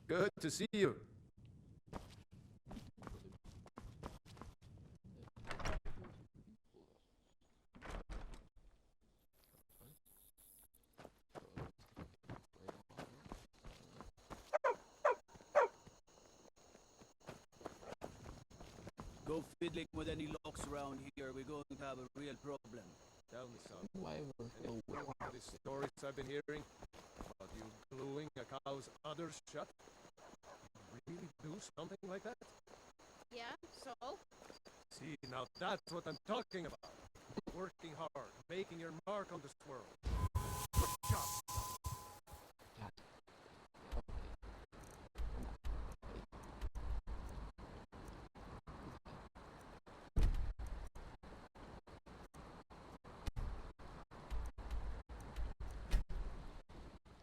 Good to see you. Go fiddling with any locks around here, we're going to have a real problem. Tell me something. The stories I've been hearing about you gluing a cow's udder shut. You really do something like that? Yeah, so? See, now that's what I'm talking about. Working hard, making your mark on this world. Good job.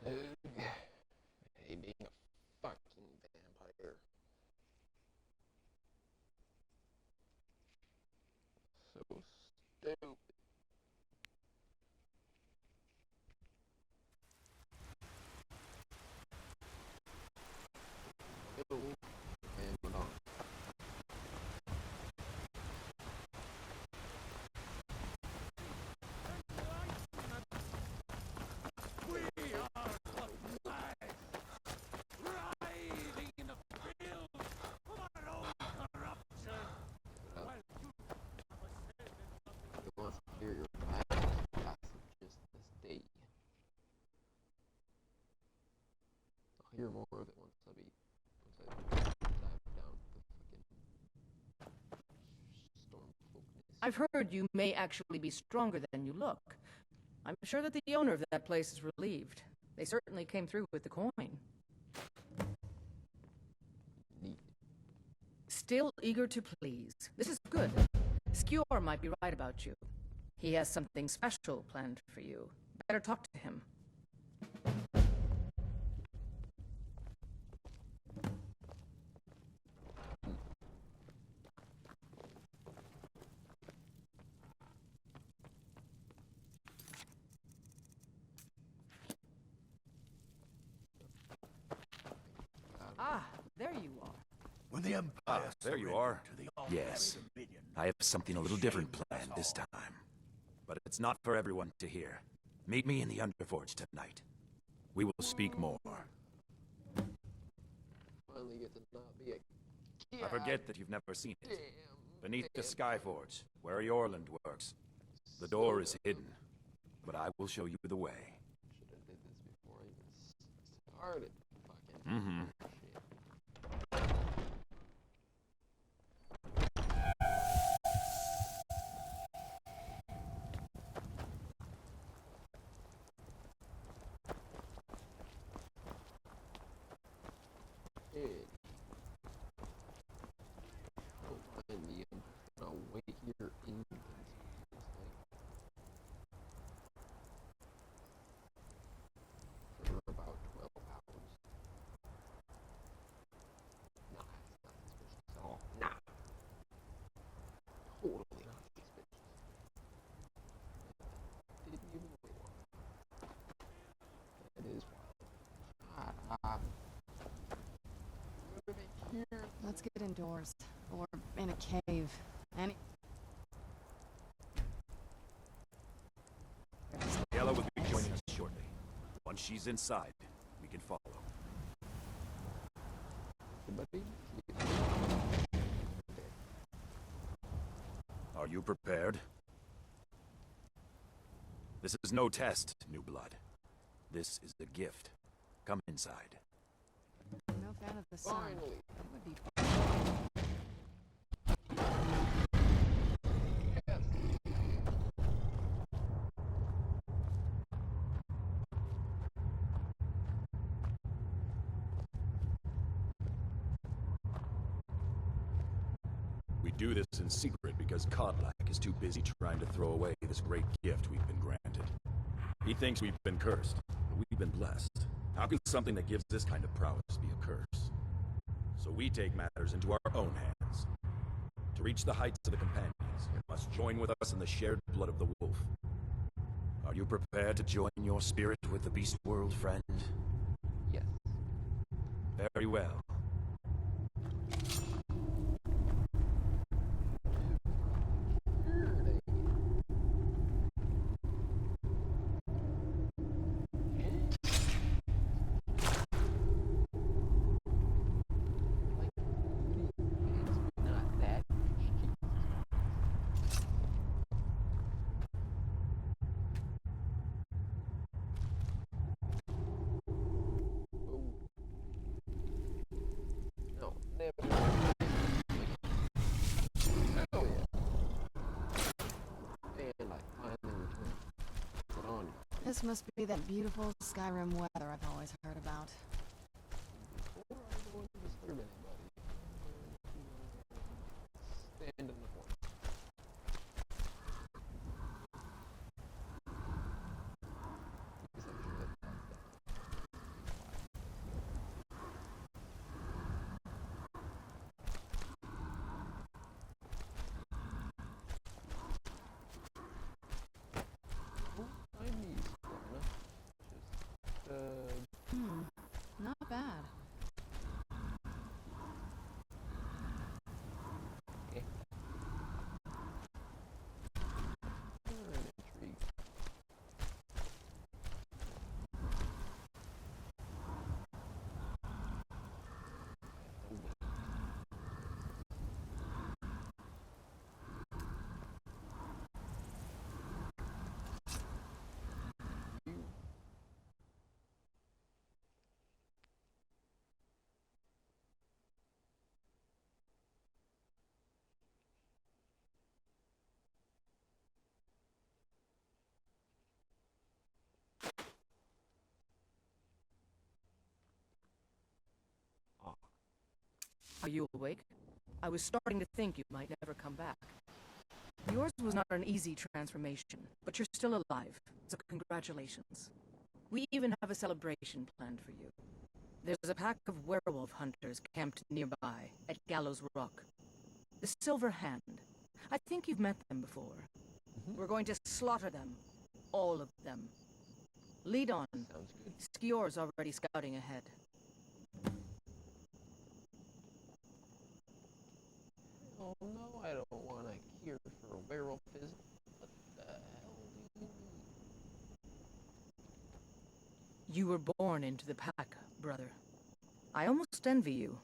Hey, being a fucking vampire. So stupid. Oh, and hold on. We are the flags, riding in the field of our own corruption. While you have ascended something. It wants to hear your passages this day. I'll hear more of it once I dive down the fucking storm focus. I've heard you may actually be stronger than you look. I'm sure that the owner of that place is relieved. They certainly came through with the coin. Neat. Still eager to please. This is good. Skjor might be right about you. He has something special planned for you. Better talk to him. Ah, there you are. When the Empire there you are. to the Yes. Dominion, I have something a little different planned this time. But it's not for everyone to hear. Meet me in the Underforge tonight. We will speak more. Finally get to not be a kid. I forget that you've never seen it. Damn. Beneath the Skyforge, where Yorland works. The door is hidden, but I will show you the way. Should have did this before I even started. Fucking Mm-hmm. shit. Kid. Oh, and I'll wait here in this for about 12 hours. Nah, it's not suspicious at all. Nah. Totally not suspicious. Didn't even wait one. That is wild. Shut up. Here. Let's get indoors. Or in a cave. Any... Yella will be joining us shortly. Once she's inside, we can follow. Everybody, Are you prepared? This is no test, new blood. This is a gift. Come inside. I'm no fan of the sun. finally. It would be... Yes. We do this in secret because Kodlak is too busy trying to throw away this great gift we've been granted. He thinks we've been cursed, but we've been blessed. How can something that gives this kind of prowess be a curse? So we take matters into our own hands. To reach the heights of the companions, you must join with us in the shared blood of the wolf. Are you prepared to join your spirit with the beast world, friend? Yes. Very well. Not that. No, never. Oh yeah. And I finally returned. Put on This must be that beautiful Skyrim weather I've always heard about. before I go and disturb anybody. Stand in the corner. Because I'm sure that Chinese corner. Just Not bad. okay. I'm intrigued. Are you awake? I was starting to think you might never come back. Yours was not an easy transformation, but you're still alive, so congratulations. We even have a celebration planned for you. There's a pack of werewolf hunters camped nearby, at Gallows Rock. The Silver Hand. I think you've met them before. We're going to slaughter them. All of them. Lead on. Sounds good. Skior's already scouting ahead. Oh no, I don't want to cure for werewolfism. What the hell do you mean? You were born into the pack, brother. I almost envy you.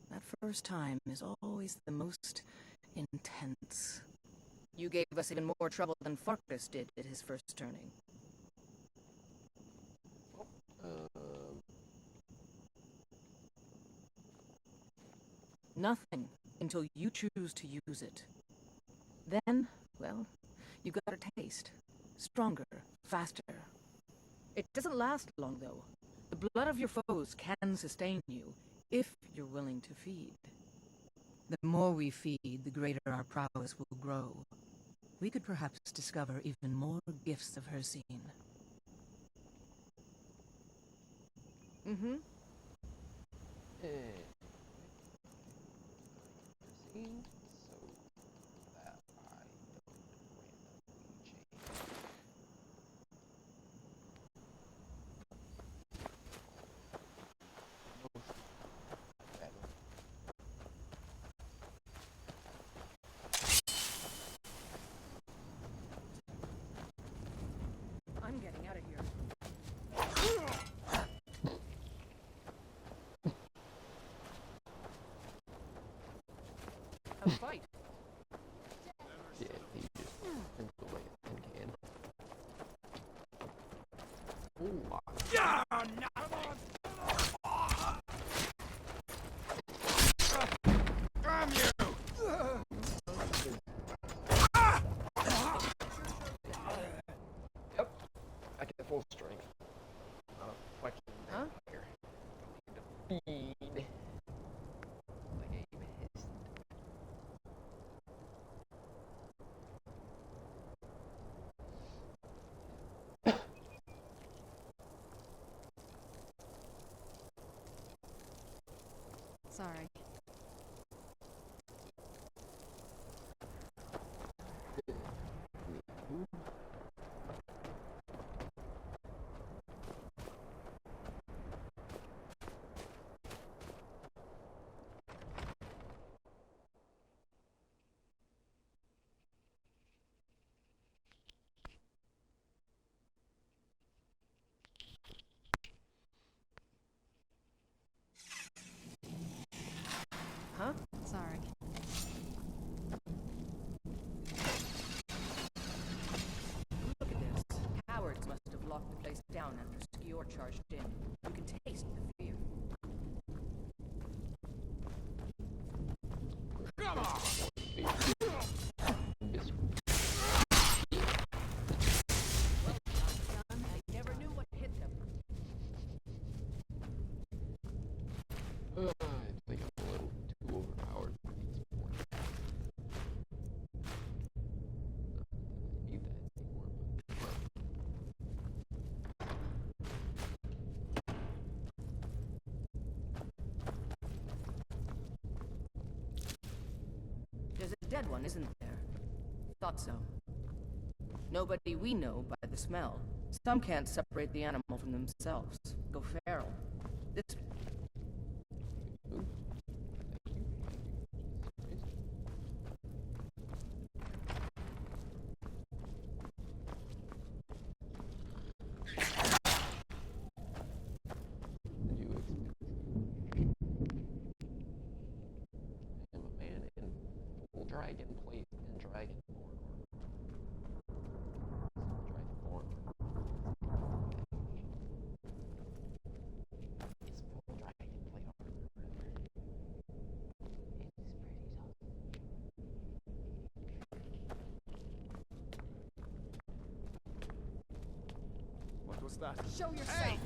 That first time is always the most intense. You gave us even more trouble than Farkas did at his first turning. Nothing until you choose to use it. Then, well, you got a taste. Stronger, faster. It doesn't last long, though. The blood of your foes can sustain you, if you're willing to feed. The more we feed, the greater our prowess will grow. We could perhaps discover even more gifts of her scene. Mm-hmm. Eh. Scene, so that I don't randomly change. Better. I'm getting out of here. A fight. Yeah, he just threw away a tin can. Oh my. Yep, I get full strength. Fucking Huh? vampire. Don't need to feed. Like a pissed. Sorry. Huh? Sorry. Look at this. Cowards must have locked the place down after Skior charged in. You can taste the fear. Come on! Son, I never knew what hit them. I think I'm a little too overpowered for these points. Not that I need that anymore, There's a dead one, isn't there? Thought so. Nobody we know by the smell. Some can't separate the animal from themselves. Go feral. This Ooh. Thank you. Jesus Christ. Did you expect? I am a man in full dragon plate and dragonborn armor. Dragonborn. It's full dragon plate armor. It's pretty tough. What was that? Show yourself!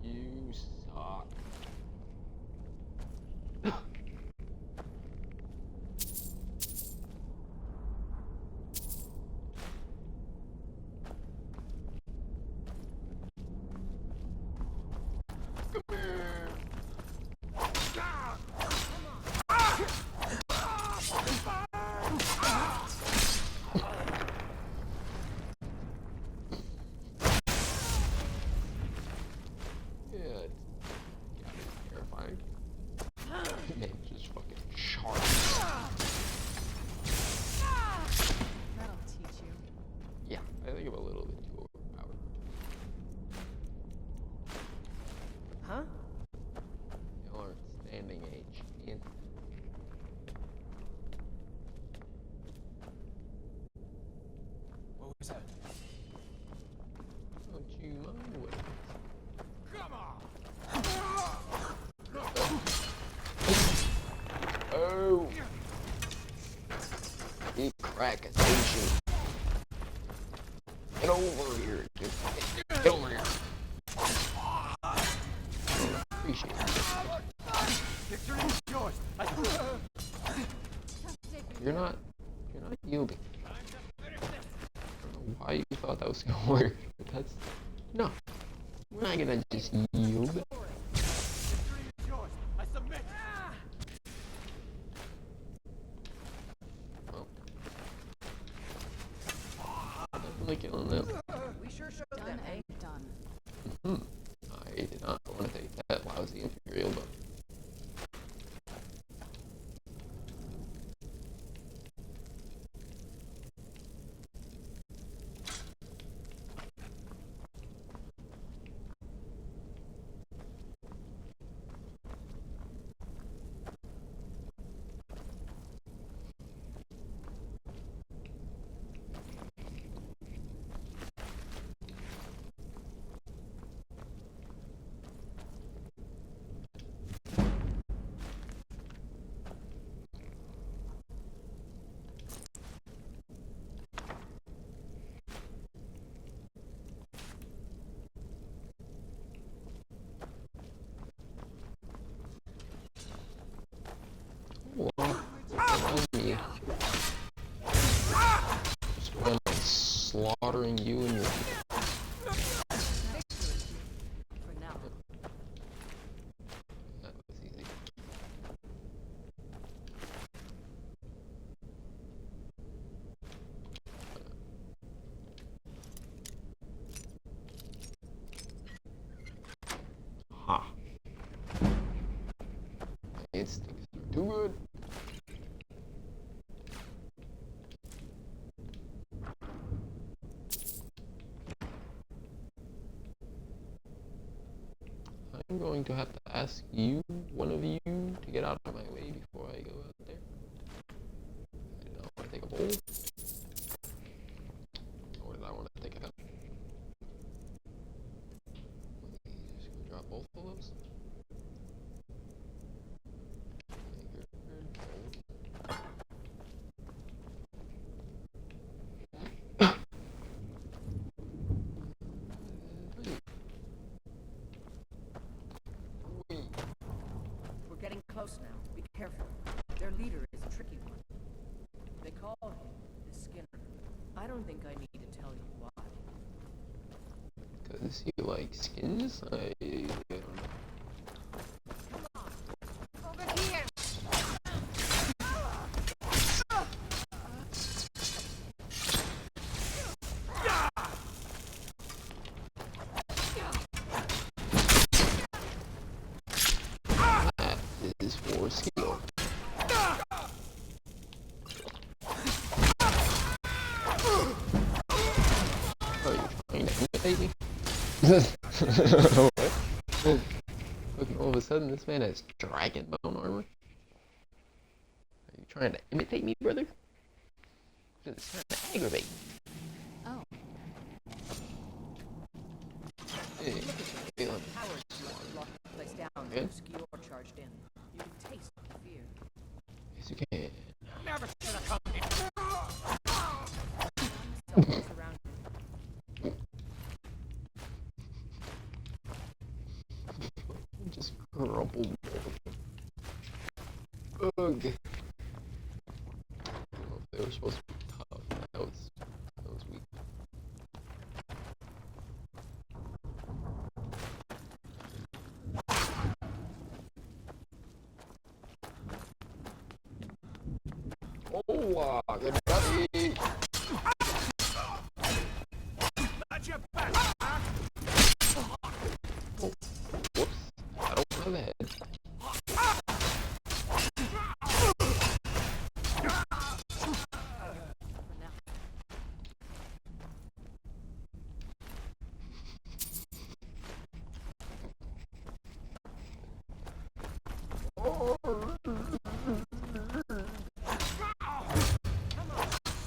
You suck. Yeah, it's terrifying. Man, just fucking charge. That'll teach you. Yeah, I think I'm a little bit too overpowered. Huh? Y'all aren't standing a chance. What was that? Don't you mind what? Come on! Oh! You crack a station. Get over here. Get over here. Appreciate it. Victory is yours! You're not yielding. I don't know why you thought that was gonna work, but that's no. We're not gonna just yield. Victory is yours! I submit! Well, definitely killing them. We sure showed Done them, eh? and done. I did not want to take that lousy Imperial, but Well, reminds me. Just plan on slaughtering you and your people. For now. That was easy. Ha. Instincts are too good. I'm going to have to ask you, one of you, to get out of my way before I go out there. I do not want to take a bowl. Or did I want to take a cup? Let me just go drop both of those. We're getting close now. Be careful. Their leader is a tricky one. They call him the Skinner. I don't think I need to tell you why. Because you like skins? I don't know. Over here! That is for skill. Are you trying to imitate me? What? Okay, all of a sudden this man has dragon bone armor. Are you trying to imitate me, brother? It's trying to aggravate. Oh, Hey, feel him. Howard must have locked the place down Okay. when Skior charged in. You can taste the fear. Yes, you can. Never should have come here. Self around him. Just crumpled. Ugh. Oh, they were supposed to be tough. That was weak. Oh, good buddy. Not your back. Oh, whoops. I don't have a head. For now.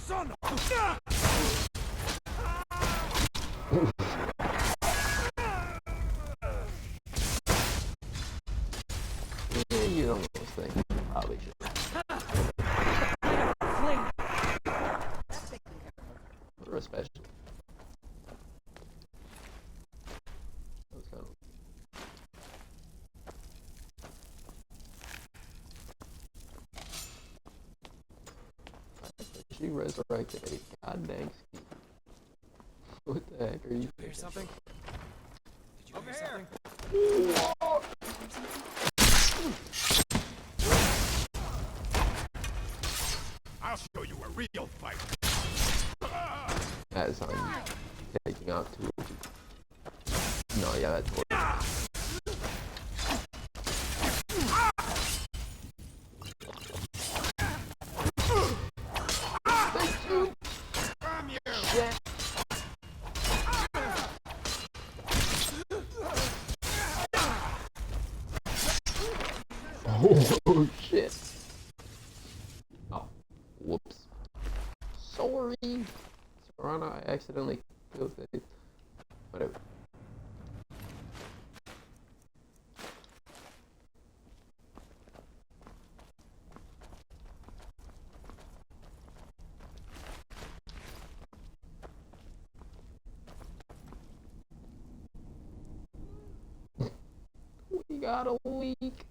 Son of Yeah, you don't know those things. Probably should. Fling! That's taken care of. Or especially. That was kind of. She resurrected a goddamn ski. What the heck are you? hear something? Did you hear something? I'll show you a real fight. As I'm taking out two of you. No, yeah, that's what. From you. Yeah. Oh shit. Oh, whoops. Sorry. Serana, I accidentally killed it. Whatever. We got a leak.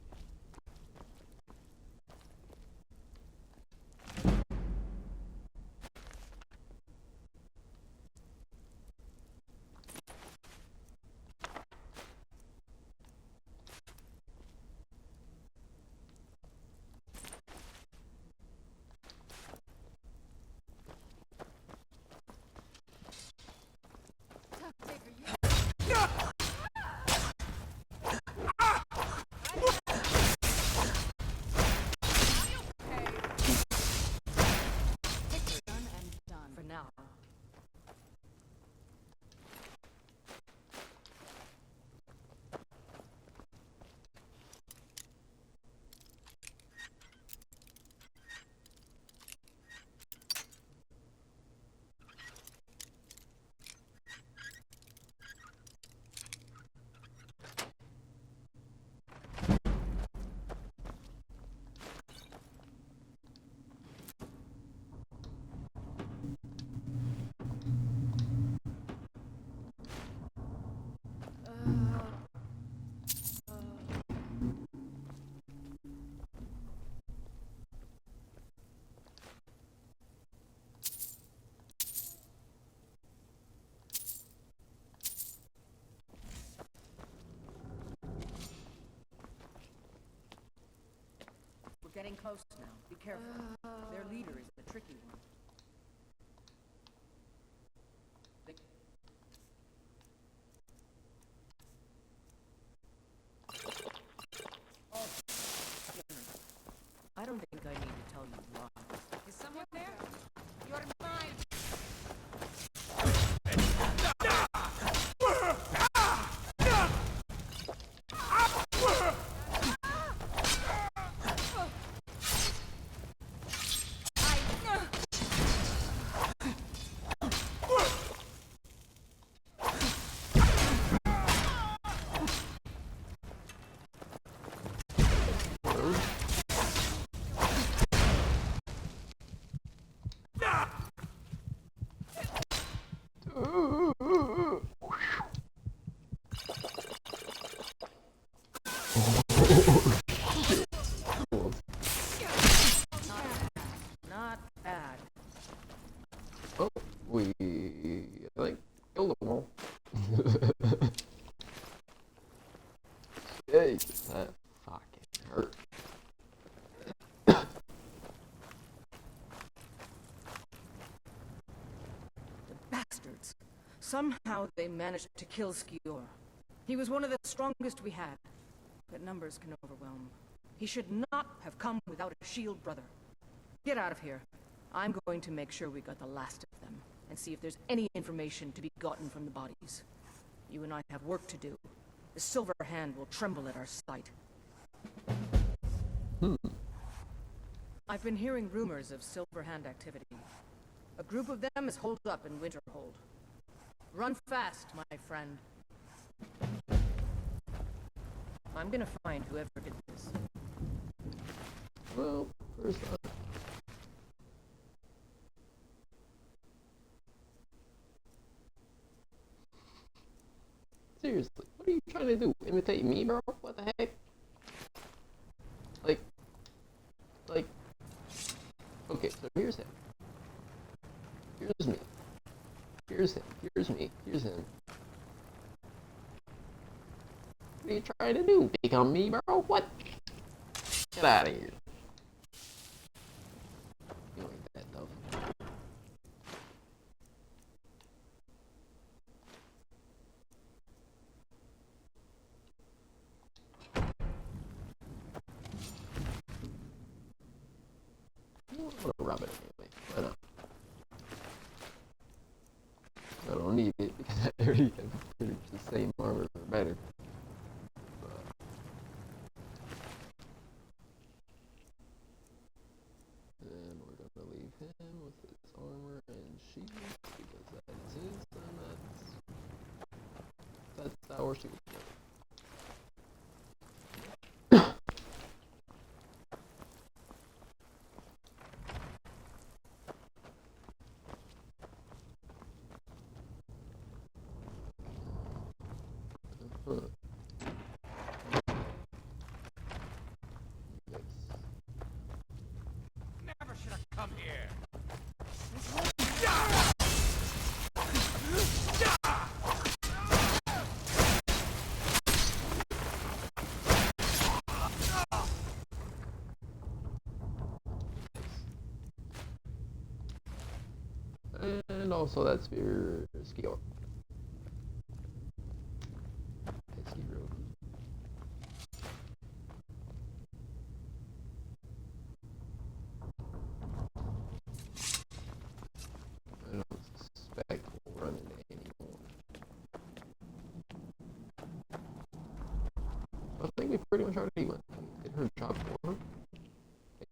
close now. Be careful. Their leader is a tricky one. I don't think I need to tell you why. Is someone there? You're mine! Not bad. Oh, we like killed them all. Yay, that fucking hurt. The bastards. Somehow they managed to kill Skior. He was one of the strongest we had. But numbers can overwhelm. He should not have come without a shield brother. Get out of here. I'm going to make sure we got the last of them, and see if there's any information to be gotten from the bodies. You and I have work to do. The Silver Hand will tremble at our sight. I've been hearing rumors of Silver Hand activity. A group of them is holed up in Winterhold. Run fast, my friend. I'm gonna find whoever did this. Well, there's that. Seriously, what are you trying to do? Imitate me, bro? What the heck? Like, okay, so here's him. Here's me. Here's him. Here's me. Here's him. What are you trying to do? Become me, bro? What? Get out of here. You ain't that tough. I'm gonna rub it anyway. Why not? I don't need it because I already have pretty much the same armor or better. And we're gonna leave him with his armor and shield because that is his, and that's our shield. Never should have come here. And also that's your skill. Pesky road. I don't suspect we'll run into any more. I think we pretty much already went. Did her job for her.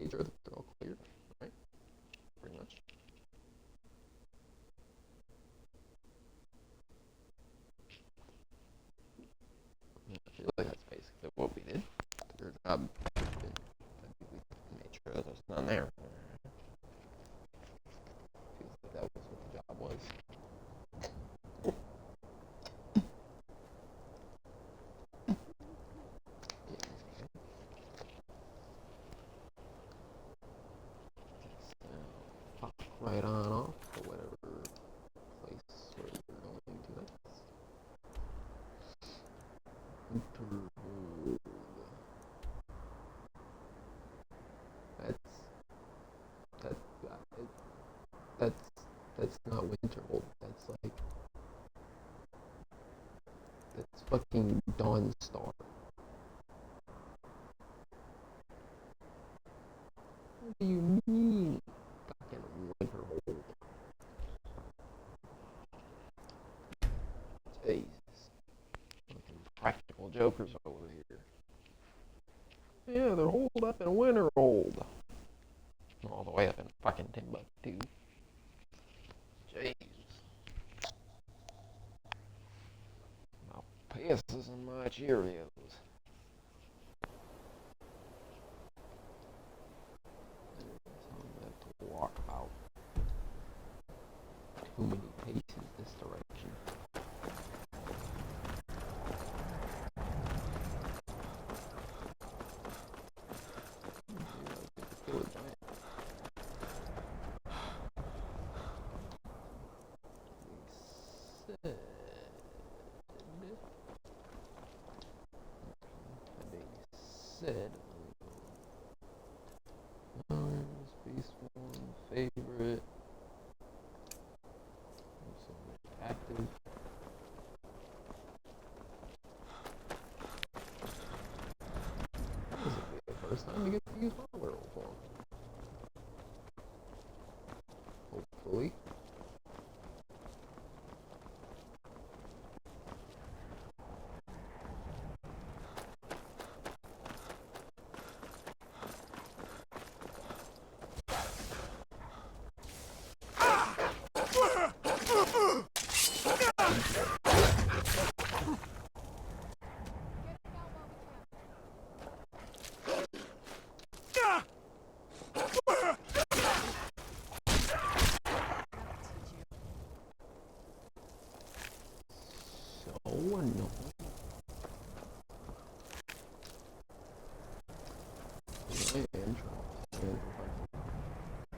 Made sure that they're all cleared, right? Pretty much. I feel like that's basically what we did. Took her job. I think we made sure that there's none there. Feels like that was what the job was. Pop right on off to whatever place where we're going to next. It's fucking Dawn Star. What do you mean? Fucking winter hold. Jesus. Fucking practical jokers over here. Yeah, they're holed up in Winterhold. All the way up in fucking Timbuktu. Jesus. My pisses and my Cheerios. Something to walk about. Too many paces this direction. Said Space One favorite. So active. This will be the first time to get to use my werewolf form. Hopefully. Oh no. And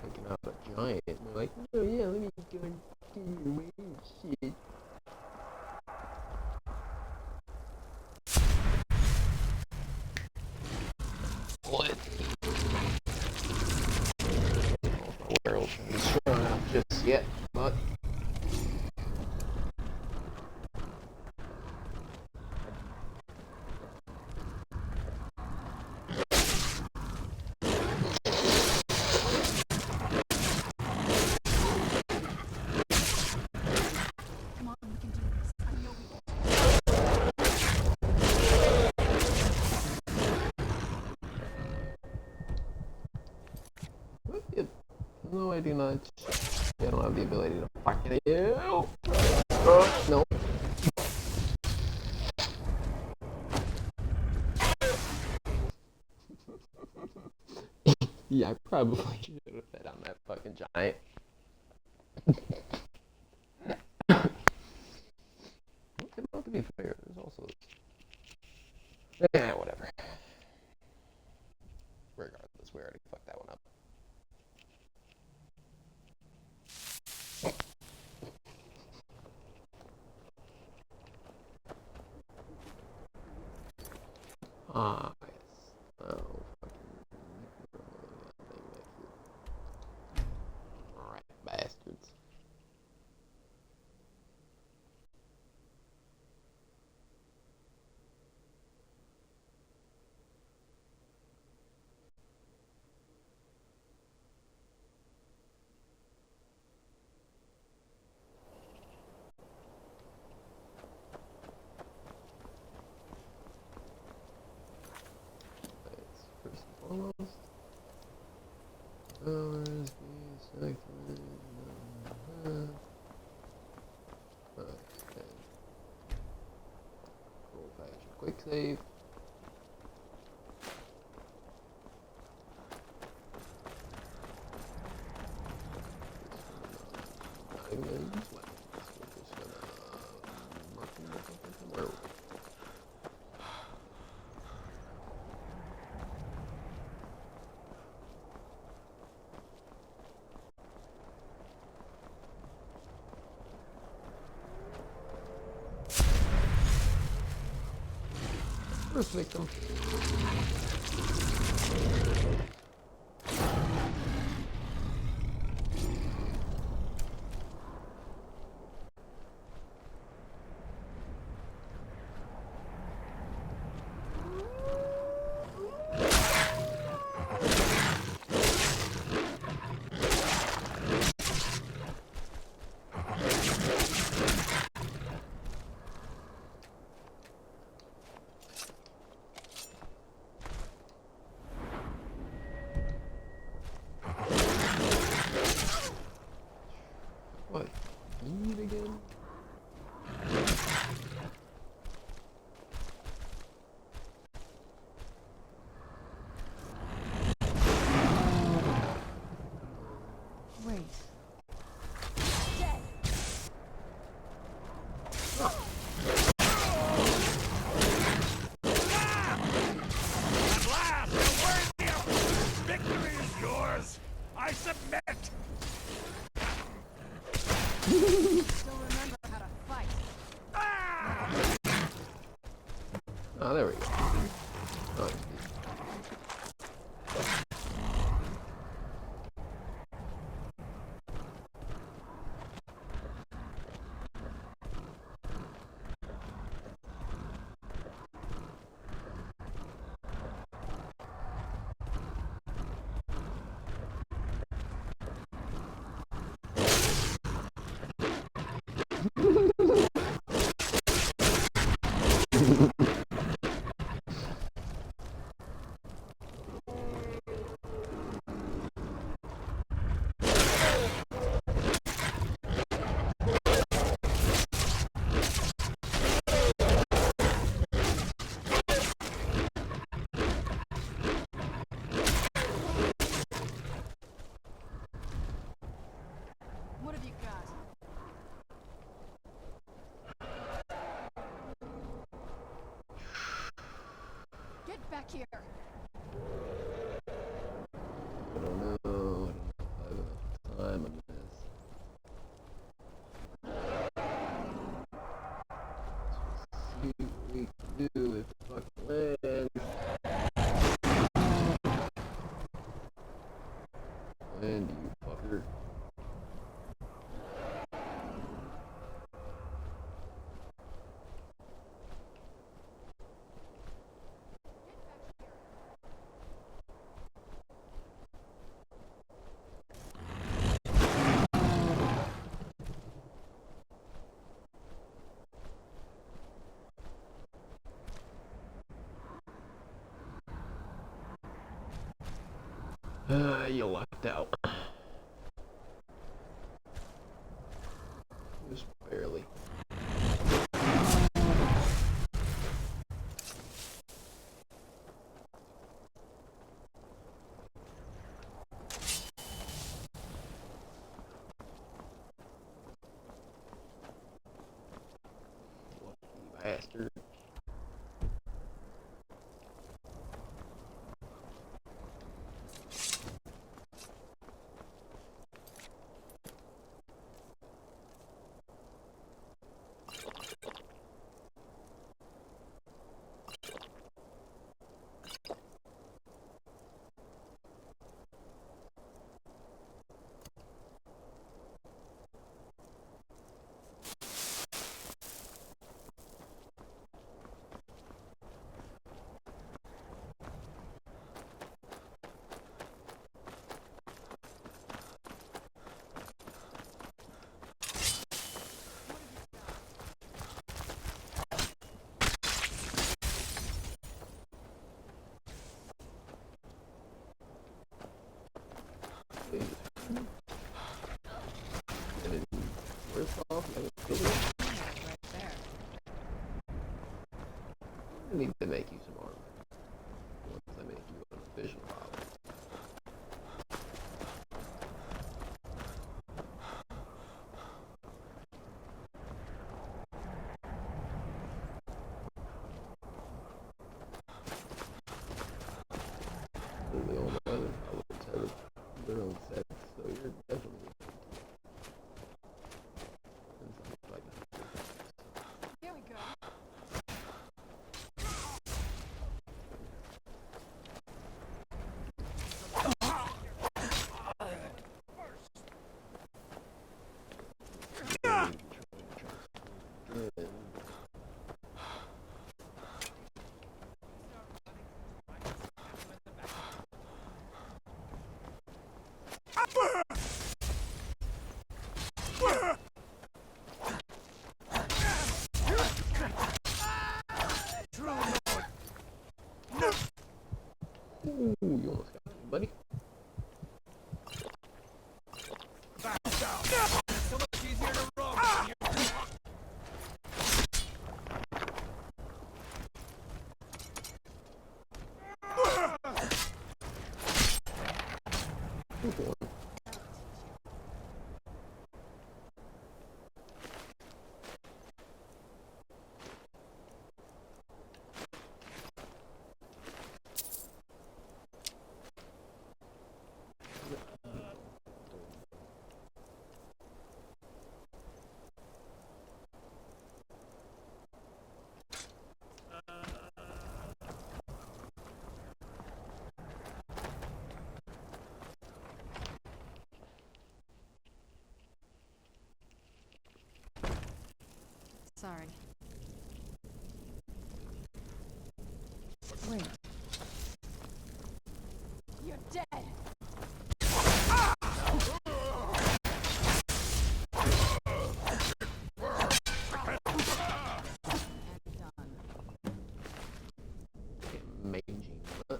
taking out a giant. And they're like, oh yeah, let me go and get your way and shit. What? The world shouldn't be strong enough just yet, but no, I do not. I don't have the ability to fucking you. No. Yeah, I probably should have fed on that fucking giant. Well, to be fair, there's also this. Yeah, whatever. Regardless, we already fucked that one up. Ah, yes. Oh, fucking. Alright, bastards. First and foremost. Hours, be selected. Okay. Roll patch, quick save. Not even gonna use weapons. We're just gonna mark them up into werewolf. First victim. Oh, there we go. Oh, What have you got? Get back here! I don't know. I don't know if I have enough time on this. Let's see what we can do if the fucking land. Land, you fucker. You lucked out. Just barely. Lucky bastard. Where's off? Right there. I need to make you some armor. Once I make you an official model. Literally all my other followers have their own sets, so you're definitely like Here we go. Ooh, you almost got me, buddy. So much easier to roll when you're Keep going. Wait. You're dead! And done. Amazing. Huh?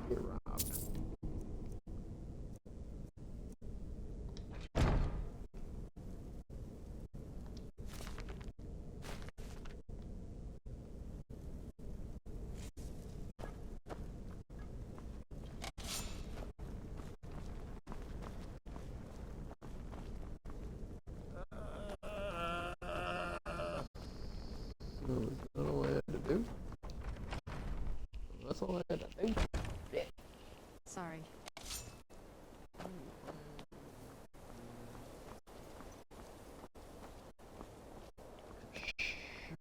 Get robbed. That's all I had to do. That's all I had to do. Sorry.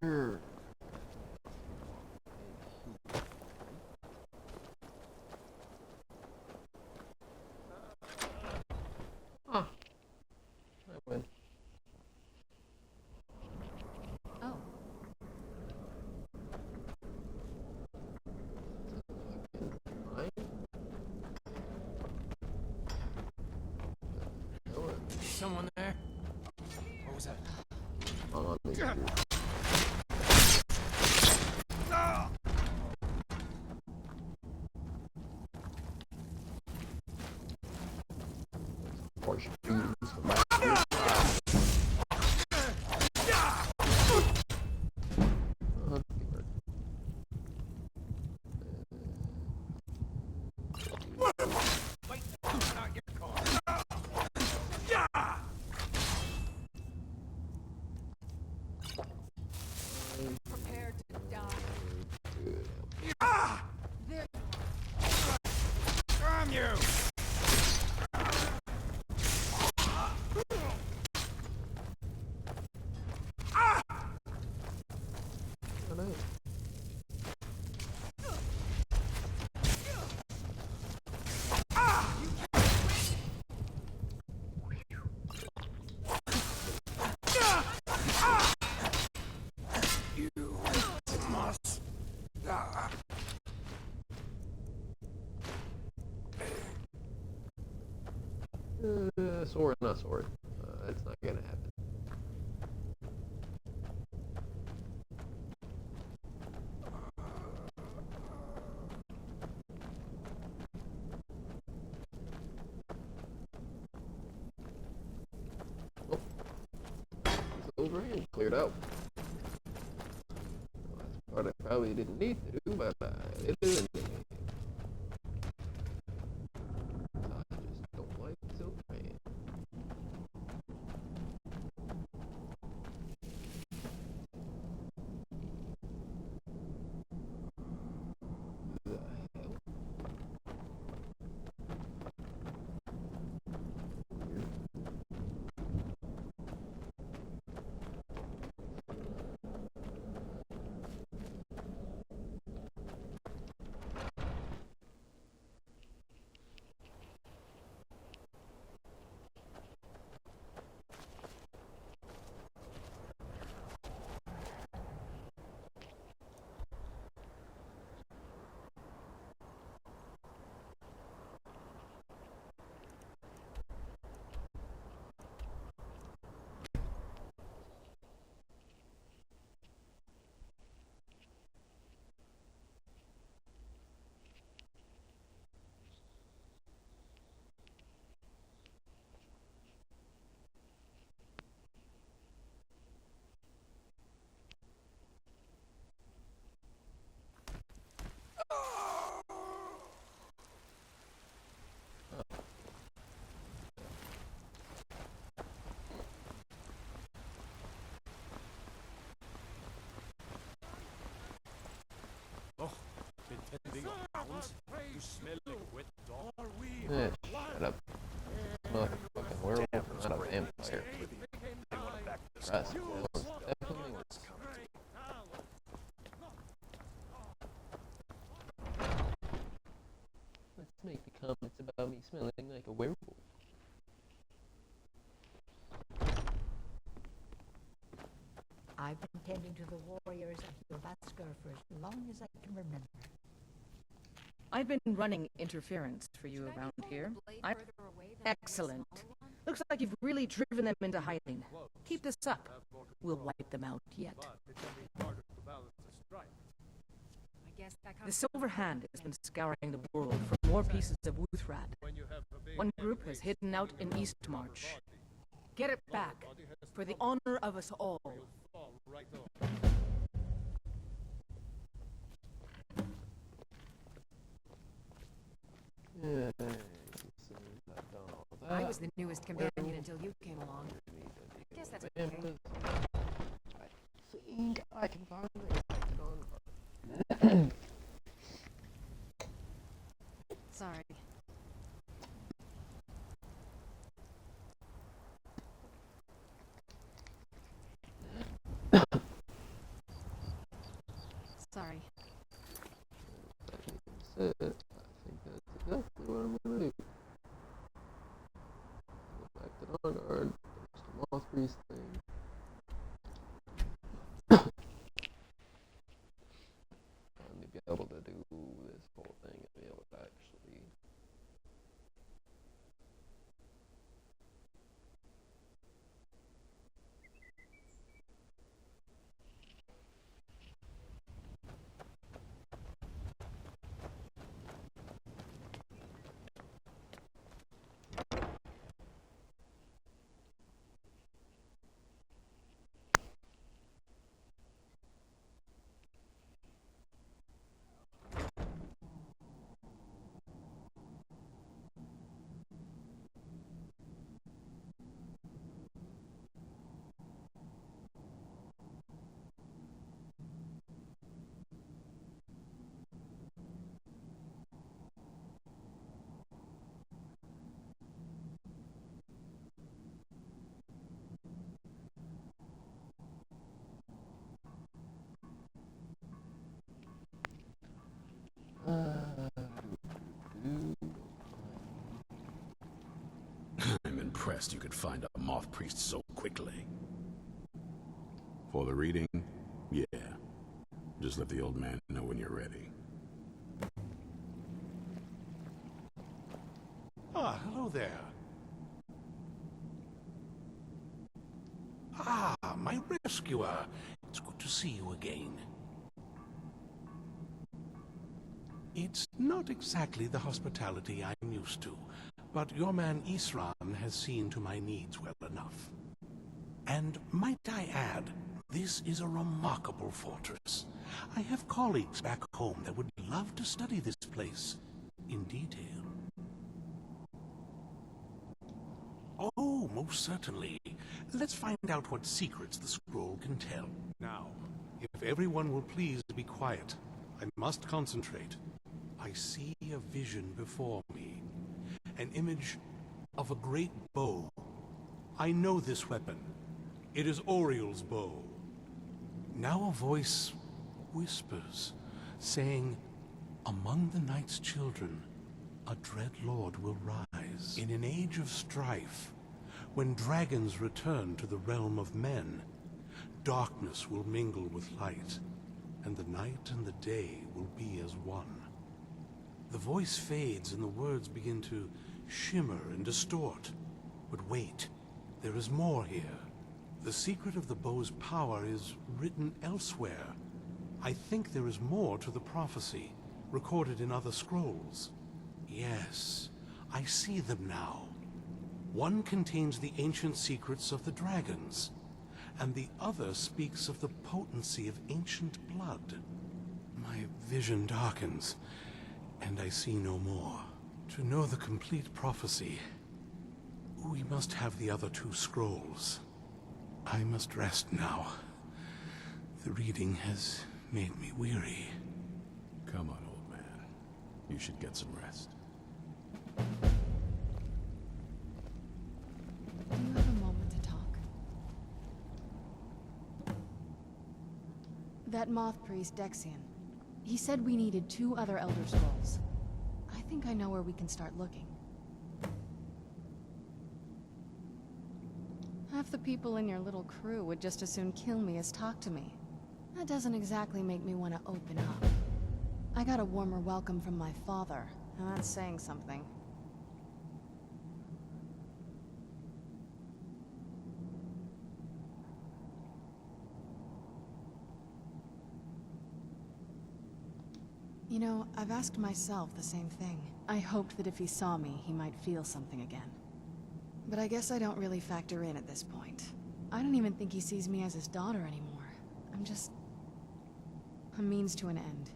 Sure. Ah. I win. Oh. Mine? Someone there? What was that? On the street. Portion beatings from back here. Wait, not your car. Prepare to die. Good. There. Damn you! I know. You must die. Sword, not sword. That's not gonna happen. Oh. It's over here. Cleared out. Well, that's part I probably didn't need to do, but it is in the game. I just don't like Silverman. The hell? Pretending hounds? You smell like wet dog. Are we Yeah, shut up. Smell like a fucking werewolf, not a vampire. Trust. That one's definitely worse. Let's make the comments about me smelling like a werewolf. tending to the warriors of Yavaskar for as long as I can remember. I've been running interference for you around here. Excellent. Looks like you've really driven them into hiding. Keep this up. We'll wipe them out yet. But it can be harder to balance a strike. The Silver Hand has been scouring the world for more pieces of Wuthrad. When you have a big One group has race, hidden out in your Eastmarch. body- Get it back, body has for the trouble, honor of us all. you'll fall right off. Yeah, so I've done all that. I was the newest companion until you came along. Guess that's okay. I think I can finally get it on. Sorry. Sorry. That's it. I think that's exactly what I'm gonna do. Go back to the guard. There's the moth priest thing. Finally be able to do this whole thing and be able to actually. I'm impressed you could find a moth priest so quickly. For the reading? Yeah. Just let the old man know when you're ready. Ah, hello there. Ah, my rescuer. It's good to see you again. It's not exactly the hospitality I'm used to, but your man Isran has seen to my needs well enough. And might I add, this is a remarkable fortress. I have colleagues back home that would love to study this place in detail. Oh, most certainly. Let's find out what secrets the scroll can tell. Now, if everyone will please be quiet, I must concentrate. I see a vision before me. An image of a great bow. I know this weapon. It is Oriel's bow. Now a voice whispers, saying, "Among the night's children, a dread lord will rise. In an age of strife, when dragons return to the realm of men, darkness will mingle with light, and the night and the day will be as one." The voice fades and the words begin to shimmer and distort. But wait, there is more here. The secret of the bow's power is written elsewhere. I think there is more to the prophecy, recorded in other scrolls. Yes, I see them now. One contains the ancient secrets of the dragons, and the other speaks of the potency of ancient blood. My vision darkens, and I see no more. To know the complete prophecy, we must have the other two scrolls. I must rest now. The reading has made me weary. Come on, old man. You should get some rest. Do you have a moment to talk? That moth priest, Dexian. He said we needed 2 other Elder Scrolls. I think I know where we can start looking. Half the people in your little crew would just as soon kill me as talk to me. That doesn't exactly make me want to open up. I got a warmer welcome from my father, and that's saying something. You know, I've asked myself the same thing. I hoped that if he saw me, he might feel something again. But I guess I don't really factor in at this point. I don't even think he sees me as his daughter anymore. I'm just a means to an end.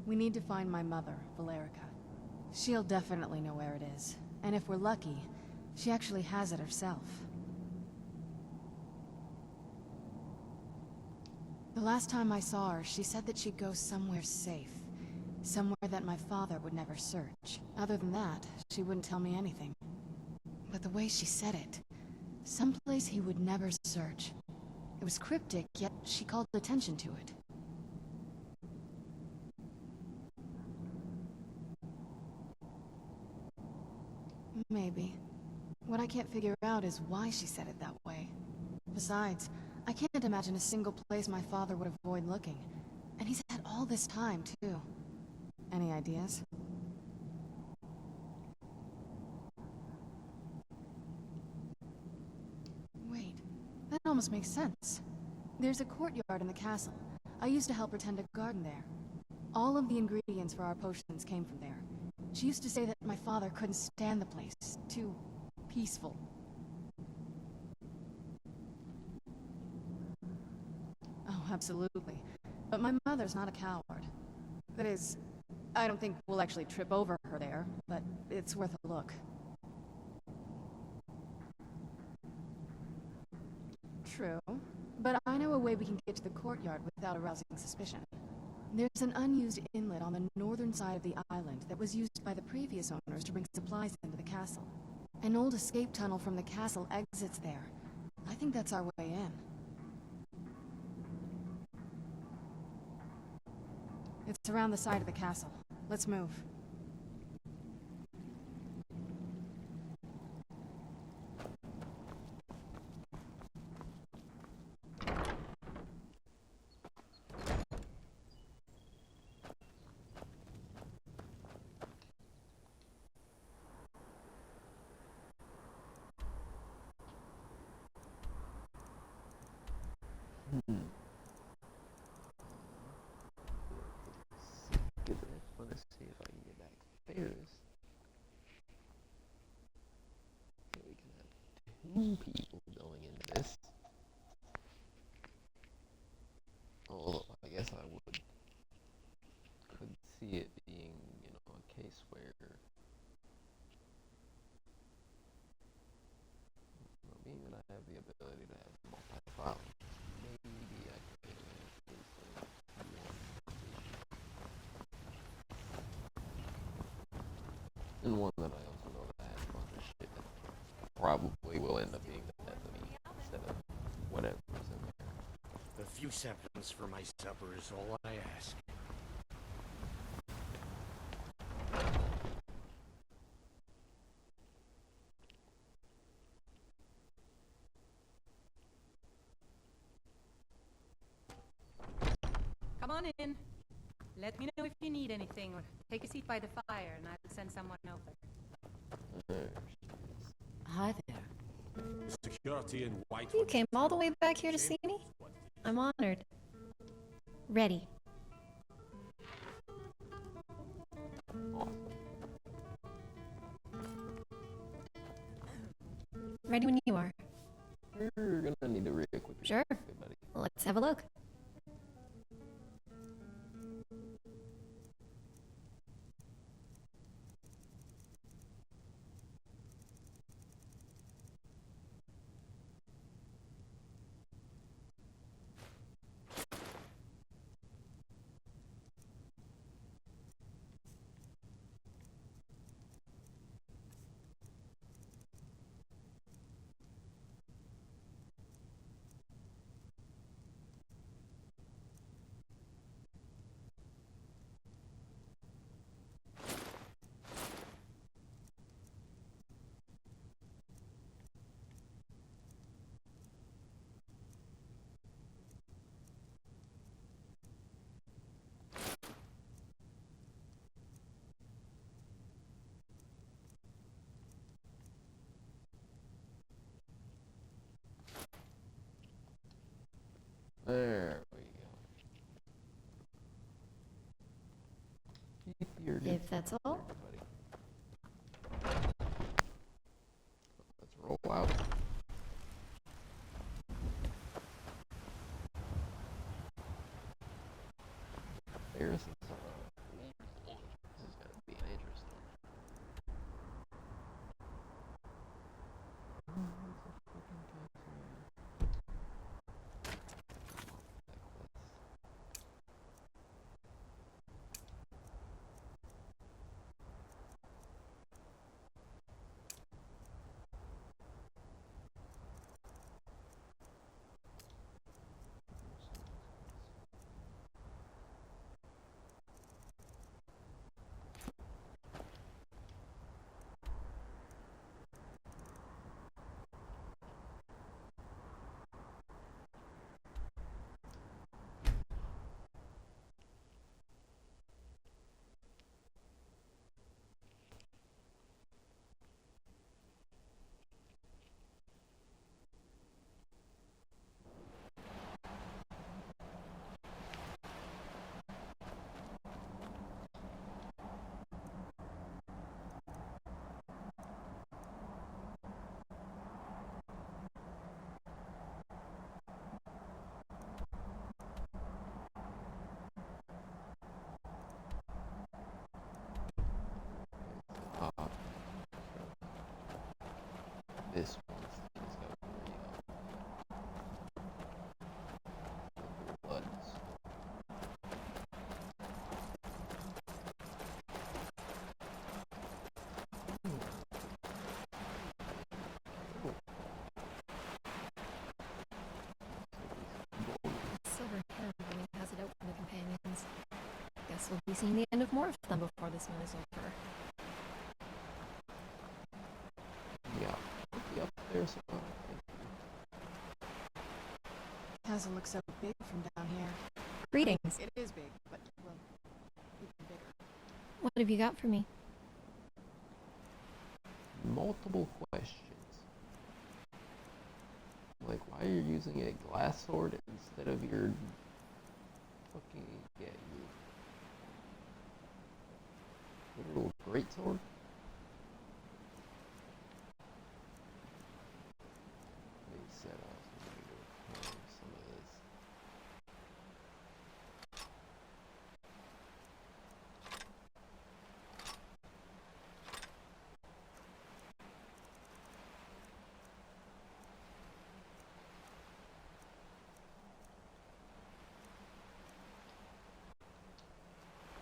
We need to find my mother, Valerica. She'll definitely know where it is. And if we're lucky, she actually has it herself. The last time I saw her, she said that she'd go somewhere safe. Somewhere that my father would never search. Other than that, she wouldn't tell me anything. But the way she said it, someplace he would never search. It was cryptic, yet she called attention to it. Maybe. What I can't figure out is why she said it that way. Besides, I can't imagine a single place my father would avoid looking. And he's had all this time, too. Any ideas? Wait, that almost makes sense. There's a courtyard in the castle. I used to help her tend a garden there. All of the ingredients for our potions came from there. She used to say that my father couldn't stand the place. Too peaceful. Oh, absolutely. But my mother's not a coward. That is, I don't think we'll actually trip over her there, but it's worth a look. True, but I know a way we can get to the courtyard without arousing suspicion. There's an unused inlet on the northern side of the island that was used by the previous owners to bring supplies into the castle. An old escape tunnel from the castle exits there. I think that's our way in. It's around the side of the castle. Let's move. Let's see if I can get back upstairs. So we can have 2 people going into this. Although I guess I could see it being, a case where being that I have the ability to have multi-file, maybe I could and one that I also know that has a bunch of shit that probably will end up being the death of me instead of whatever's in there. A few seconds for my supper is all I ask. Come on in. Let me know if you need anything, or take a seat by the fire, and I'll send someone over. Hi there. Security in white. You came all the way back here to see me? I'm honored. Ready. Ready when you are. We're gonna need to re-equip you. Sure. Okay, buddy. Let's have a look. Keep your If that's all. everybody. Let's roll out. There's some. This is gonna be an interesting. This one's is got bloods. Silver hand when he has it out for the companions. Guess we'll be seeing the end of more of them before this one is over. Yeah. Yep, there's some. Castle looks so big from down here. Greetings. It is big, but, well, even bigger. What have you got for me? Multiple questions. Like, why are you using a glass sword instead of your fucking, yeah, your literal greatsword? Maybe set off some of this.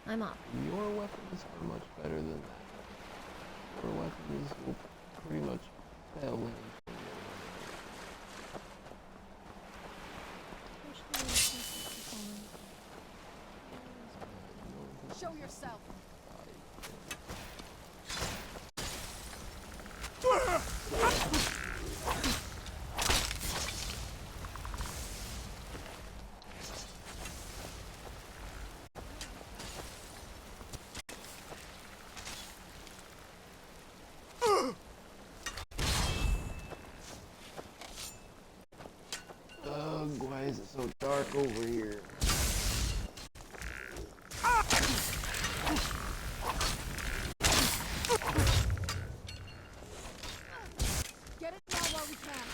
I'm off. Your weapons are much better than that. Your weapons will pretty much fail anything. Show yourself! Ugh, why is it so dark over here? Get it now while we can!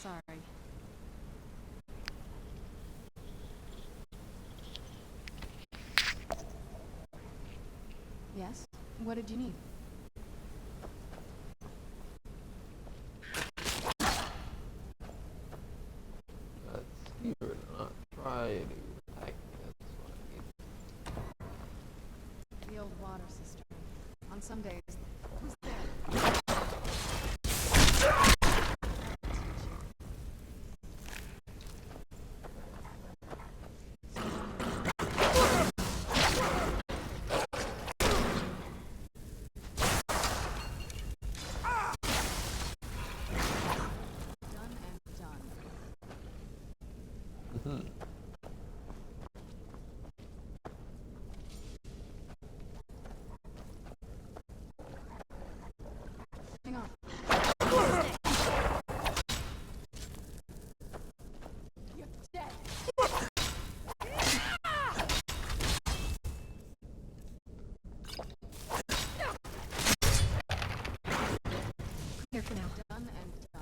Sorry. Yes? What did you need? Let's see or not try to attack me. That's what I need. The old water cistern. On some days, who's there? Done and done. Mm-hmm. Hang on. You're dead. Here for now. Done and done.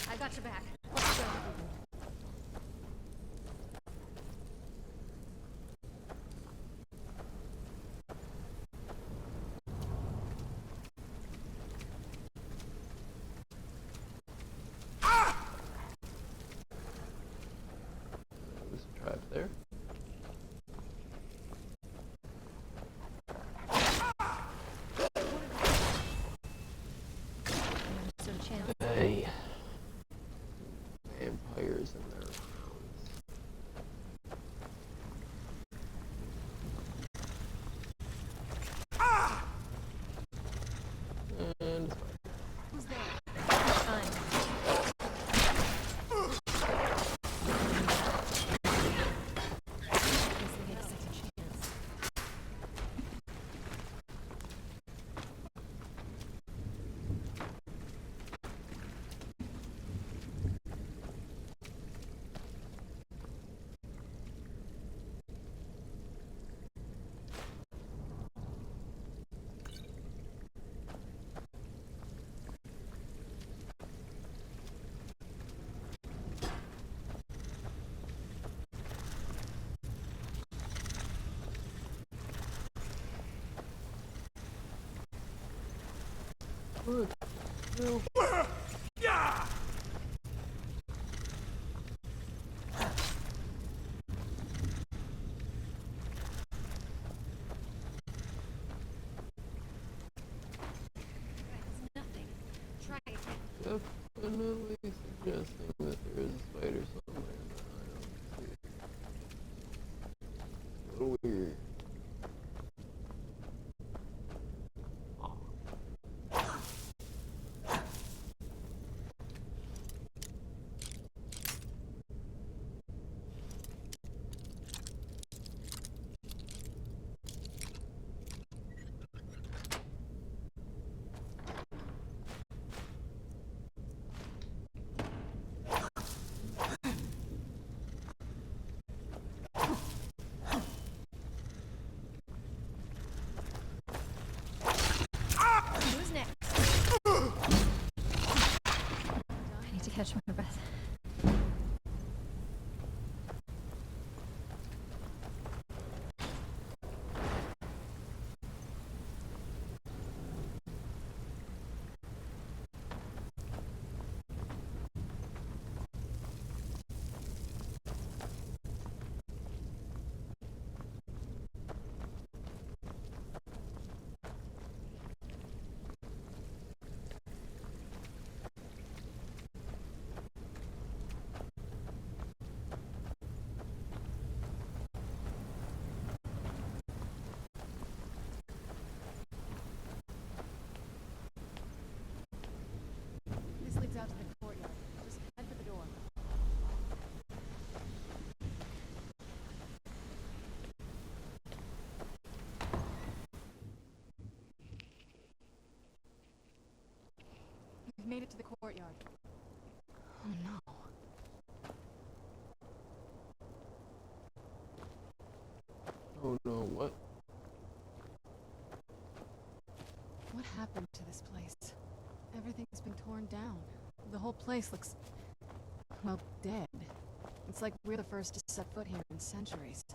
I got your back. There's a trap there. So chance. Hey. Vampires in their rounds. And Who's there? Fine. Guess they get a second chance. what? No. Nothing. Try again. Definitely suggesting that there is a spider somewhere that I don't see. A little weird. We've made it to the courtyard. Oh no. Oh no, what? What happened to this place? Everything's been torn down. The whole place looks, well, dead. It's like we're the first to set foot here in centuries.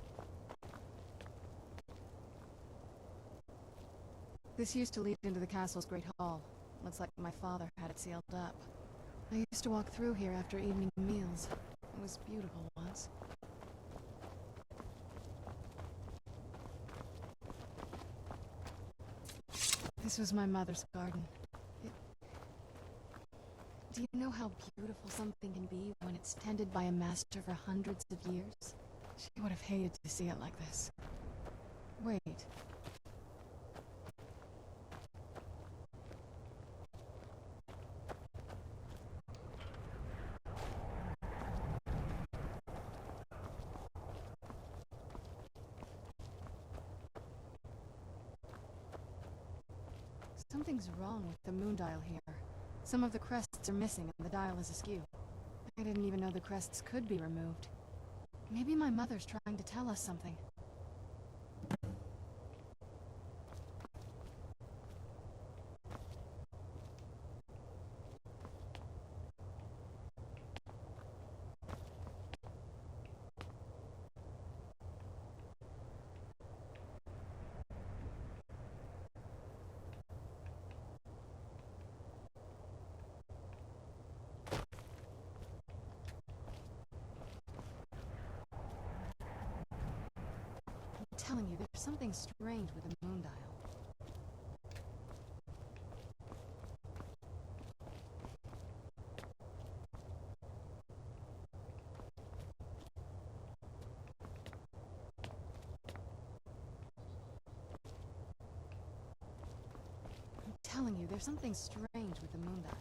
This used to lead into the castle's great hall. Looks like my father had it sealed up. I used to walk through here after evening meals. It was beautiful once. This was my mother's garden. Do you know how beautiful something can be when it's tended by a master for hundreds of years? She would have hated to see it like this. Wait. Something's wrong with the moon dial here. Some of the crests are missing and the dial is askew. I didn't even know the crests could be removed. Maybe my mother's trying to tell us something. I'm telling you, there's something strange with the moon dial. I'm telling you, there's something strange with the moon dial.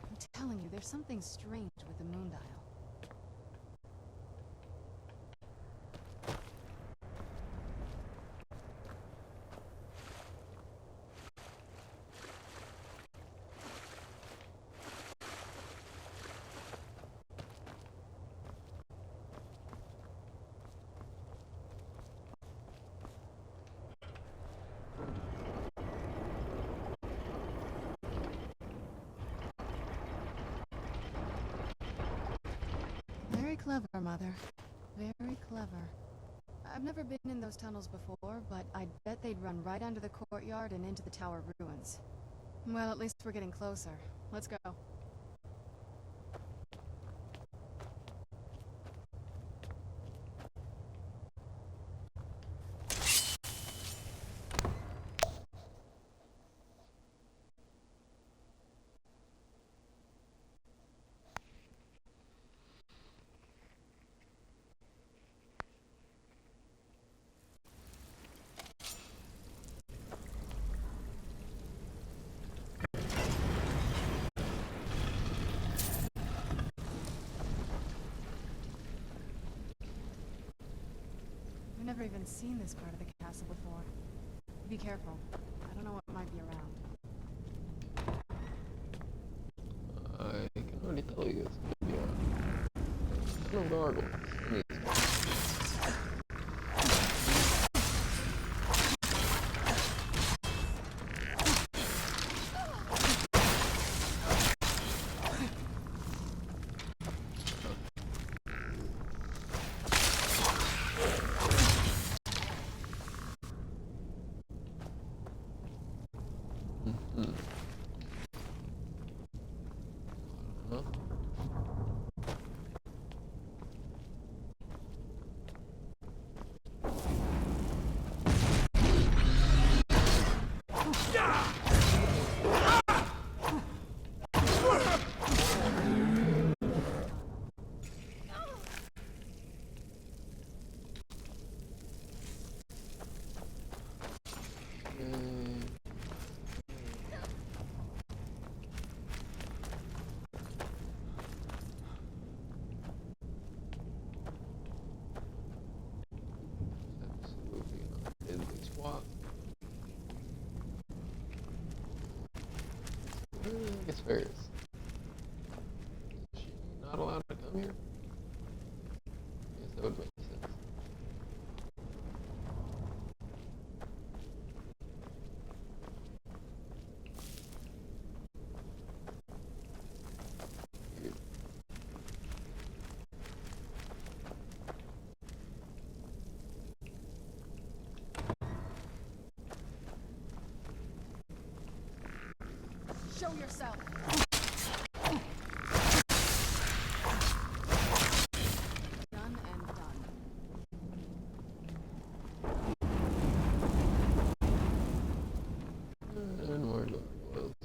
I'm telling you, there's something strange with the moon dial. Very clever, Mother. Very clever. I've never been in those tunnels before, but I'd bet they'd run right under the courtyard and into the tower ruins. Well, at least we're getting closer. Let's go. never even seen this part of the castle before. Be careful. I don't know what might be around. I can already tell you it's gonna be around. No gargoyles. I guess Ferris. Is she not allowed to come here? I guess that would make sense. Weird. Show yourself! Done and done. And more gargoyles.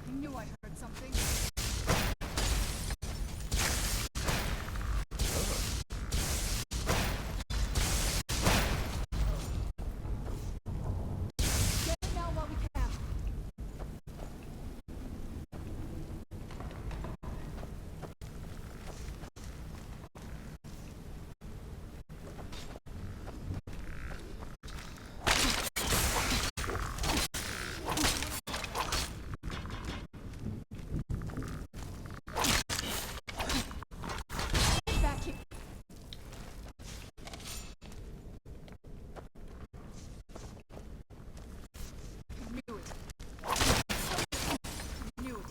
I knew I heard something. Get it now while we can. Back here. Knew it. Knew it.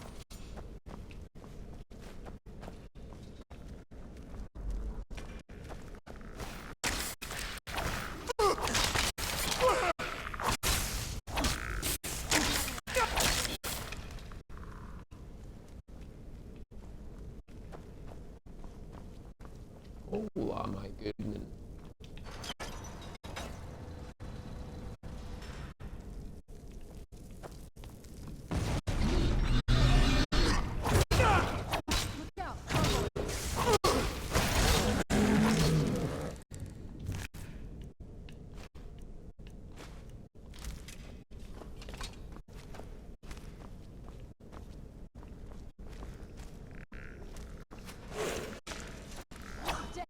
Oh my goodness. Look out. Dead.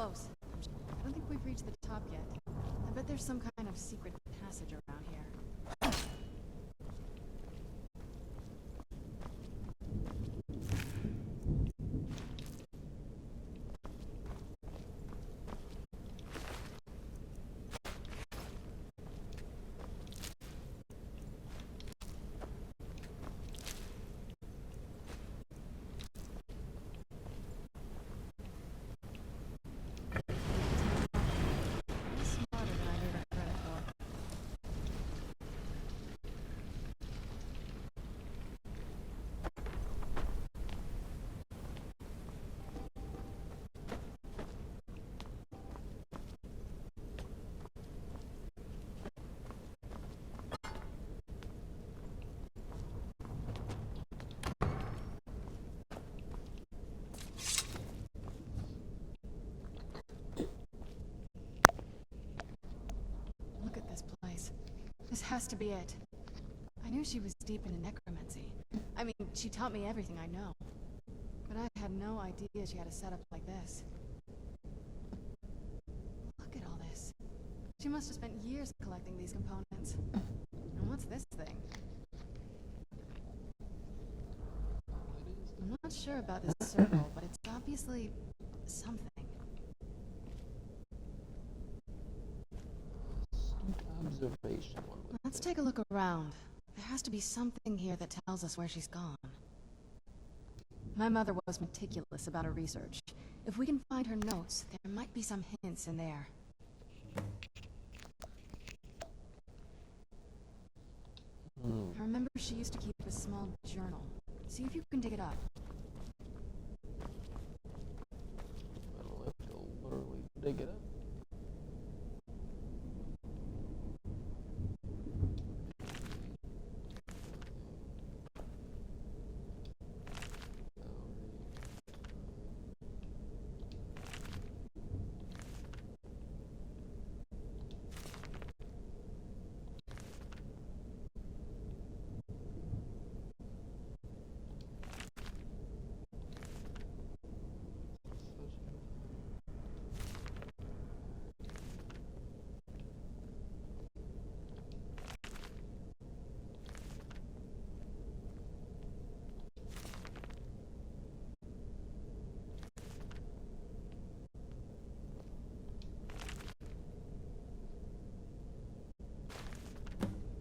close. I don't think we've reached the top yet. I bet there's some kind of secret passage around here. Smarter than I gave her credit for. Look at this place. This has to be it. I knew she was deep into necromancy. I mean, she taught me everything I know. But I had no idea she had a setup like this. Look at all this. She must have spent years collecting these components. And what's this thing? I'm not sure about this circle, but it's obviously something. Observation. Let's take a look around. There has to be something here that tells us where she's gone. My mother was meticulous about her research. If we can find her notes, there might be some hints in there. I remember she used to keep a small journal. See if you can dig it up. I don't have to literally dig it up.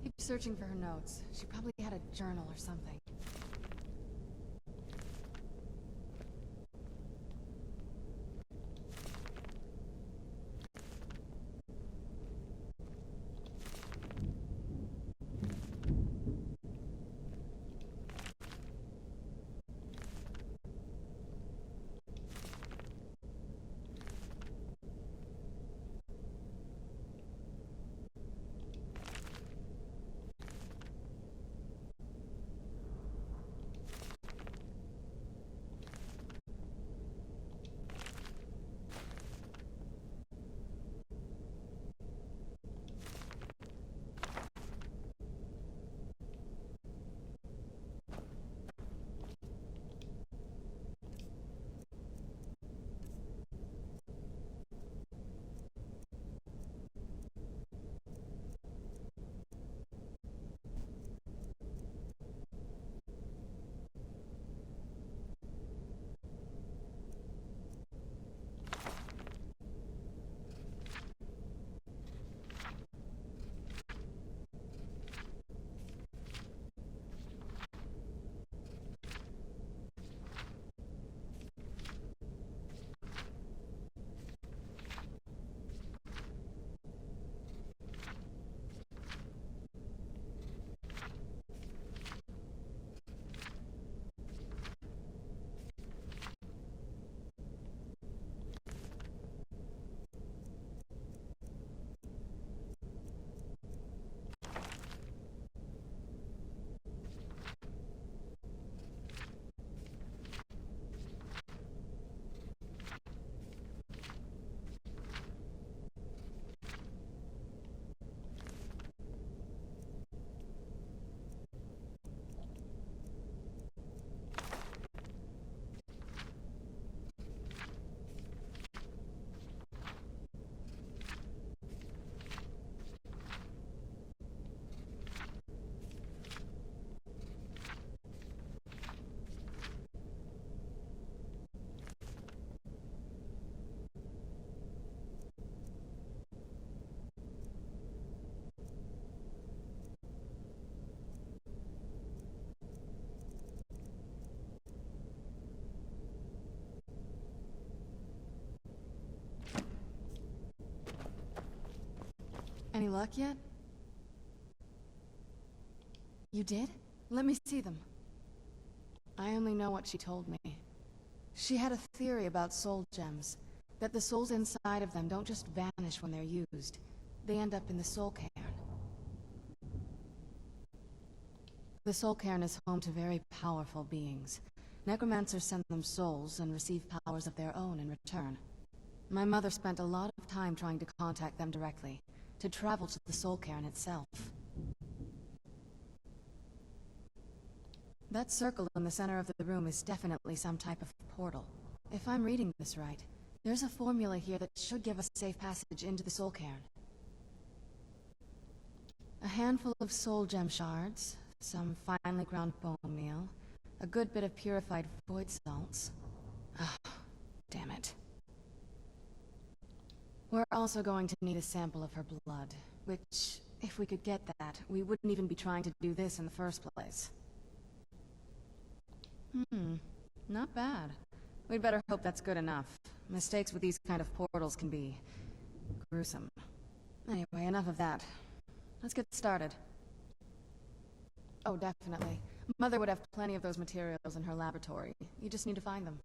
Keep searching for her notes. She probably had a journal or something. Any luck yet? You did? Let me see them. I only know what she told me. She had a theory about soul gems, that the souls inside of them don't just vanish when they're used. They end up in the soul cairn. The soul cairn is home to very powerful beings. Necromancers send them souls and receive powers of their own in return. My mother spent a lot of time trying to contact them directly, to travel to the soul cairn itself. That circle in the center of the room is definitely some type of portal. If I'm reading this right, there's a formula here that should give us safe passage into the soul cairn. A handful of soul gem shards, some finely ground bone meal, a good bit of purified void salts. Ah, damn it. We're also going to need a sample of her blood, which, if we could get that, we wouldn't even be trying to do this in the first place. Not bad. We'd better hope that's good enough. Mistakes with these kind of portals can be gruesome. Anyway, enough of that. Let's get started. Oh, definitely. Mother would have plenty of those materials in her laboratory. You just need to find them.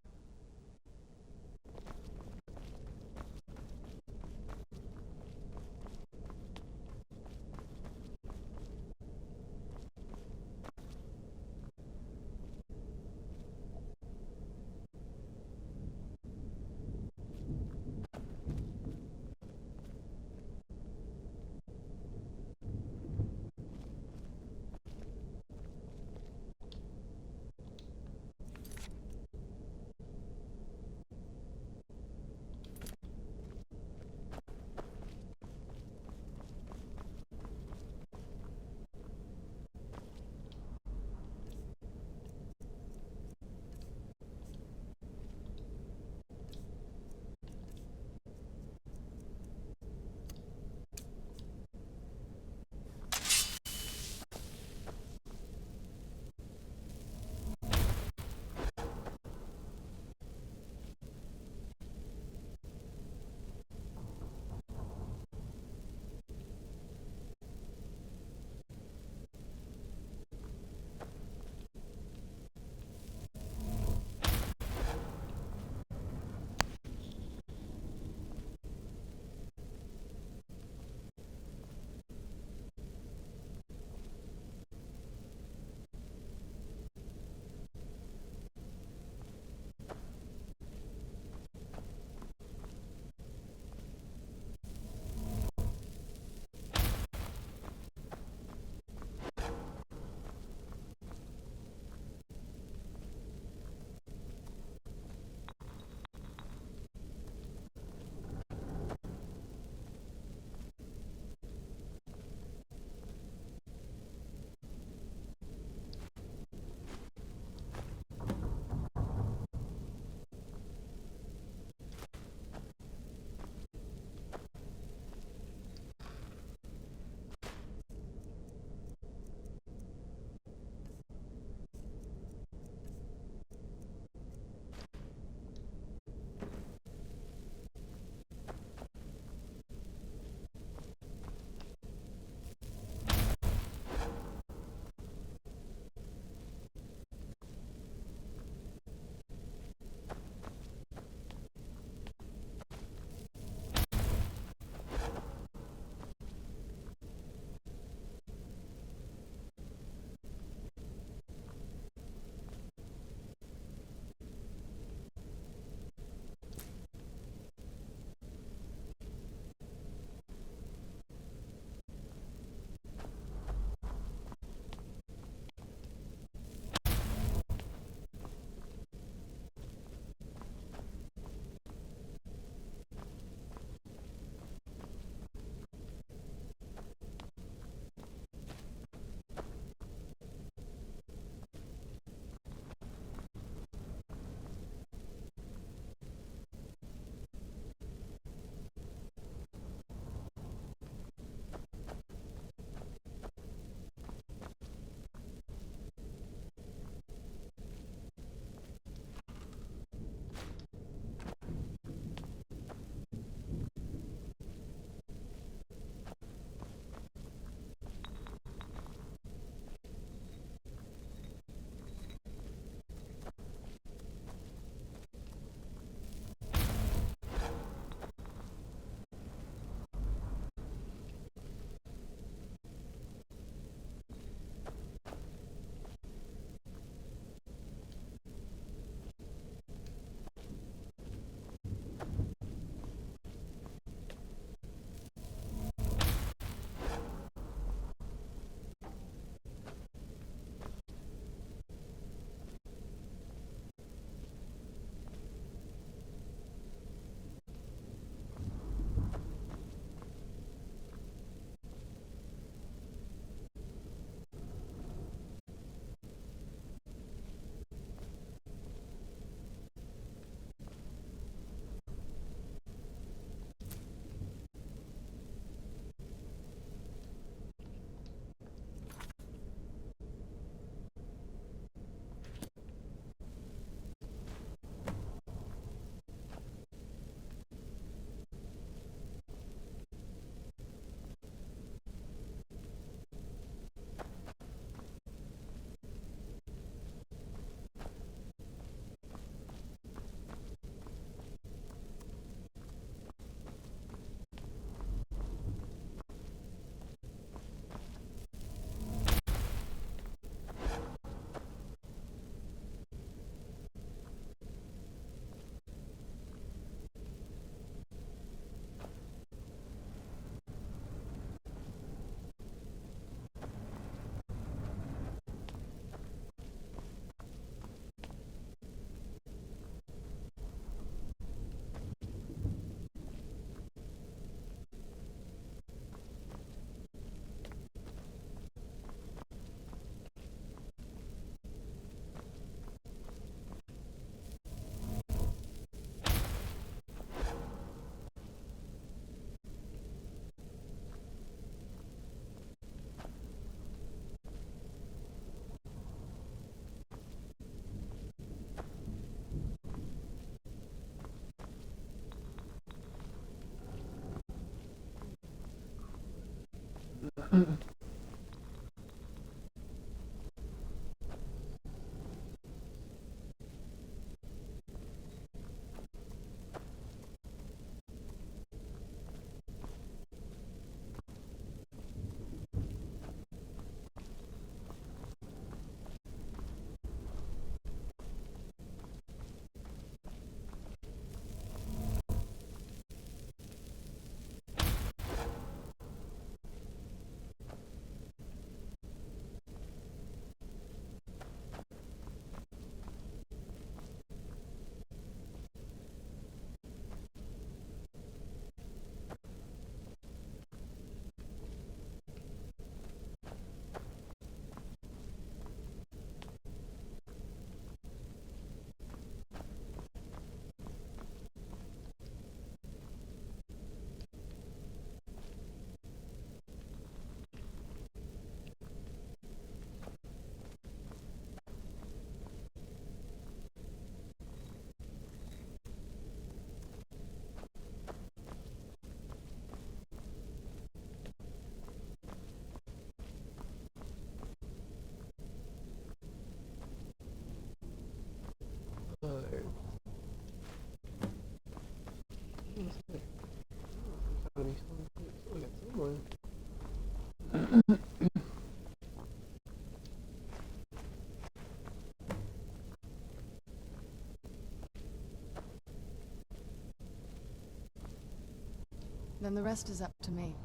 Then the rest is up to me.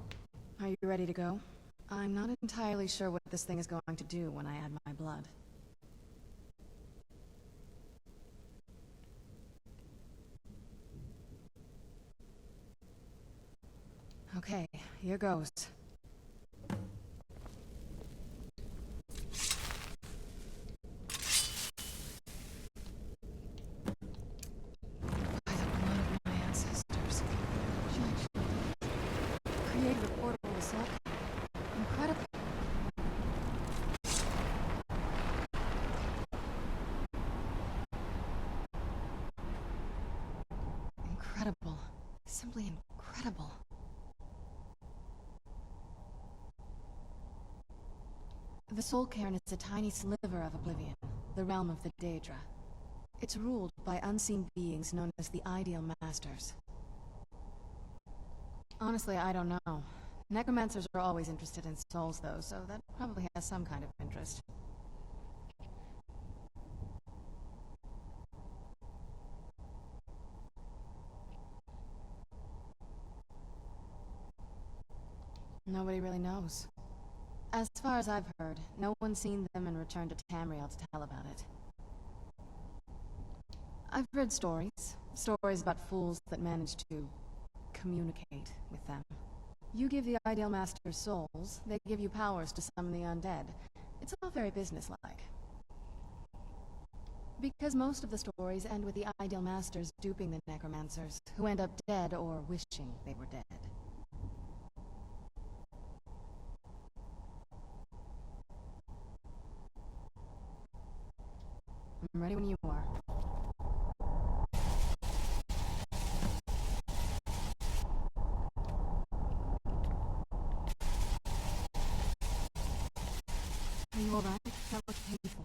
Are you ready to go? I'm not entirely sure what this thing is going to do when I add my blood. Okay, here goes. By the blood of my ancestors, Judge created a portal to Soul. Incredible. Incredible. Simply incredible. The Soul Cairn is a tiny sliver of oblivion, the realm of the Daedra. It's ruled by unseen beings known as the Ideal Masters. Honestly, I don't know. Necromancers are always interested in souls, though, so that probably has some kind of interest. Nobody really knows. As far as I've heard, no one's seen them and returned to Tamriel to tell about it. I've read stories about fools that manage to communicate with them. You give the Ideal Masters souls, they give you powers to summon the undead. It's all very businesslike. Because most of the stories end with the Ideal Masters duping the Necromancers, who end up dead or wishing they were dead. I'm ready when you are. Are you alright? That looks painful.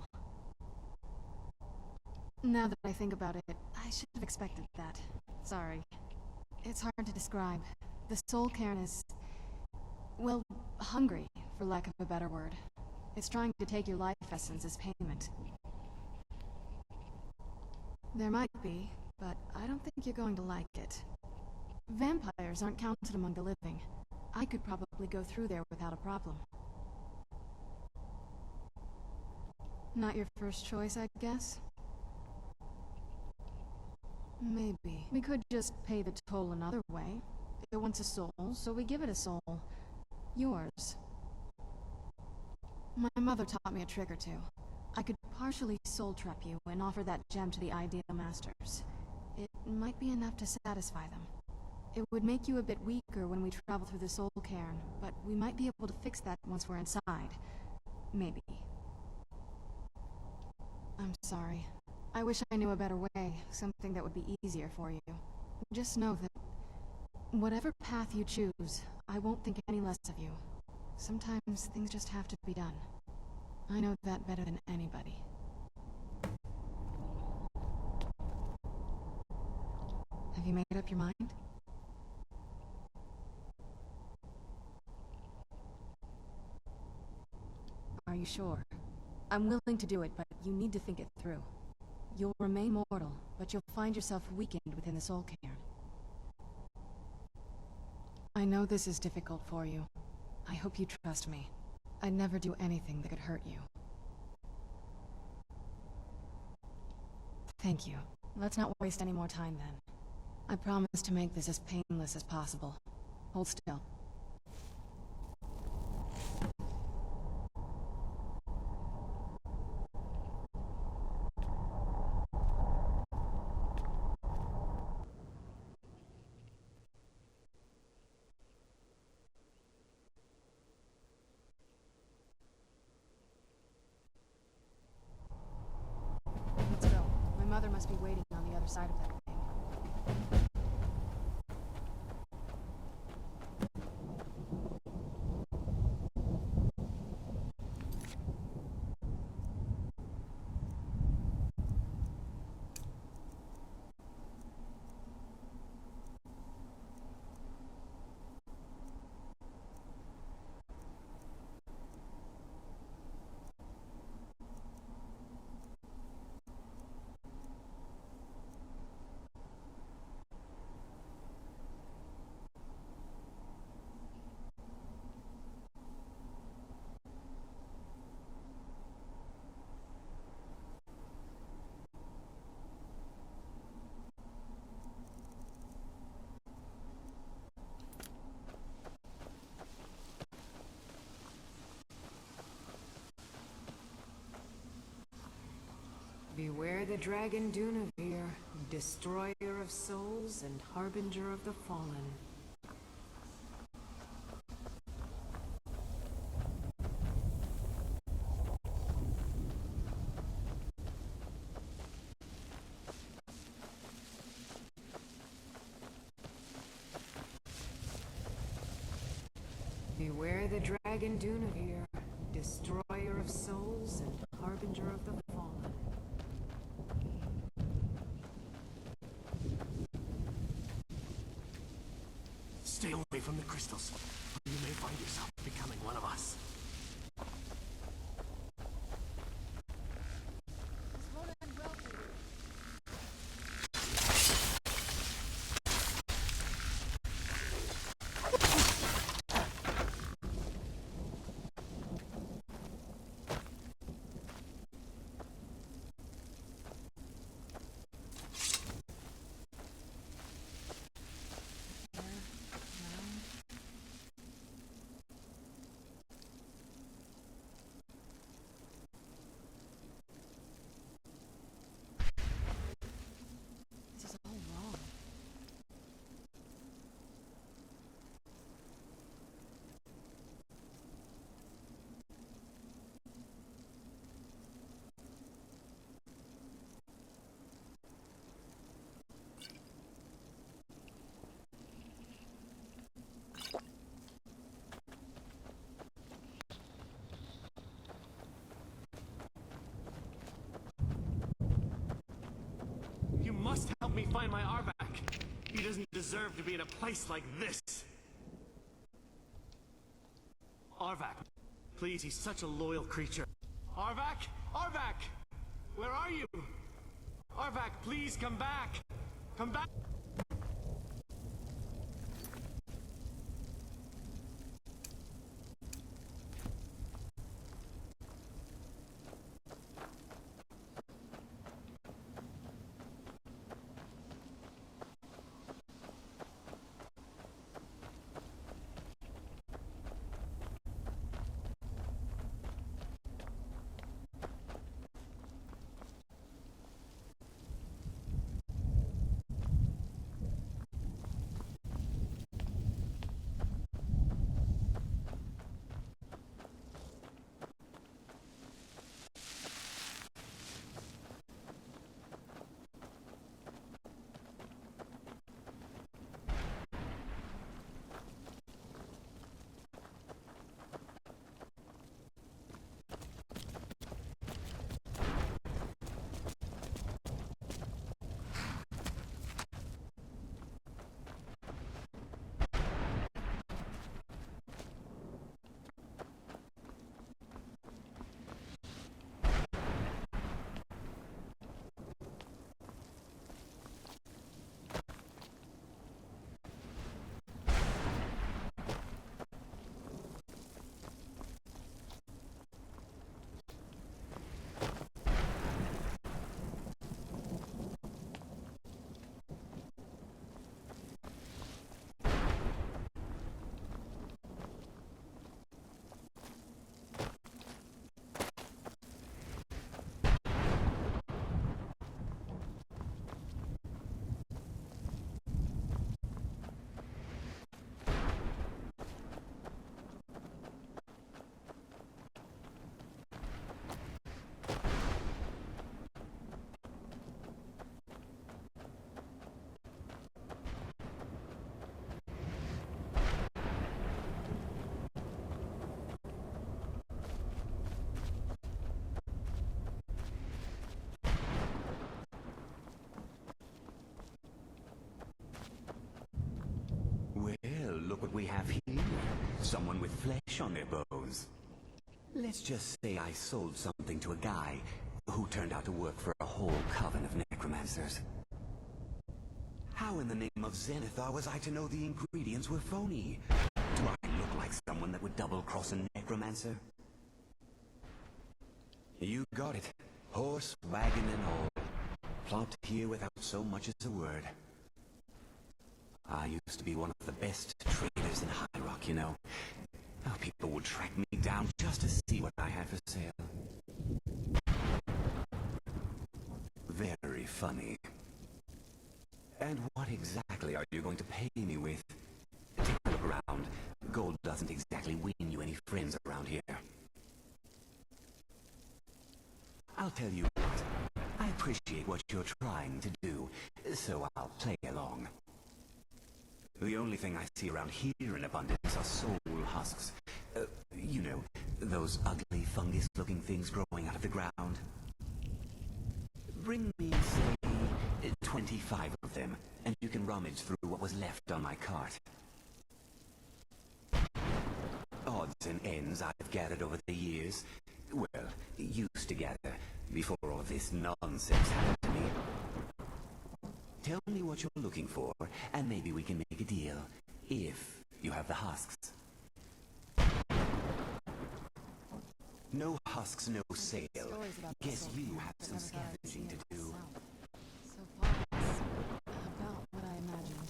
Now that I think about it, I should have expected that. Sorry. It's hard to describe. The Soul Cairn is... well, hungry, for lack of a better word. It's trying to take your life essence as payment. There might be, but I don't think you're going to like it. Vampires aren't counted among the living. I could probably go through there without a problem. Not your first choice, I guess? Maybe. We could just pay the toll another way. It wants a soul, so we give it a soul. Yours. My mother taught me a trick or two. I could partially soul trap you and offer that gem to the Ideal Masters. It might be enough to satisfy them. It would make you a bit weaker when we travel through the Soul Cairn, but we might be able to fix that once we're inside. Maybe. I'm sorry. I wish I knew a better way, something that would be easier for you. Just know that whatever path you choose, I won't think any less of you. Sometimes things just have to be done. I know that better than anybody. Have you made up your mind? Are you sure? I'm willing to do it, but you need to think it through. You'll remain mortal, but you'll find yourself weakened within the soul cairn. I know this is difficult for you. I hope you trust me. I'd never do anything that could hurt you. Thank you. Let's not waste any more time then. I promise to make this as painless as possible. Hold still. Let's go. My mother must be waiting on the other side of that thing. Beware the dragon Dunavir, destroyer of souls and harbinger of the fallen. Beware the dragon Dunavir, destroyer of souls and harbinger of the fallen. Stay away from the crystals, or you may find yourself becoming one of us. This is all wrong. You must help me find my Arvak. He doesn't deserve to be in a place like this. Arvak, please, he's such a loyal creature. Arvak! Arvak! Where are you? Arvak, please come back! Come back! we have here? Someone with flesh on their bones. Let's just say I sold something to a guy who turned out to work for a whole coven of necromancers. How in the name of Zenithar was I to know the ingredients were phony? Do I look like someone that would double-cross a necromancer? You got it. Horse, wagon, and all. Plopped here without so much as a word. I used to be one of the best traders in High Rock, you know. Now people would track me down just to see what I had for sale. Very funny. And what exactly are you going to pay me with? Take a look around. Gold doesn't exactly win you any friends around here. I'll tell you what. I appreciate what you're trying to do, so I'll play along. The only thing I see around here in abundance are soul husks. You know, those ugly fungus-looking things growing out of the ground. Bring me, say, 25 of them, and you can rummage through what was left on my cart. Odds and ends I've gathered over the years. Well, used to gather, before all of this nonsense happened to me. Tell me what you're looking for, and maybe we can make a deal, if you have the husks. No husks, no sale. Guess you have some scavenging to do. So far, it's about what I imagined.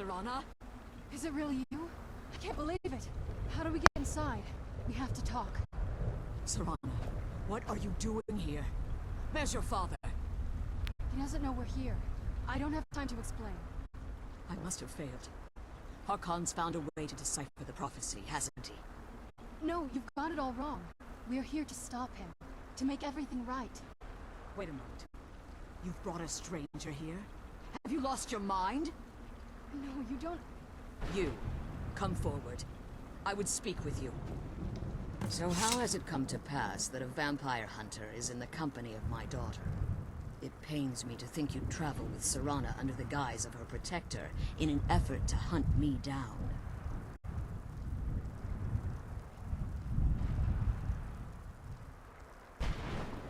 Serana? Is it really you? I can't believe it. How do we get inside? We have to talk. Serana, what are you doing here? Where's your father? He doesn't know we're here. I don't have time to explain. I must have failed. Harkon's found a way to decipher the prophecy, hasn't he? No, you've got it all wrong. We're here to stop him. To make everything right. Wait a moment. You've brought a stranger here? Have you lost your mind? No, you don't... You, come forward. I would speak with you. So how has it come to pass that a vampire hunter is in the company of my daughter? It pains me to think you'd travel with Serana under the guise of her protector in an effort to hunt me down.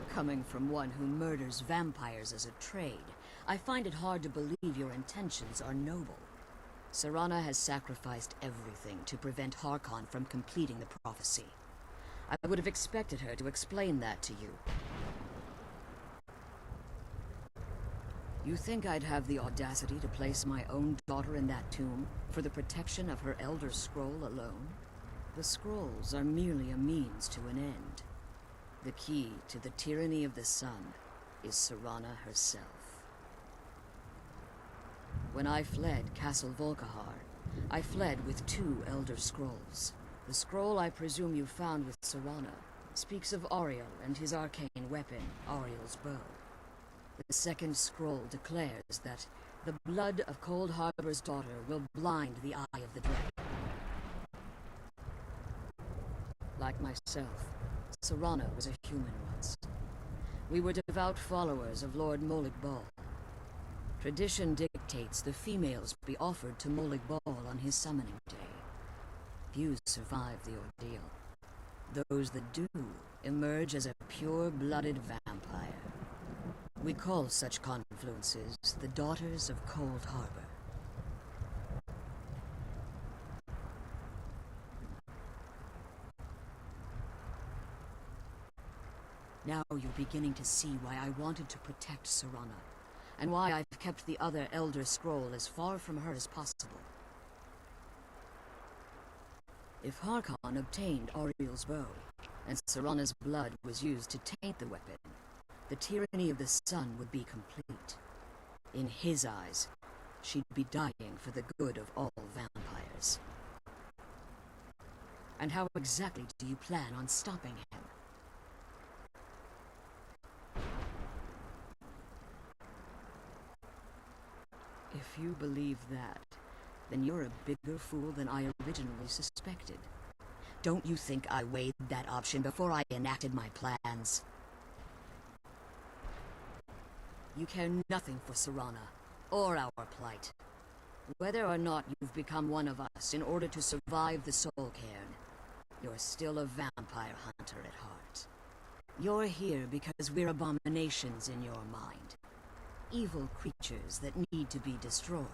Coming from one who murders vampires as a trade, I find it hard to believe your intentions are noble. Serana has sacrificed everything to prevent Harkon from completing the prophecy. I would have expected her to explain that to you. You think I'd have the audacity to place my own daughter in that tomb for the protection of her Elder Scroll alone? The scrolls are merely a means to an end. The key to the tyranny of the sun is Serana herself. When I fled Castle Volkihar, I fled with 2 Elder Scrolls. The scroll I presume you found with Serana speaks of Ariel and his arcane weapon, Ariel's bow. The second scroll declares that the blood of Cold Harbor's daughter will blind the eye of the dragon. Like myself, Serana was a human once. We were devout followers of Lord Molig Bal. Tradition dictates the females be offered to Molig Bal on his summoning day. Few survive the ordeal. Those that do emerge as a pure-blooded vampire. We call such confluences the Daughters of Cold Harbor. Now you're beginning to see why I wanted to protect Serana, and why I've kept the other Elder Scroll as far from her as possible. If Harkon obtained Ariel's bow, and Serana's blood was used to taint the weapon, the tyranny of the sun would be complete. In his eyes, she'd be dying for the good of all vampires. And how exactly do you plan on stopping him? If you believe that, then you're a bigger fool than I originally suspected. Don't you think I weighed that option before I enacted my plans? You care nothing for Serana, or our plight. Whether or not you've become one of us in order to survive the Soul Cairn, you're still a vampire hunter at heart. You're here because we're abominations in your mind. Evil creatures that need to be destroyed.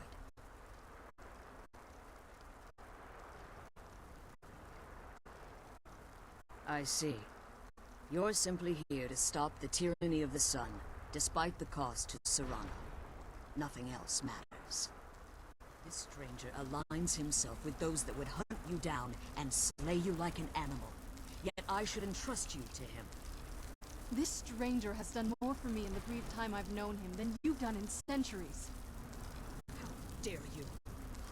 I see. You're simply here to stop the tyranny of the sun, despite the cost to Serana. Nothing else matters. This stranger aligns himself with those that would hunt you down and slay you like an animal. Yet I should entrust you to him. This stranger has done more for me in the brief time I've known him than you've done in centuries. How dare you?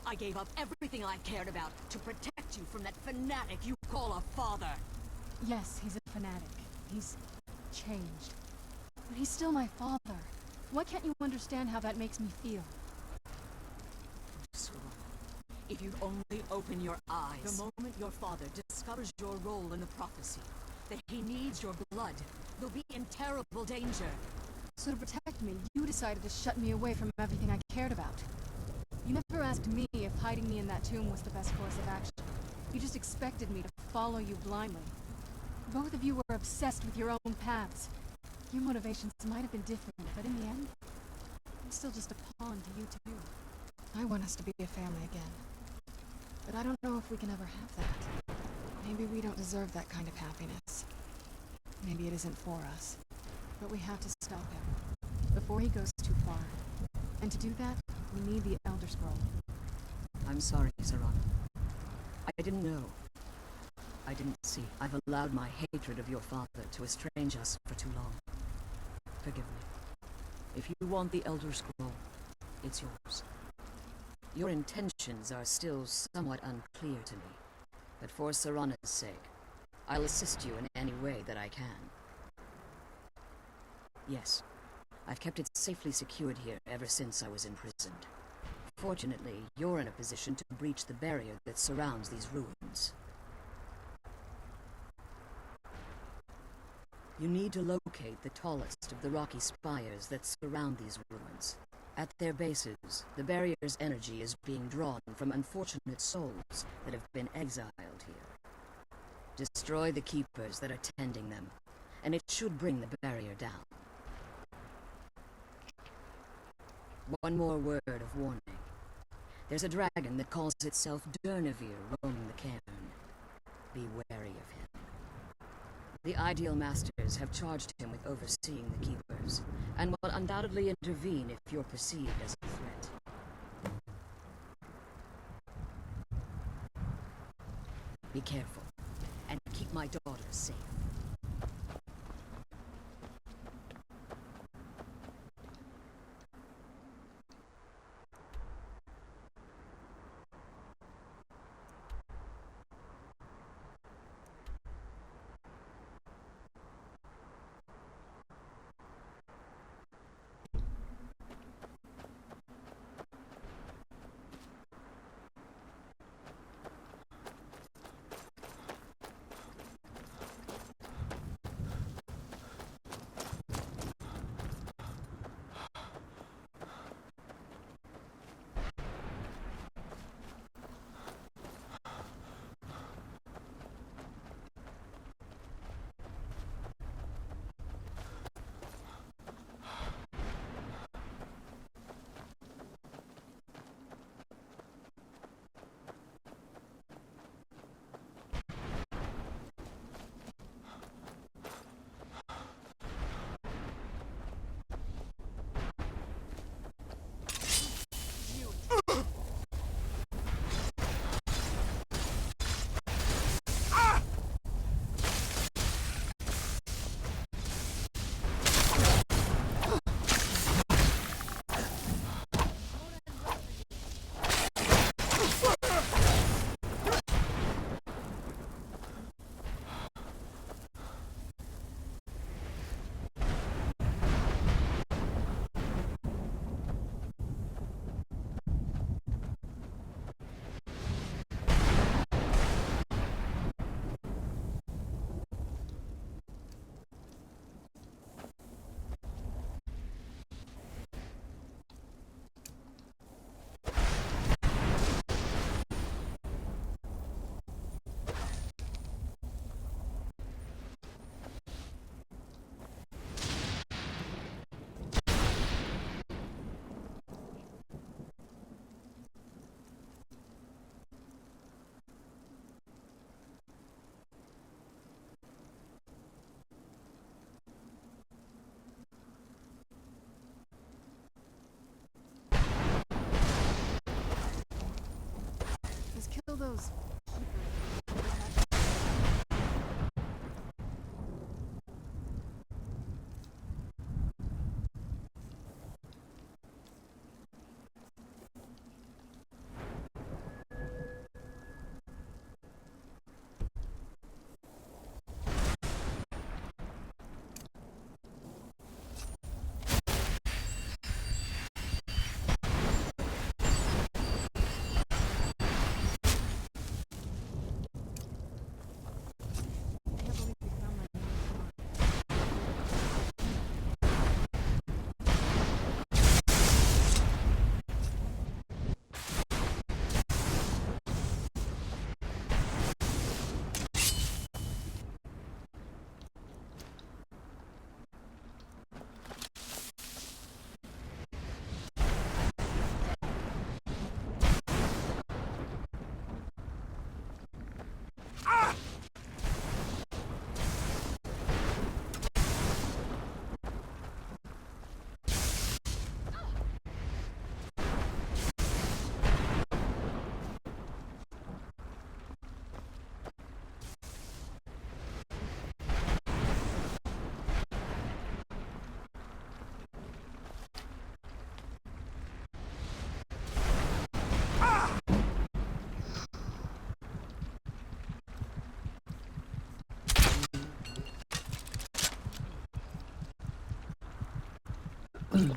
I gave up everything I cared about to protect you from that fanatic you call a father. Yes, he's a fanatic. He's changed. But he's still my father. Why can't you understand how that makes me feel? If you'd only open your eyes. The moment your father discovers your role in the prophecy, that he needs your blood, you'll be in terrible danger. So to protect me, you decided to shut me away from everything I cared about. You never asked me if hiding me in that tomb was the best course of action. You just expected me to follow you blindly. Both of you were obsessed with your own paths. Your motivations might have been different, but in the end, I'm still just a pawn to you too. I want us to be a family again. But I don't know if we can ever have that. Maybe we don't deserve that kind of happiness. Maybe it isn't for us. But we have to stop him, before he goes too far. And to do that, we need the Elder Scroll. I'm sorry, Serana. I didn't know. I didn't see. I've allowed my hatred of your father to estrange us for too long. Forgive me. If you want the Elder Scroll, it's yours. Your intentions are still somewhat unclear to me, but for Serana's sake, I'll assist you in any way that I can. Yes, I've kept it safely secured here ever since I was imprisoned. Fortunately, you're in a position to breach the barrier that surrounds these ruins. You need to locate the tallest of the rocky spires that surround these ruins. At their bases, the barrier's energy is being drawn from unfortunate souls that have been exiled here. Destroy the keepers that are tending them, and it should bring the barrier down. One more word of warning. There's a dragon that calls itself Durnavir roaming the cairn. Be wary of him. The Ideal Masters have charged him with overseeing the keepers, and will undoubtedly intervene if you're perceived as a threat. Be careful, and keep my daughter safe. Yep,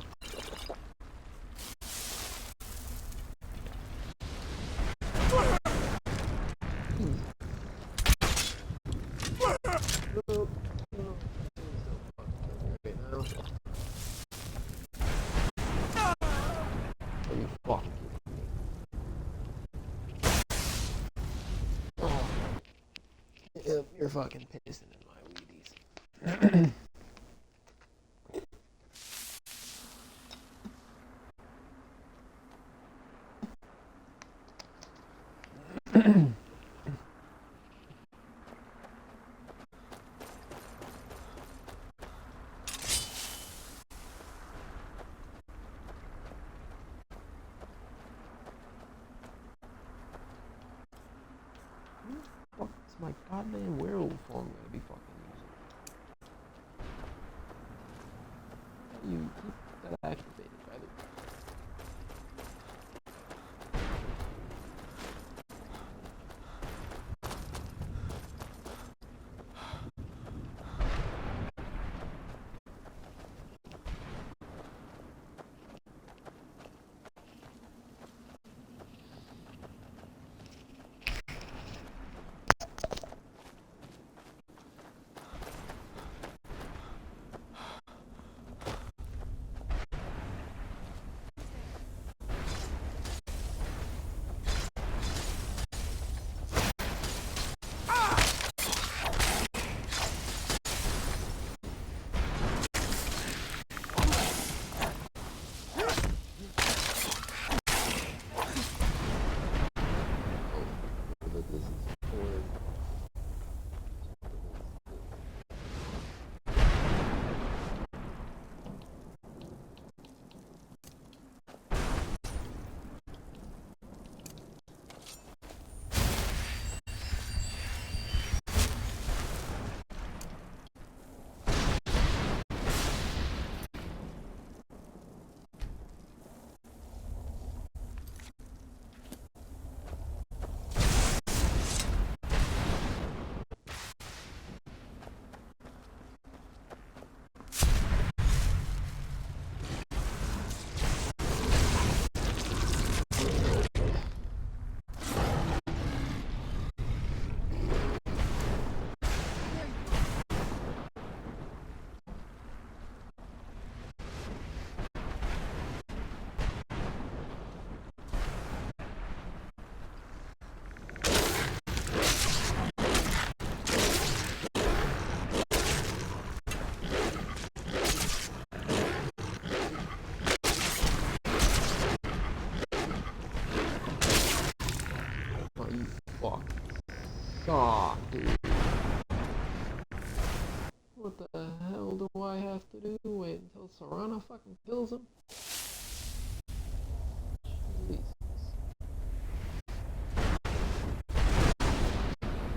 you're fucking pissing in my Wheaties. What is my goddamn werewolf form gonna be fucking using? You keep that activated, by the way. Aw, dude. What the hell do I have to do? Wait until Serana fucking kills him? Jesus.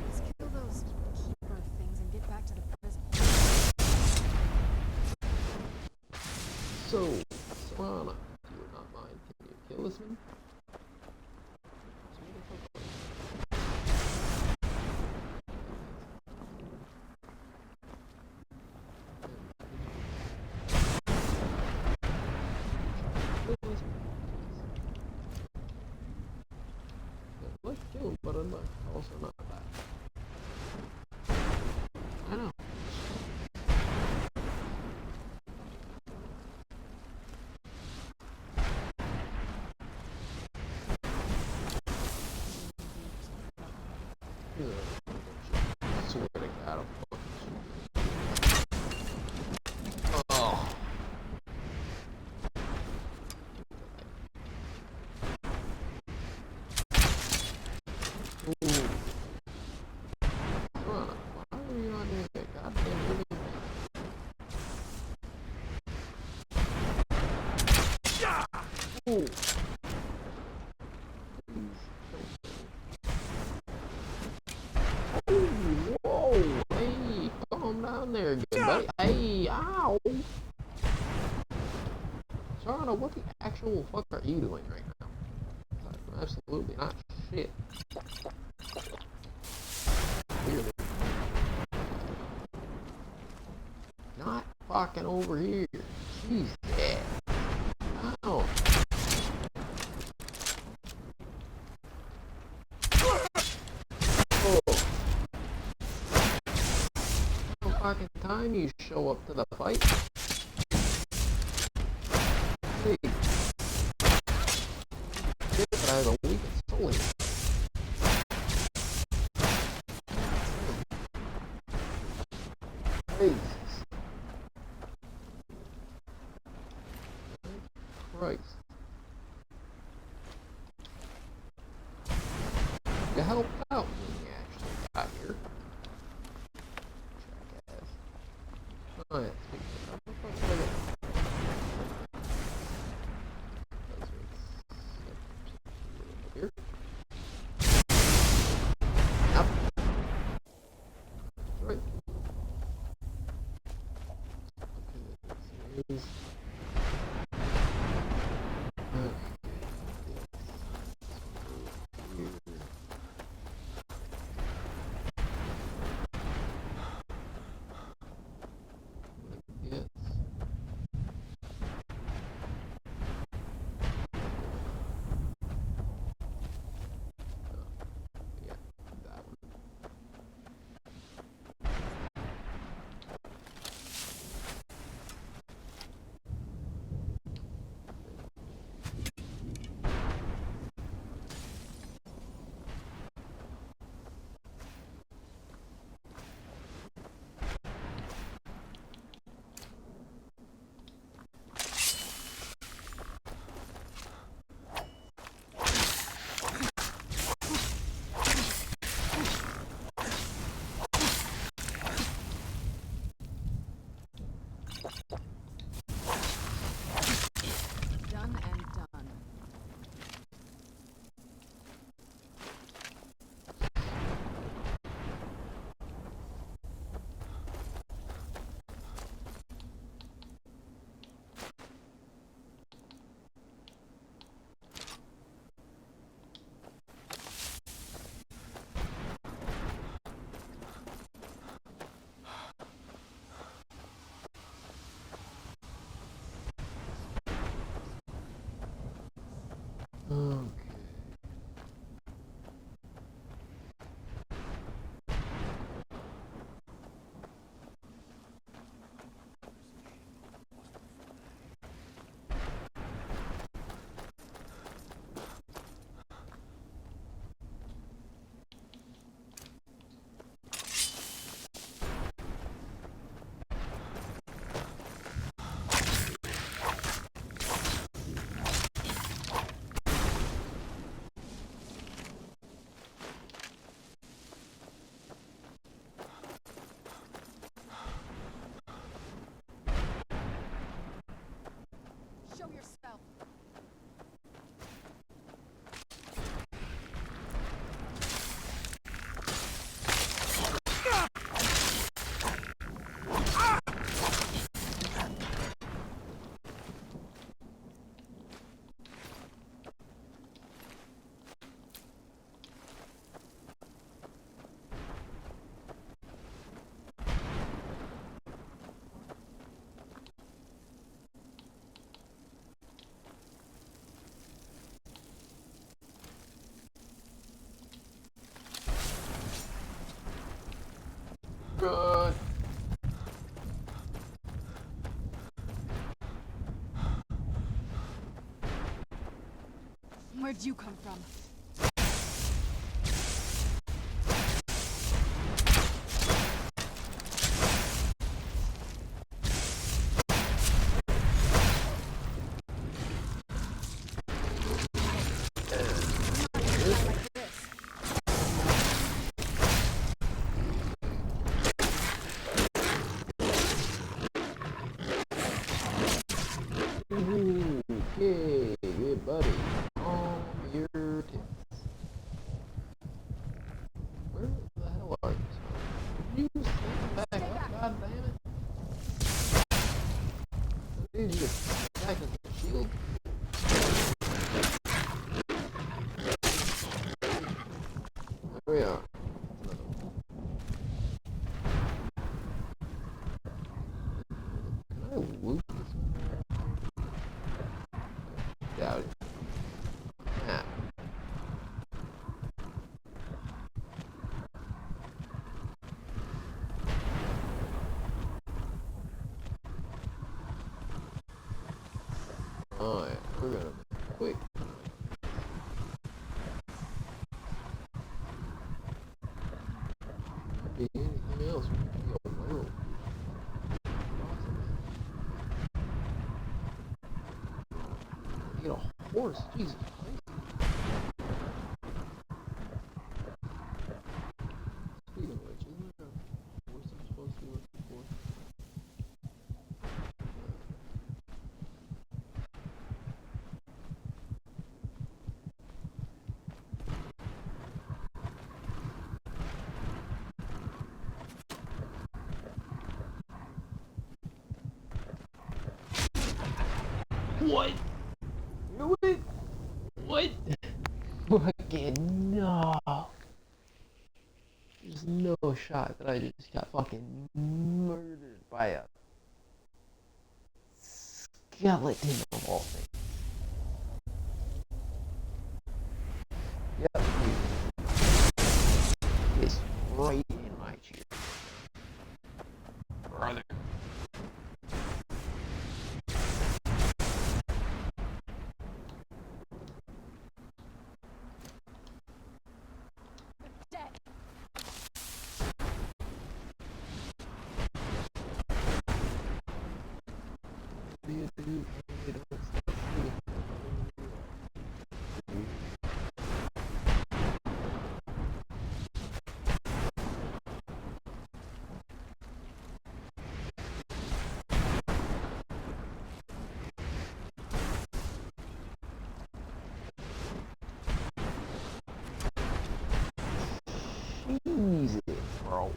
Let's kill those keeper things and get back to the prison. So, Serana, if you would not mind, can you kill this man? Let's kill him, but I'm also not bad. I know. Swear to God, I'm fucking. Oh. Ooh. Come on, why are you not doing that goddamn living thing? Ooh. Ooh, whoa, hey, calm down there, good buddy. Hey, ow. Sarna, what the actual fuck are you doing right now? Absolutely not shit. Weird. Not fucking over here. She's dead. show up to the fight? Hey. Shit, but I have a weak soul in it. Jesus. Christ. You helped out when you actually got here. Jackass. Oh yeah, speaking of here. Up. Right. Okay, this is Done and done. okay. Show yourself. Good. Where'd you come from? Okay, good buddy. On your tits. Where the hell are you? You stand back up, god damn it. Did you just attack us with a shield? There we are. Can I loot this one? Doubt it. Ah. Alright, we're gonna be quick. Be anything else? Yo, wow. Get a horse, Jesus Christ. Speaking of which, isn't there a horse I'm supposed to be looking for? What? What? Fucking no. There's no shot that I just got fucking murdered by a skeleton of all things. Yep. It's right in my cheer. Brother. Jesus, bro.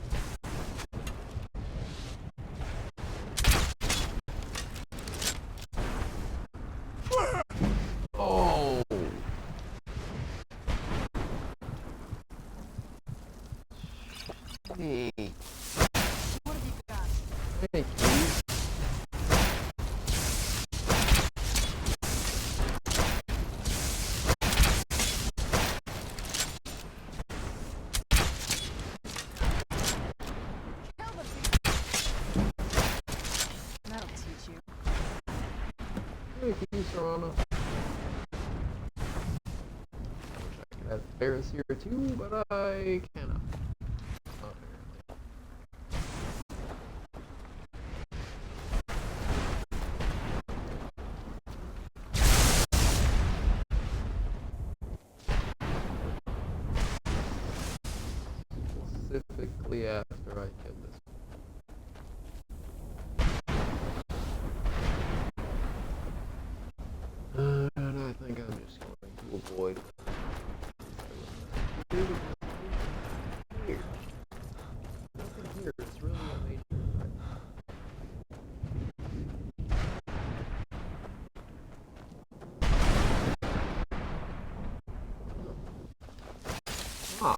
Oh. Hey. What have you got? Thank you. That'll teach you. Thank you, Serrano. I wish I could have Ferris here too, but I cannot. Apparently. Specifically after I kill this. And I think I'm just going to avoid here. Nothing here. It's really a major threat. Ah.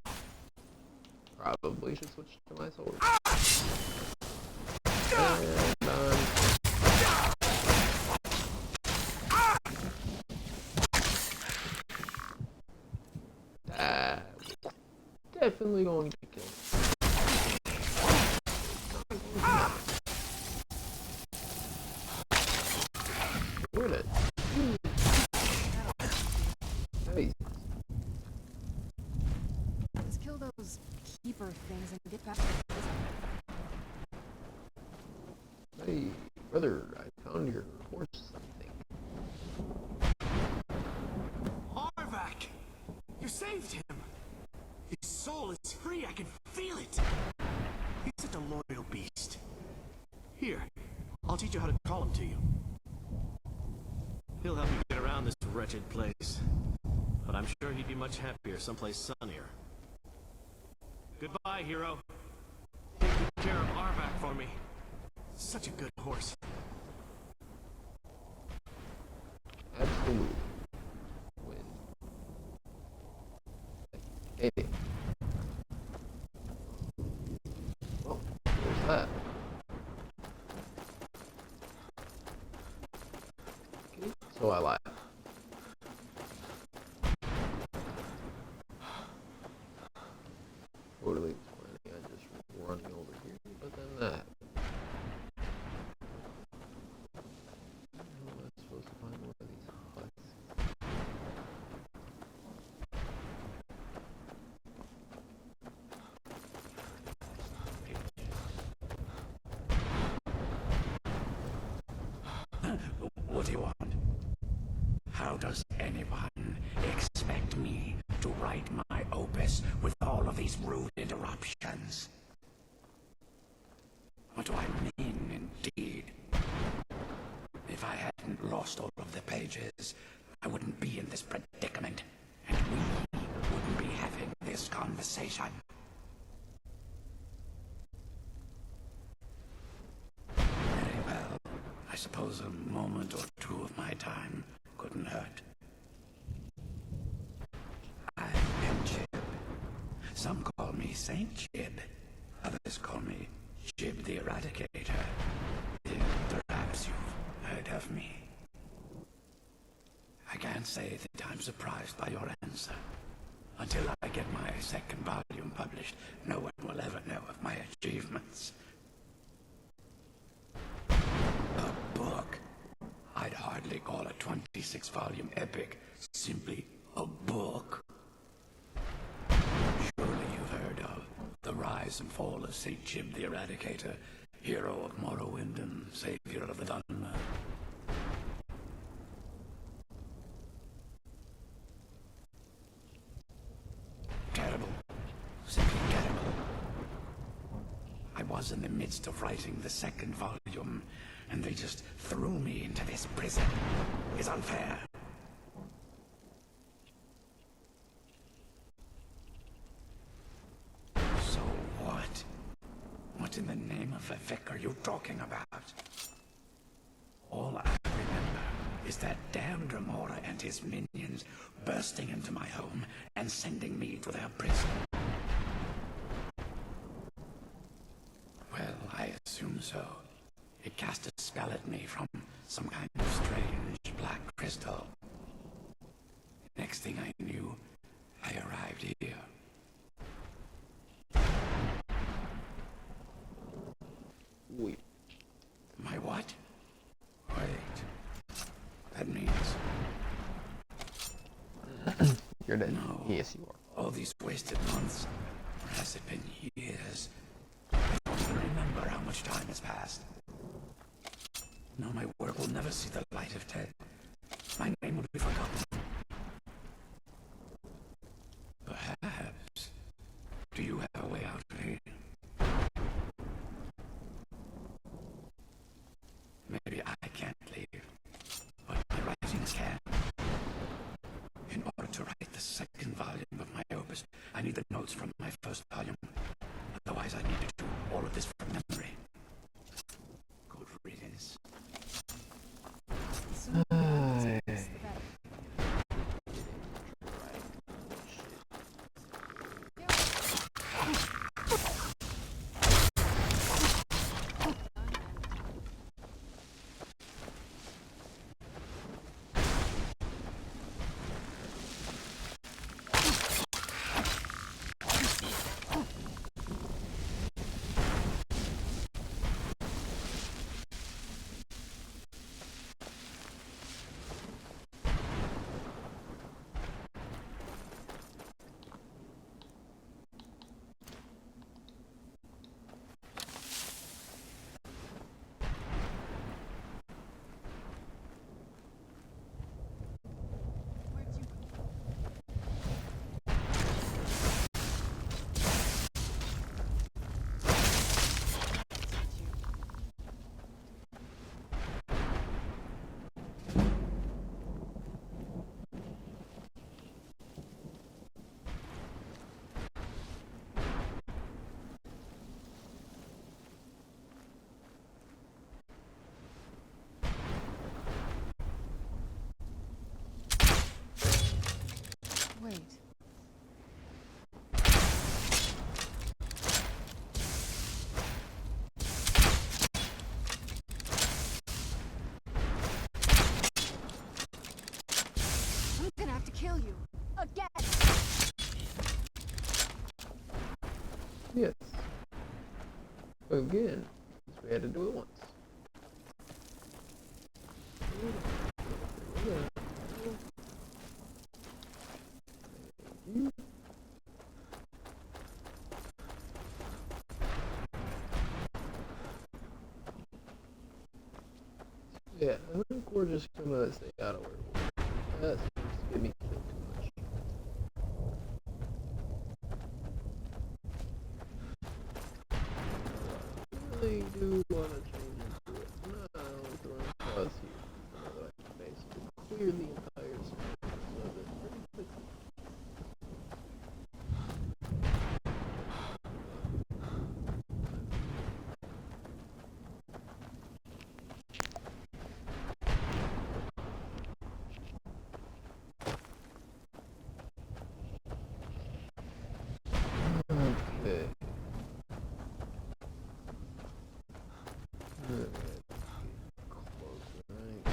Probably should switch to my sword. And done. Definitely going to kill him. Where did it? Hey. Let's kill those keeper things and get back to the prison. Hey, brother, I found your horse, I think. Arvak! You saved him! His soul is free, I can feel it! He's such a loyal beast. Here, I'll teach you how to call him to you. He'll help you get around this wretched place. But I'm sure he'd be much happier someplace sunnier. Goodbye, hero. Take good care of Arvak for me. Such a good horse. Absolutely. Hey. Well, there's that. Okay, so I lied. Totally planning on just running over here, but then that. How am I supposed to find one of these what you want. How does anyone expect me to write my opus with all of these rude interruptions? What do I mean, indeed? If I hadn't lost all of the pages, I wouldn't be in this predicament, and we wouldn't be having this conversation. Very well. I suppose a moment or two of my time couldn't hurt. I am Chib. Some call me Saint Chib. Others call me Chib the Eradicator. Perhaps you've heard of me. I can't say that I'm surprised by your answer. Until I get my second volume published, no one will ever know of my achievements. A book? I'd hardly call a 26-volume epic simply a book. Surely you've heard of the rise and fall of St. Chib the Eradicator, hero of Morrowind and savior of the Dunmer. Terrible. Simply terrible. I was in the midst of writing the second volume, and they just threw me into this prison. It's unfair. So what? What in the name of Vivek are you talking about? All I remember is that damn Dremora and his minions bursting into my home and sending me to their prison. Well, I assume so. It cast a spell at me from some kind of strange black crystal. Next thing I knew, I arrived here. Wait. My what? Wait. That means... You're dead. No. Yes, you are. All these wasted months. Or has it been years? I don't even remember how much time has passed. No, my work will never see the light of day. My name will be forgotten. Perhaps. Do you have a way out of here? Maybe I can't leave, but my writings can. In order to write the second volume of my opus, I need the notes from my first volume. Otherwise, I need to do all of this from memory. Good riddance. Wait. I'm gonna have to kill you. Again! Yes. Again. We had to do it once. Yeah, I think we're just gonna stay out of where we're at. That seems to get me killed too much. I really do want to change into it. No, to run across here. So that I can basically clear the entire space of it pretty quickly. Okay. Alright. Close, right?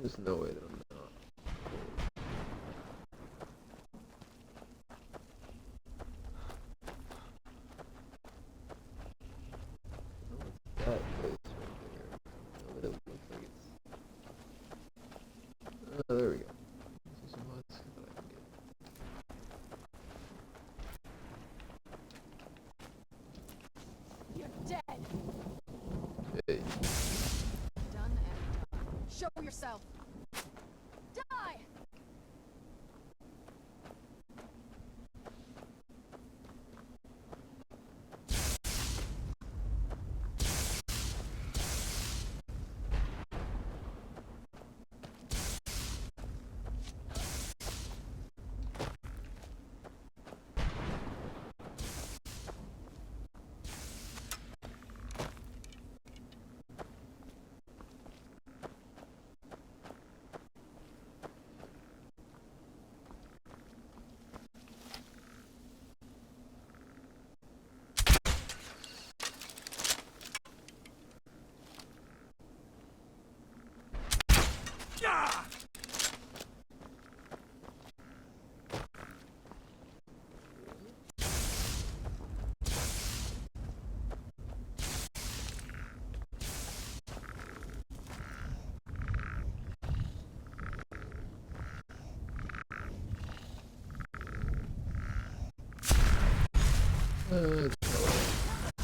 There's no way that I'm not. What's that place right there? No, but it looks like it's. Oh, there we go. See some huts that I can get. You're dead! Hey. Done and done. Show yourself! Die!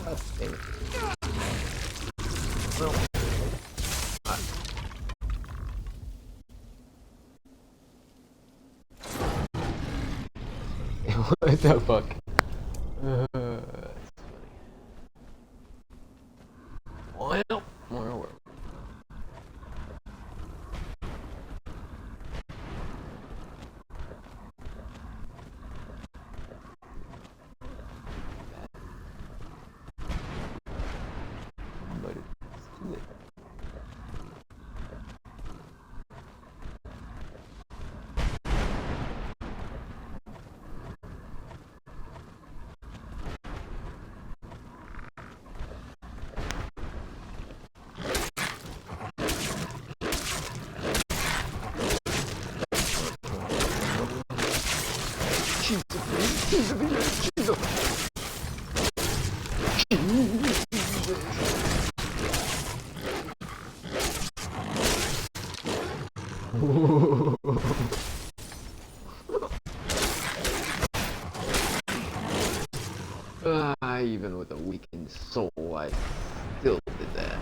God dang it. Well, what the fuck? That's funny. Well, where were we? But it's too late. Even with a weakened soul, I still did that.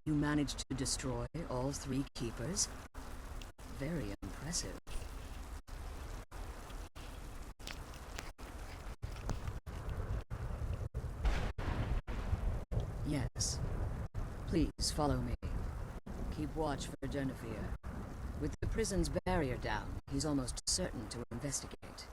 you managed to destroy all 3 keepers? Very impressive. Yes. Please follow me. Keep watch for Jennifer. With the prison's barrier down, he's almost certain to investigate.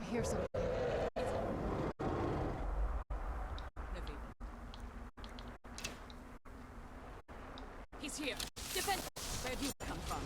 I hear something. He's here! Defend! Where'd you come from?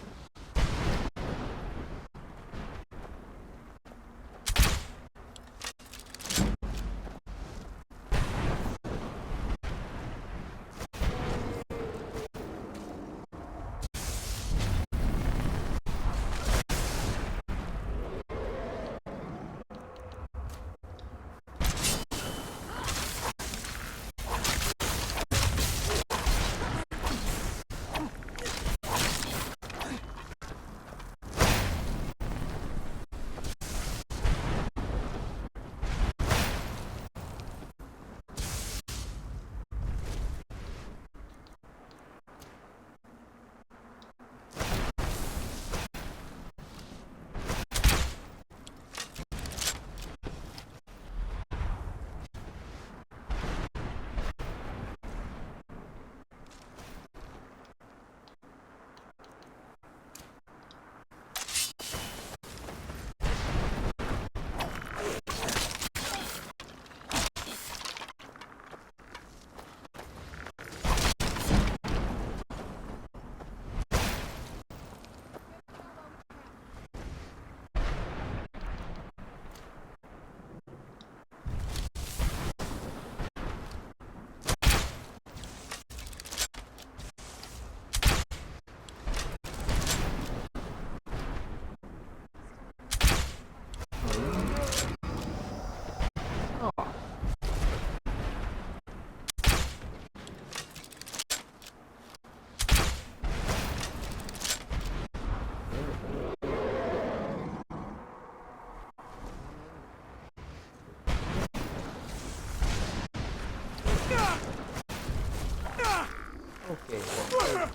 Okay, well,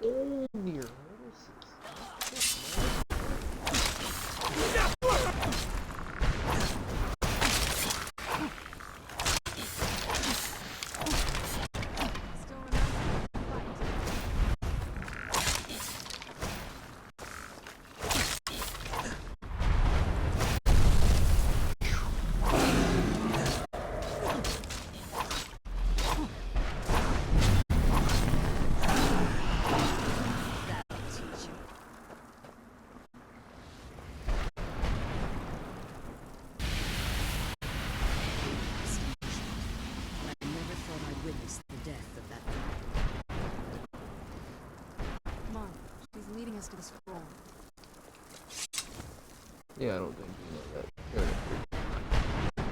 oh dear. To the scroll. Yeah, I don't think you know that.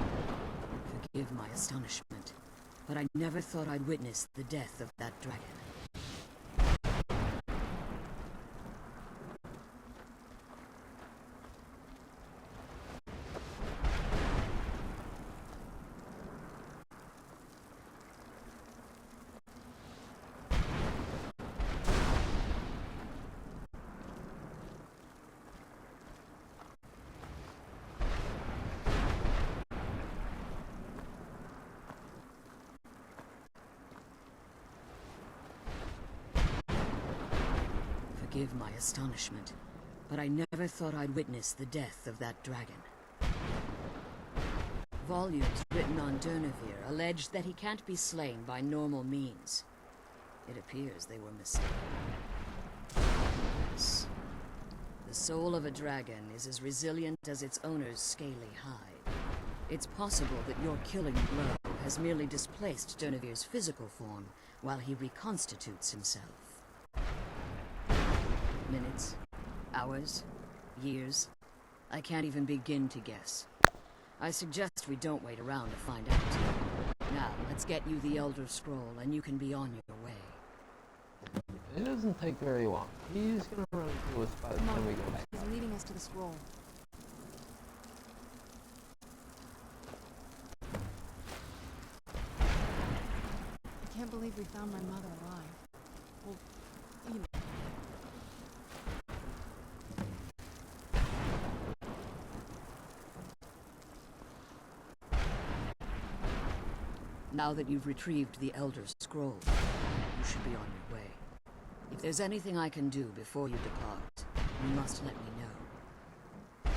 Forgive my astonishment, but I never thought I'd witness the death of that dragon. Forgive my astonishment, but I never thought I'd witness the death of that dragon. Volumes written on Durnevere allege that he can't be slain by normal means. It appears they were mistaken. The soul of a dragon is as resilient as its owner's scaly hide. It's possible that your killing blow has merely displaced Dernevir's physical form while he reconstitutes himself. Minutes, hours, years. I can't even begin to guess. I suggest we don't wait around to find out. Now, let's get you the Elder Scroll and you can be on your way. It doesn't take very long. He's gonna run into us by the time we go back. He's leading us to the scroll. I can't believe we found my mother alive. Well, you know. Now that you've retrieved the Elder Scroll, you should be on your way. If there's anything I can do before you depart, you must let me know.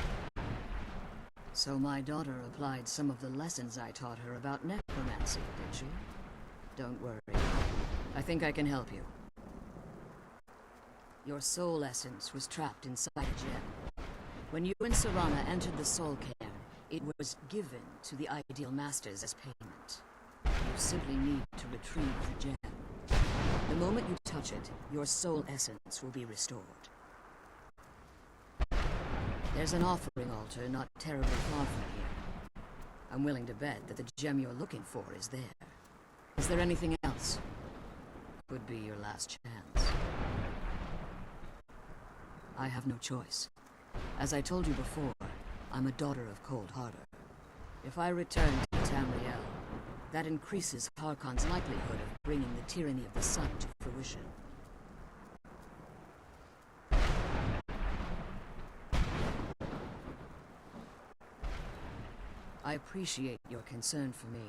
So my daughter applied some of the lessons I taught her about necromancy, did she? Don't worry. I think I can help you. Your soul essence was trapped inside a gem. When you and Serana entered the soul cairn, it was given to the Ideal Masters as payment. You simply need to retrieve the gem. The moment you touch it, your soul essence will be restored. There's an offering altar not terribly far from here. I'm willing to bet that the gem you're looking for is there. Is there anything else? Could be your last chance. I have no choice. As I told you before, I'm a daughter of Cold Harbor. If I return to Tamriel, that increases Harkon's likelihood of bringing the tyranny of the sun to fruition. I appreciate your concern for me,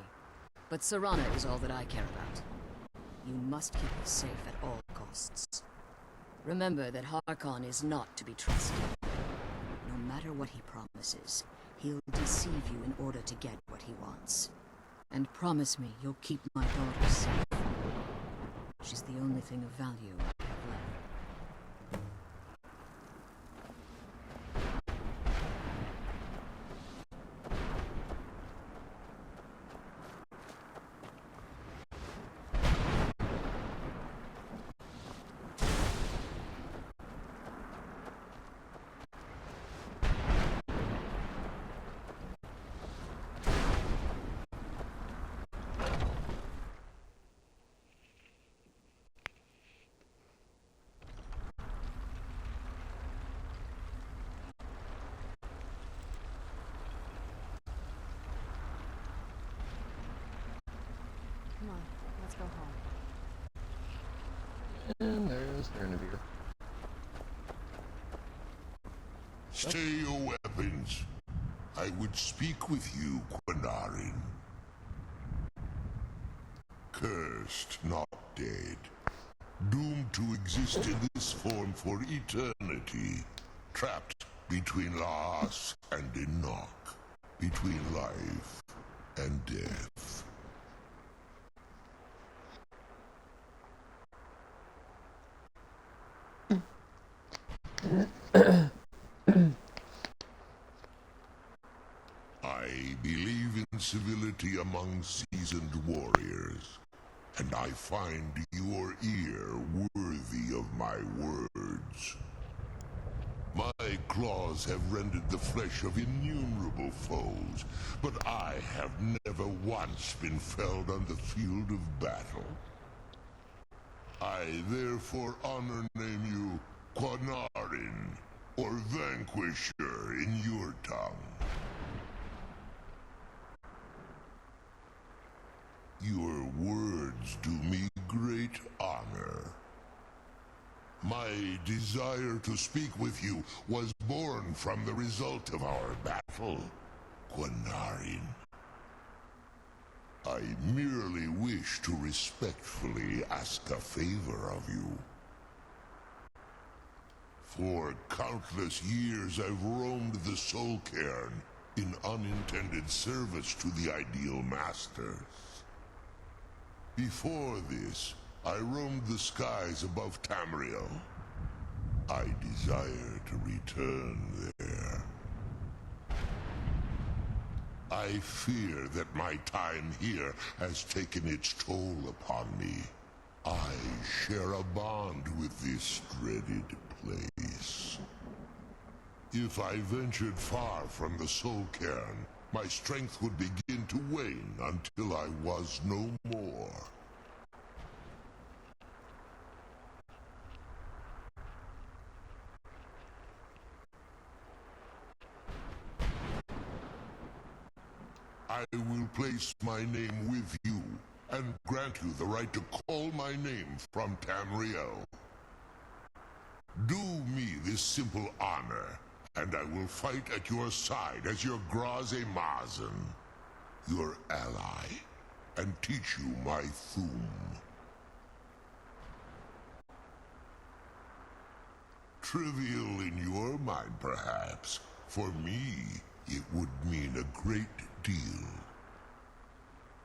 but Serana is all that I care about. You must keep us safe at all costs. Remember that Harkon is not to be trusted. No matter what he promises, he'll deceive you in order to get what he wants. And promise me you'll keep my daughter safe. She's the only thing of value I have left. Come on, let's go home. And there's Dernevere. Stay your weapons. I would speak with you, Quinarin. Cursed, not dead. Doomed to exist in this form for eternity. Trapped between Laas and Enoch. Between life and death. I believe in civility among seasoned warriors, and I find your ear worthy of my words. My claws have rended the flesh of innumerable foes, but I have never once been felled on the field of battle. I therefore name you Quinarin, or Vanquisher in your tongue. Your words do me great honor. My desire to speak with you was born from the result of our battle, Quinarin. I merely wish to respectfully ask a favor of you. For countless years I've roamed the Soul Cairn in unintended service to the Ideal Masters. Before this, I roamed the skies above Tamriel. I desire to return there. I fear that my time here has taken its toll upon me. I share a bond with this dreaded place. If I ventured far from the Soul Cairn, my strength would begin to wane until I was no more. I will place my name with you, and grant you the right to call my name from Tamriel. Do me this simple honor, and I will fight at your side as your Graze Mazen, your ally, and teach you my Thum. Trivial in your mind, perhaps. For me, it would mean a great deal.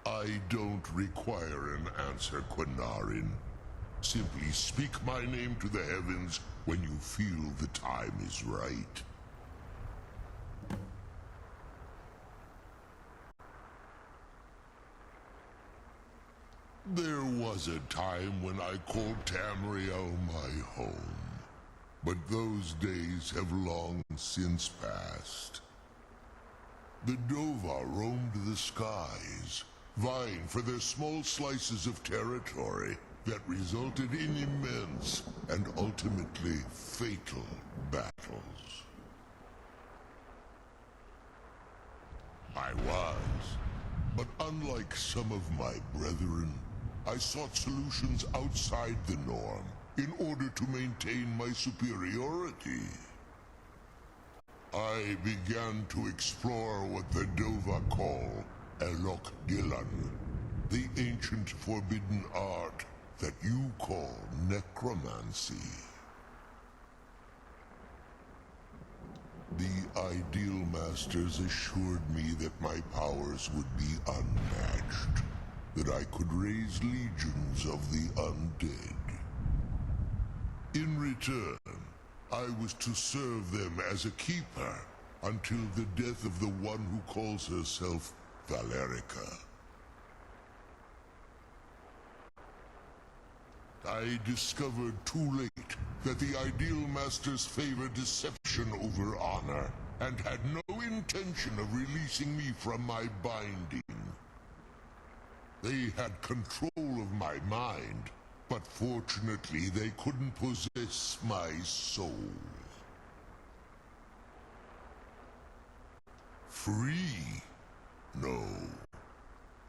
I don't require an answer, Quinarin. Simply speak my name to the heavens when you feel the time is right. There was a time when I called Tamriel my home, but those days have long since passed. The Dova roamed the skies, vying for their small slices of territory that resulted in immense and ultimately fatal battles. I was, but unlike some of my brethren, I sought solutions outside the norm in order to maintain my superiority. I began to explore what the Dova call Elok Dylan, the ancient forbidden art that you call necromancy. The Ideal Masters assured me that my powers would be unmatched, that I could raise legions of the undead. In return, I was to serve them as a keeper until the death of the one who calls herself Valerica. I discovered too late that the Ideal Masters favor deception over honor, and had no intention of releasing me from my binding. They had control of my mind, but fortunately they couldn't possess my soul. Free? No.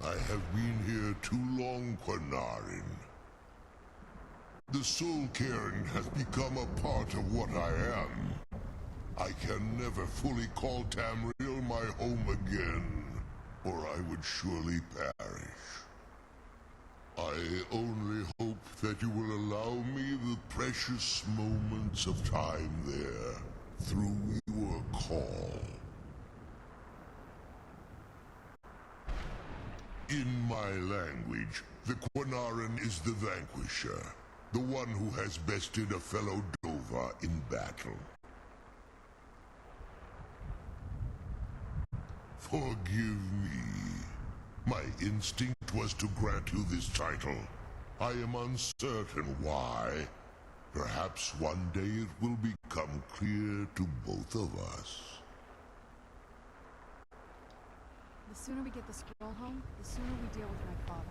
I have been here too long, Quinarin. The Soul Cairn has become a part of what I am. I can never fully call Tamriel my home again, or I would surely perish. I only hope that you will allow me the precious moments of time there, through your call. In my language, the Quinarin is the vanquisher, the one who has bested a fellow Dova in battle. Forgive me. My instinct was to grant you this title. I am uncertain why. Perhaps one day it will become clear to both of us. The sooner we get the scroll home, the sooner we deal with my father.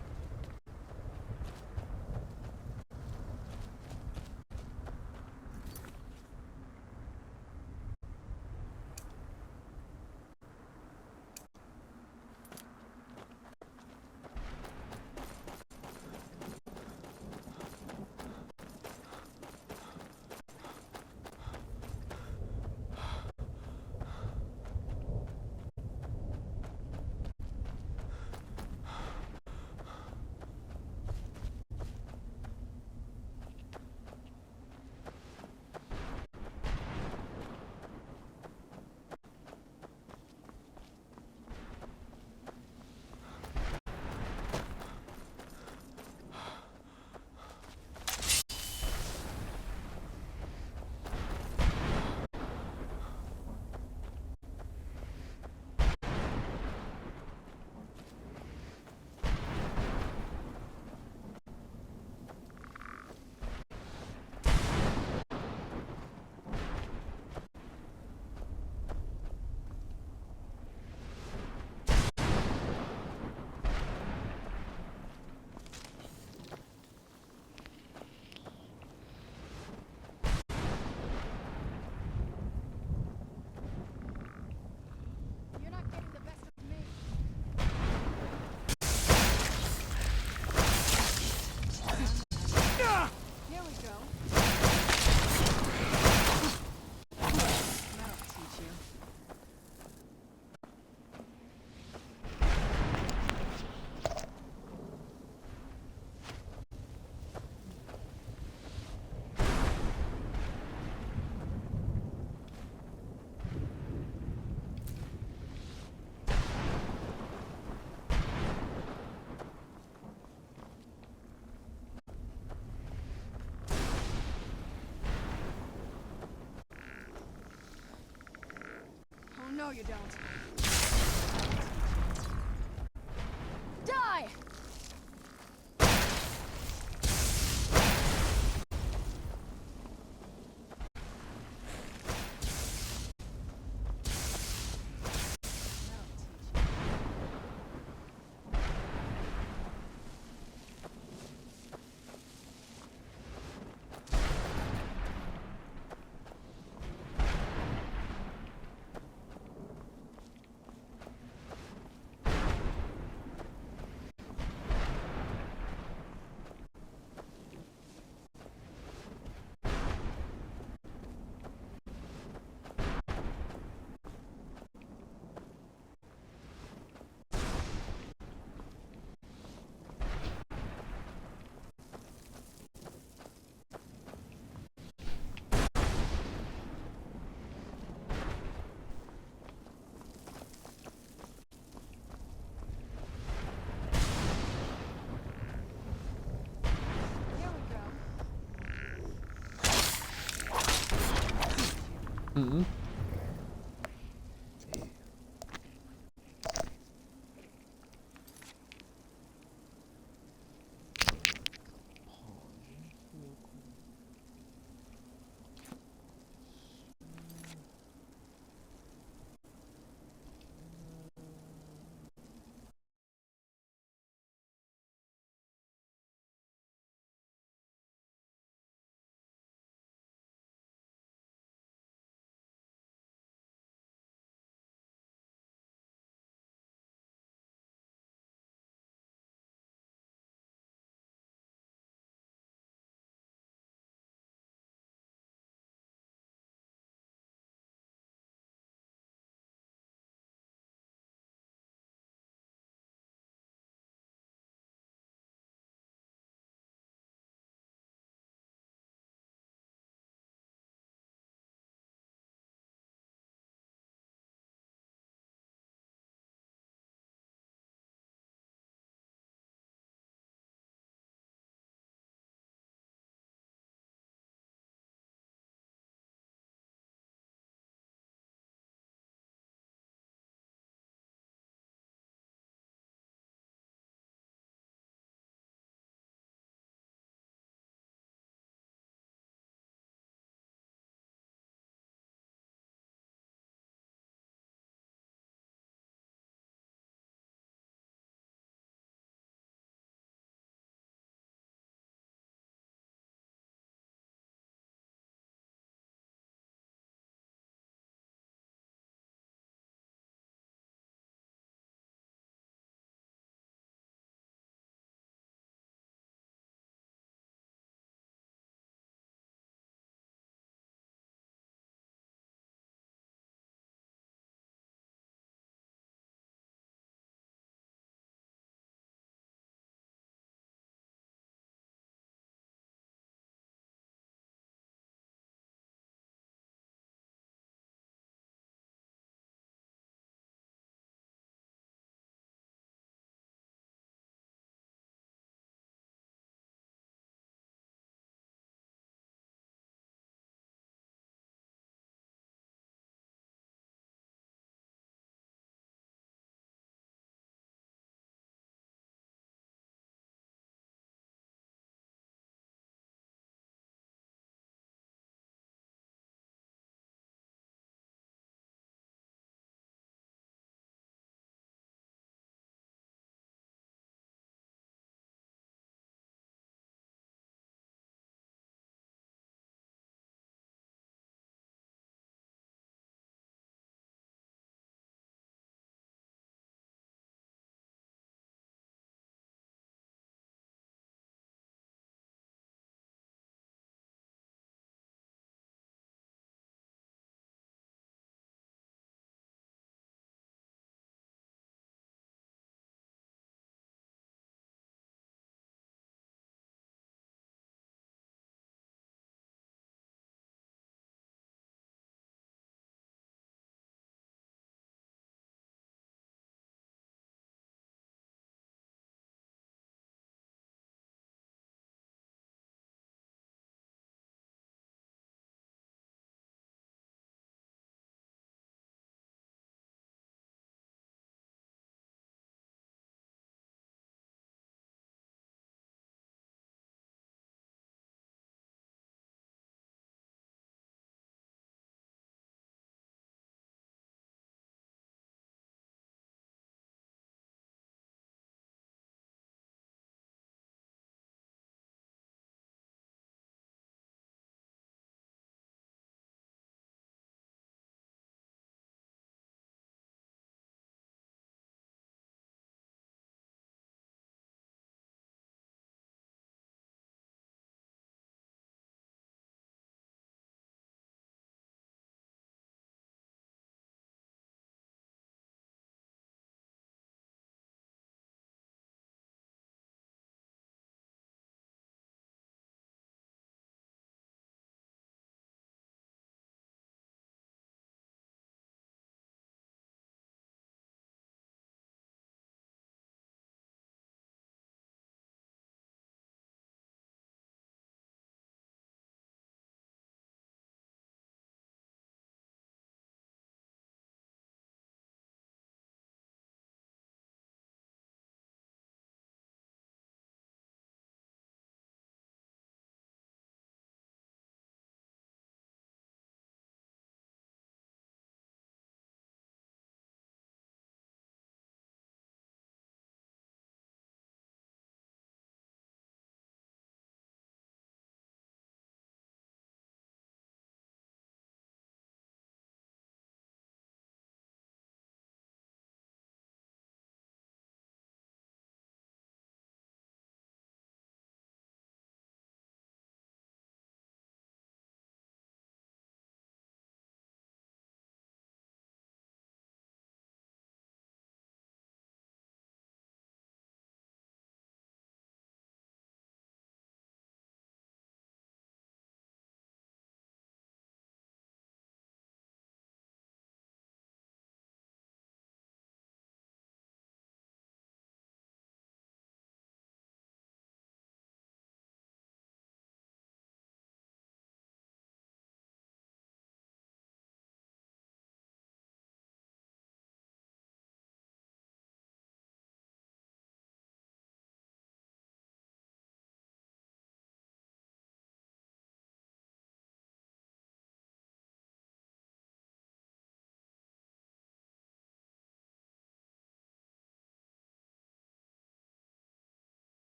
you don't. Die! Mm-hmm.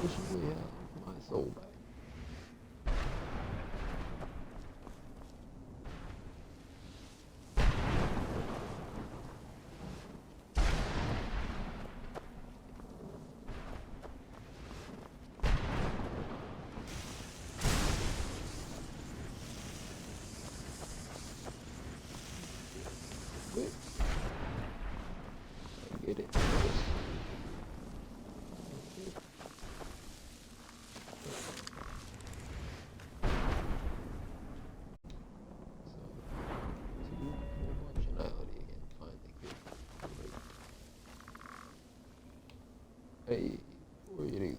Officially have my soul back. Get it. Hey, where you do that?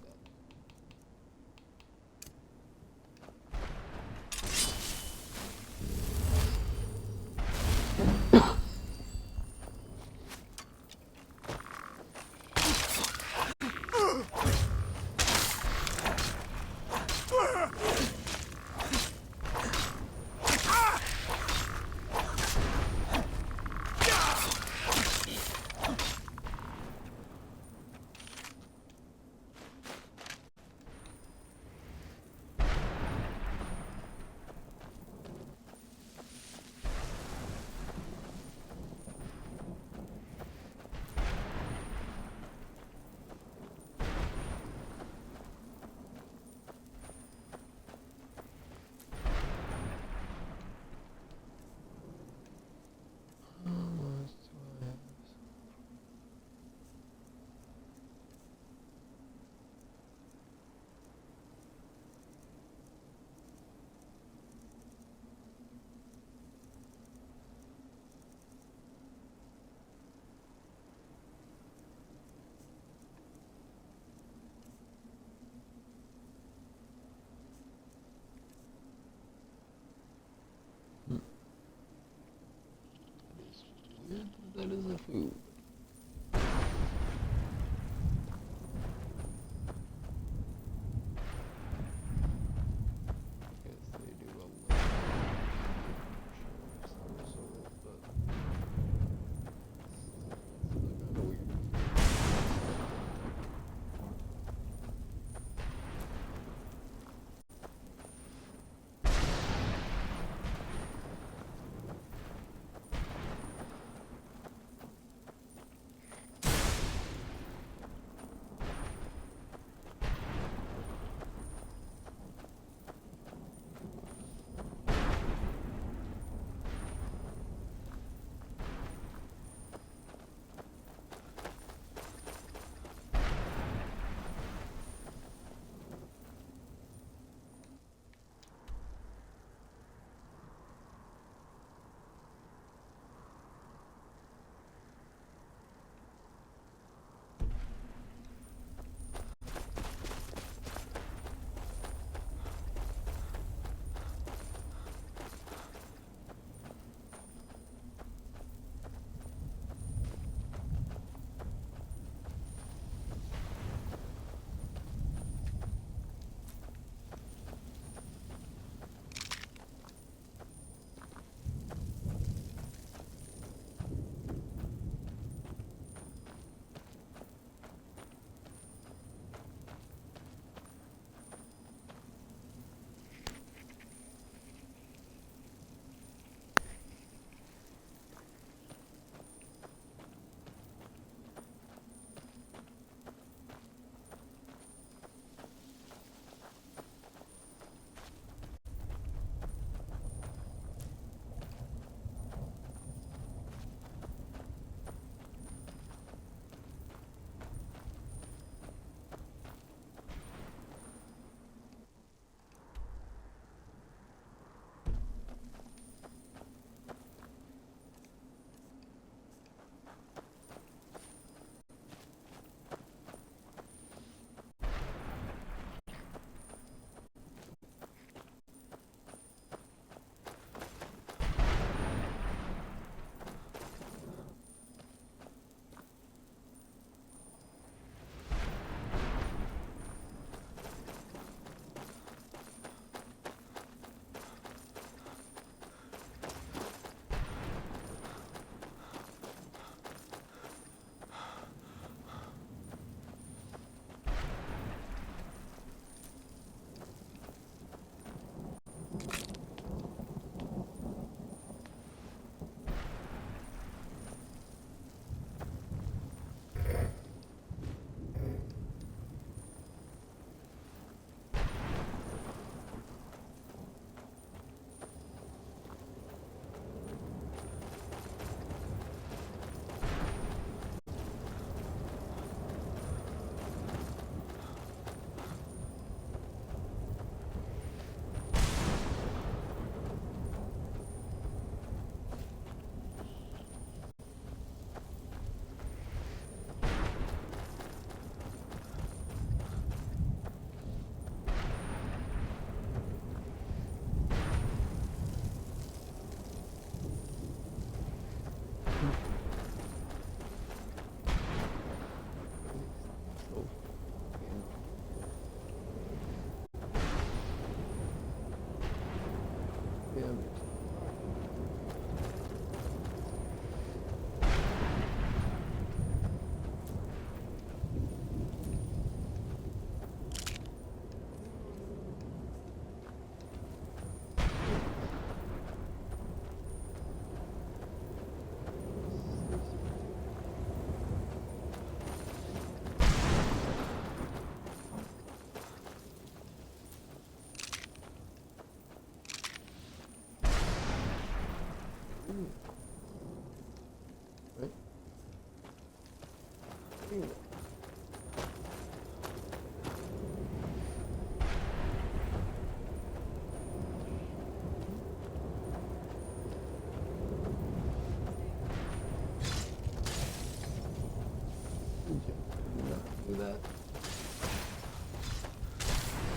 That is a food. Guess they do a lot of some sort, but it's kind of weird.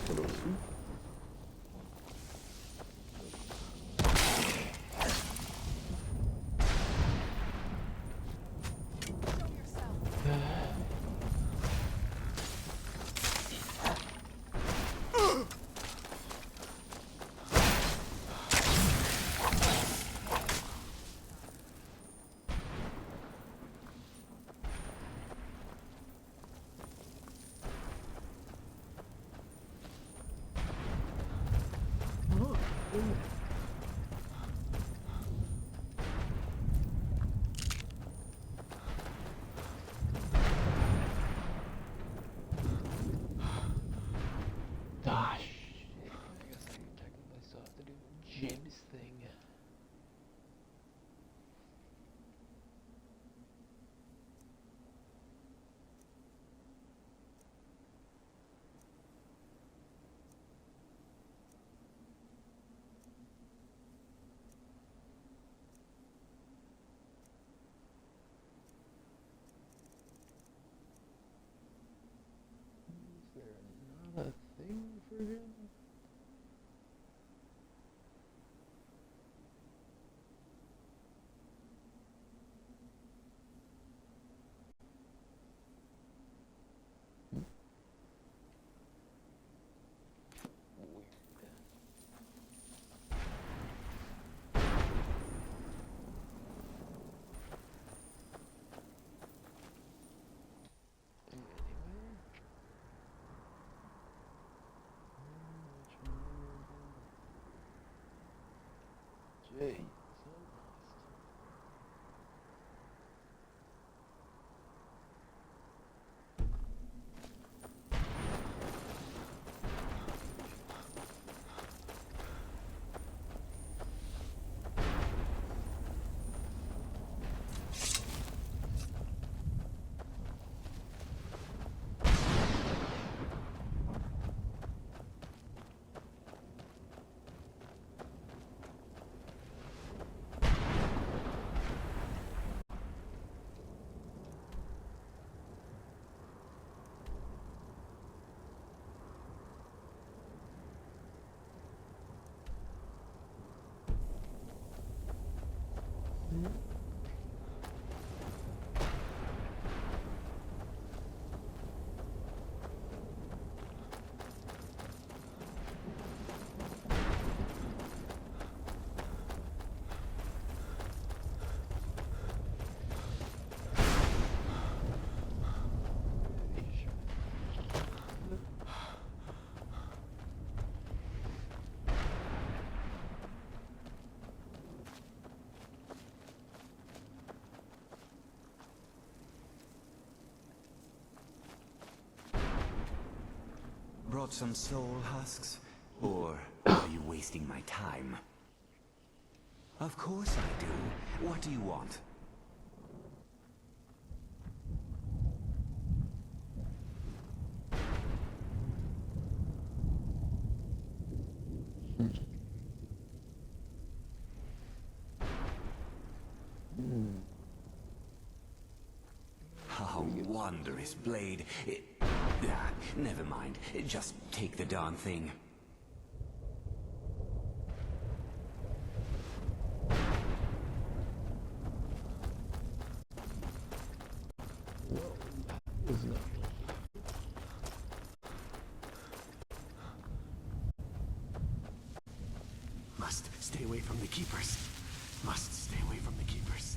Little soup. Ah, shit. I guess I technically still have to do the Jibs thing. Is there not a thing for him? Jay. Brought some soul husks? Or are you wasting my time? Of course I do. What do you want? How wondrous blade. Never mind. Just take the darn thing. Must stay away from the keepers. Must stay away from the keepers.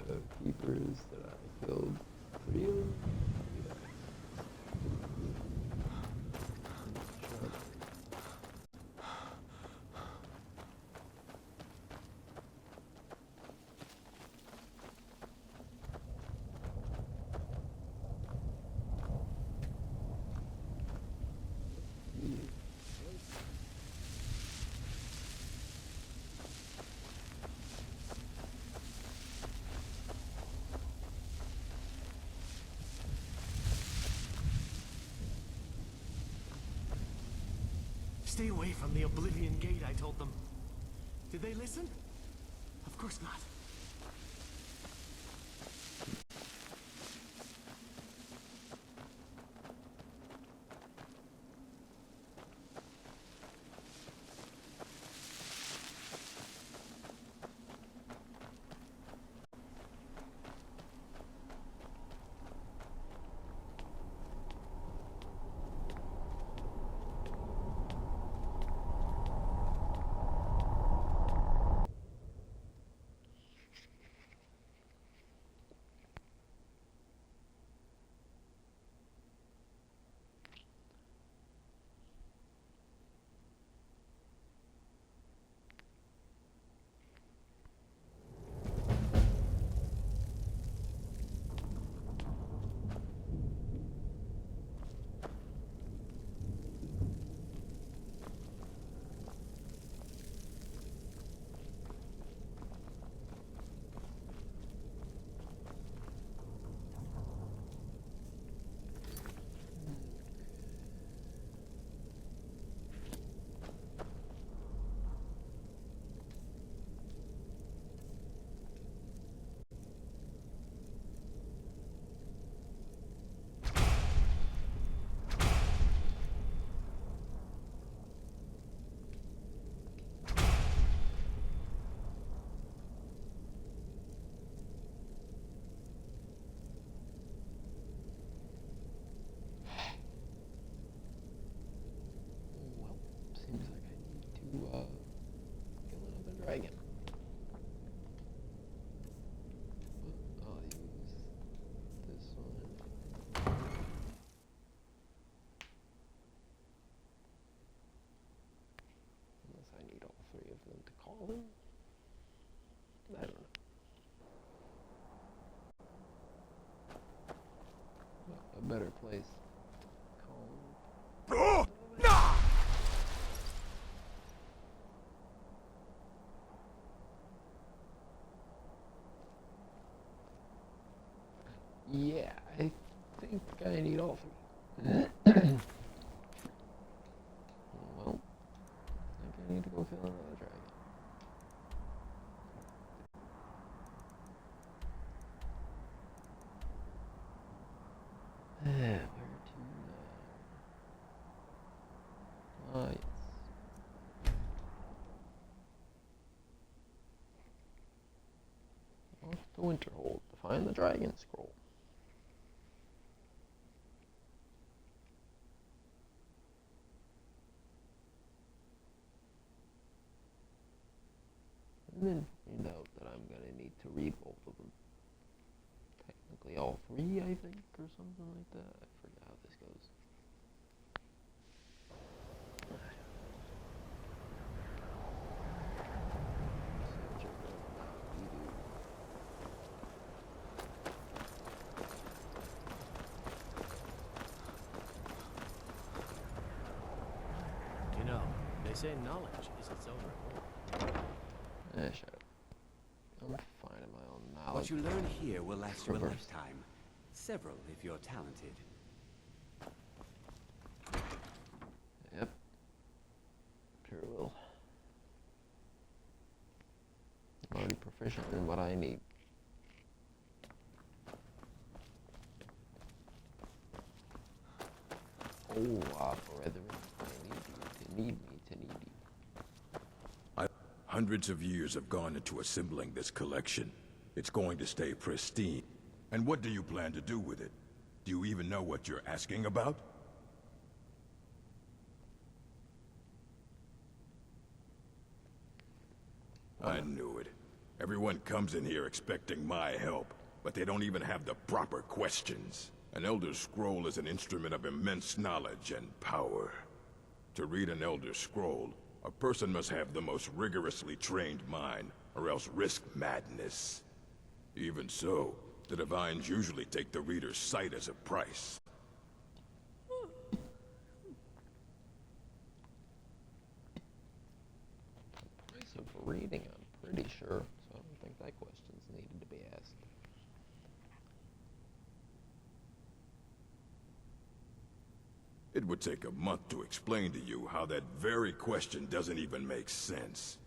The keepers that I killed for you. Stay away from the Oblivion Gate, I told them. Did they listen? Of course not. better place. Oh, nah! Yeah, I think I need all three. Well, I think I need to go kill another dragon. Where to now? Ah, yes. Off to Winterhold to find the dragon scroll. And then find out that I'm gonna need to read both of them. Technically all three, I think, or something like that. I forget how this goes. You know, they say knowledge is its own reward. Shut up. I'm finding my own knowledge. What you learn here will last you a Reverse. lifetime. Several if you're talented. Yep. Sure will. I'm already proficient in what I need. Oh, brethren, I need you to need me to need you. Hundreds of years have gone into assembling this collection. It's going to stay pristine. And what do you plan to do with it? Do you even know what you're asking about? I knew it. Everyone comes in here expecting my help, but they don't even have the proper questions. An Elder Scroll is an instrument of immense knowledge and power. To read an Elder Scroll, a person must have the most rigorously trained mind, or else risk madness. Even so, the Divines usually take the reader's sight as a price. Price of reading, I'm pretty sure, so I don't think that question's needed to be asked. It would take a month to explain to you how that very question doesn't even make sense.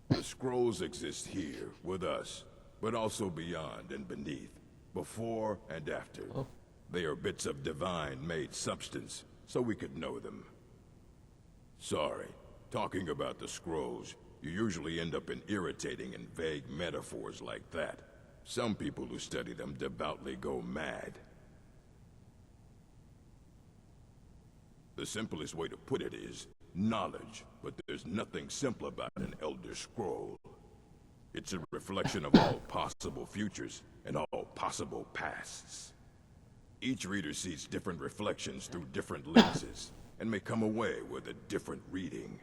The scrolls exist here, with us, but also beyond and beneath, before and after. Oh. They are bits of divine-made substance, so we could know them. Sorry, talking about the scrolls, you usually end up in irritating and vague metaphors like that. Some people who study them devoutly go mad. The simplest way to put it is knowledge, but there's nothing simple about an Elder Scroll. It's a reflection of all possible futures and all possible pasts. Each reader sees different reflections through different lenses, and may come away with a different reading.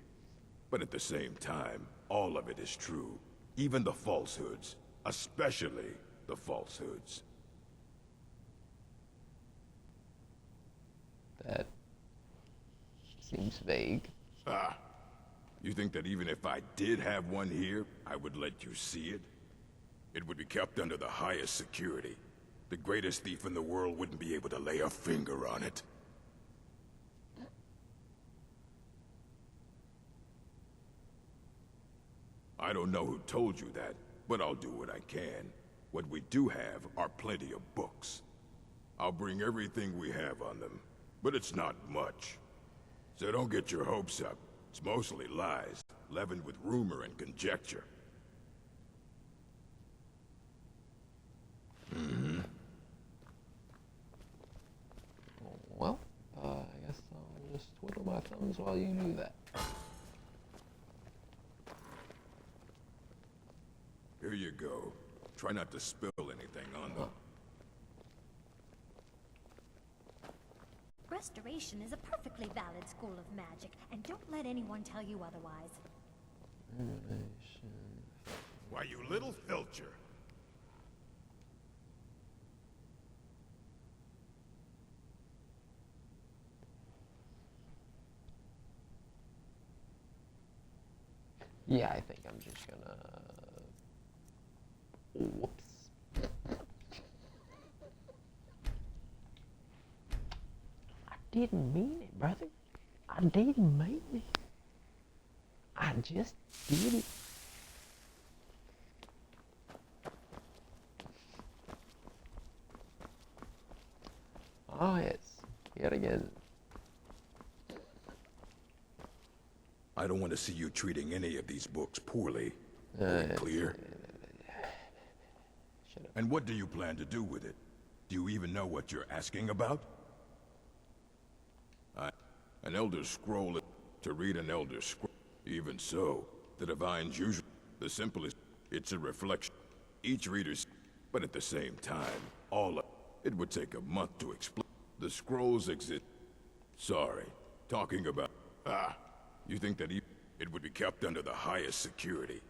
But at the same time, all of it is true, even the falsehoods, especially the falsehoods. That seems vague. Ah, you think that even if I did have one here, I would let you see it? It would be kept under the highest security. The greatest thief in the world wouldn't be able to lay a finger on it. I don't know who told you that, but I'll do what I can. What we do have are plenty of books. I'll bring everything we have on them, but it's not much. So don't get your hopes up. It's mostly lies, leavened with rumor and conjecture. Mm-hmm. Well, I guess I'll just twiddle my thumbs while you do that. Here you go. Try not to spill anything on them. Restoration is a perfectly valid school of magic, and don't let anyone tell you otherwise. Why, you little filcher! Yeah, I think I'm just gonna... Whoops. I didn't mean it, brother. I didn't mean it. I just did it. Ah, yes. Yet again. I don't want to see you treating any of these books poorly. Clear? Shut up. And what do you plan to do with it? Do you even know what you're asking about? An Elder Scroll, to read an Elder Scroll. Even so, the Divine's usually the simplest. It's a reflection. Each reader's, but at the same time, all of it would take a month to explain. The scrolls exist. Sorry, talking about... you think that it would be kept under the highest security?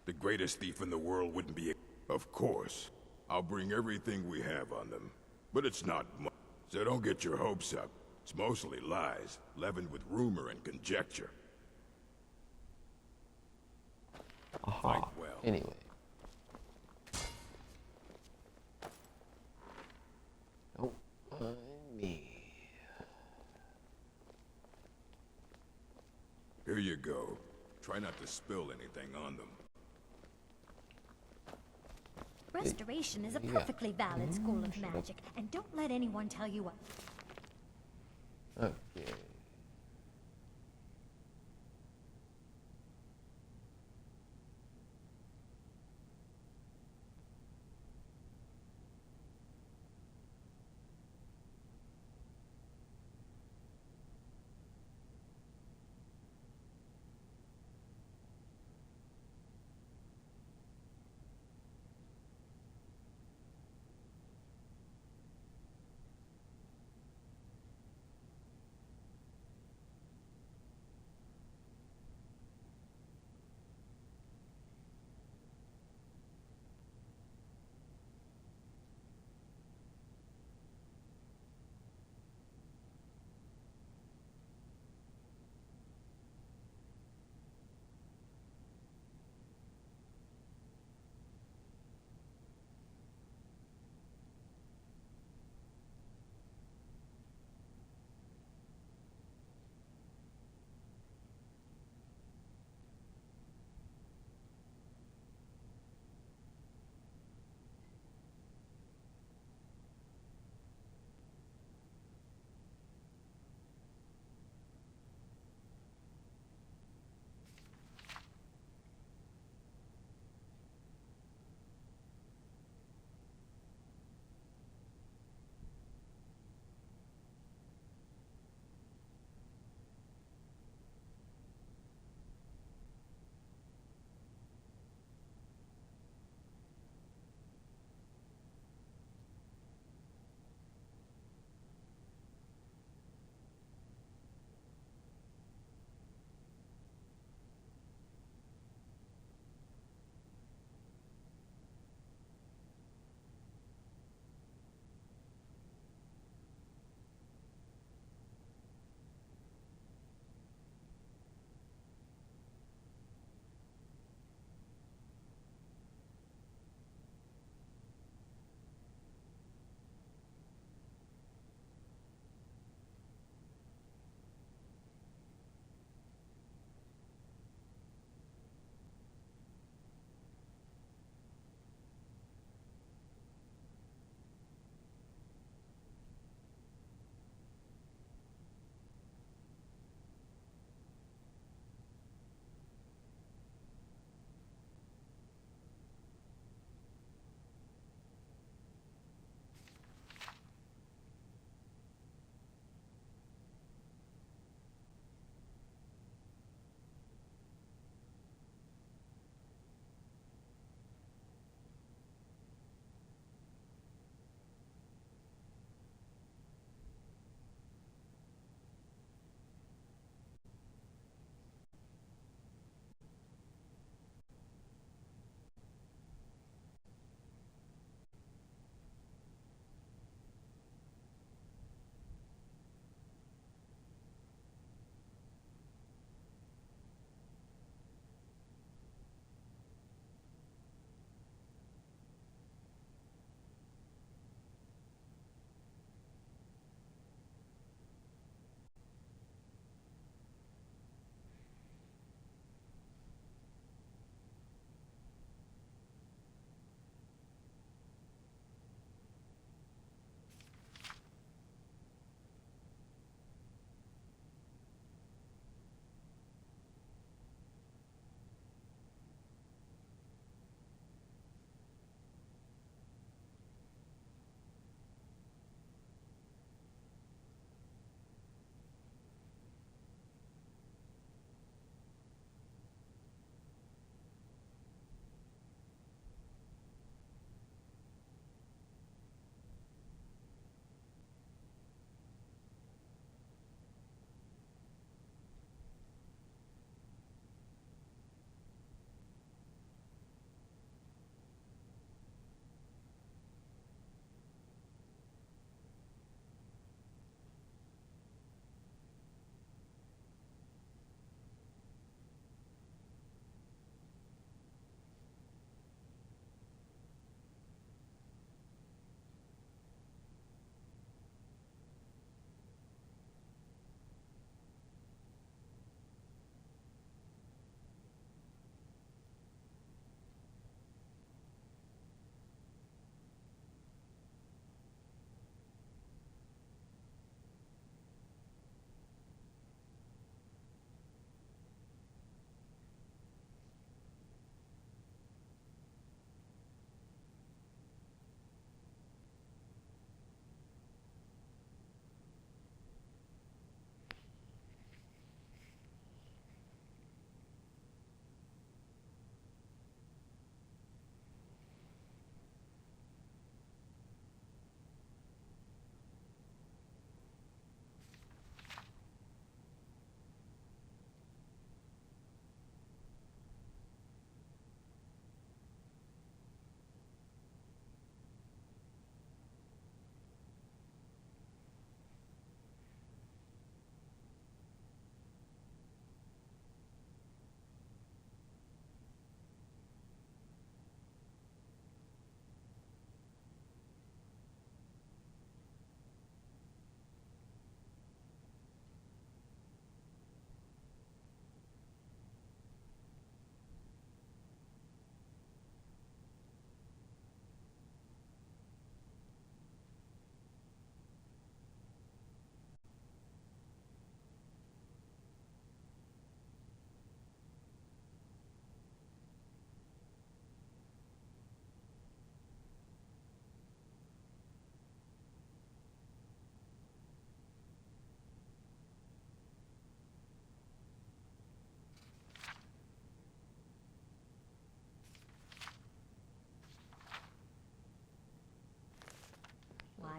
The greatest thief in the world wouldn't be... Of course. I'll bring everything we have on them. But it's not much. So don't get your hopes up. It's mostly lies, leavened with rumor and conjecture. Aha. Well. Anyway. Don't mind me. Here you go. Try not to spill anything on them. Restoration is a perfectly valid school of magic, and don't let anyone tell you what. Okay.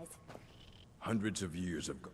otherwise. Hundreds of years have gone.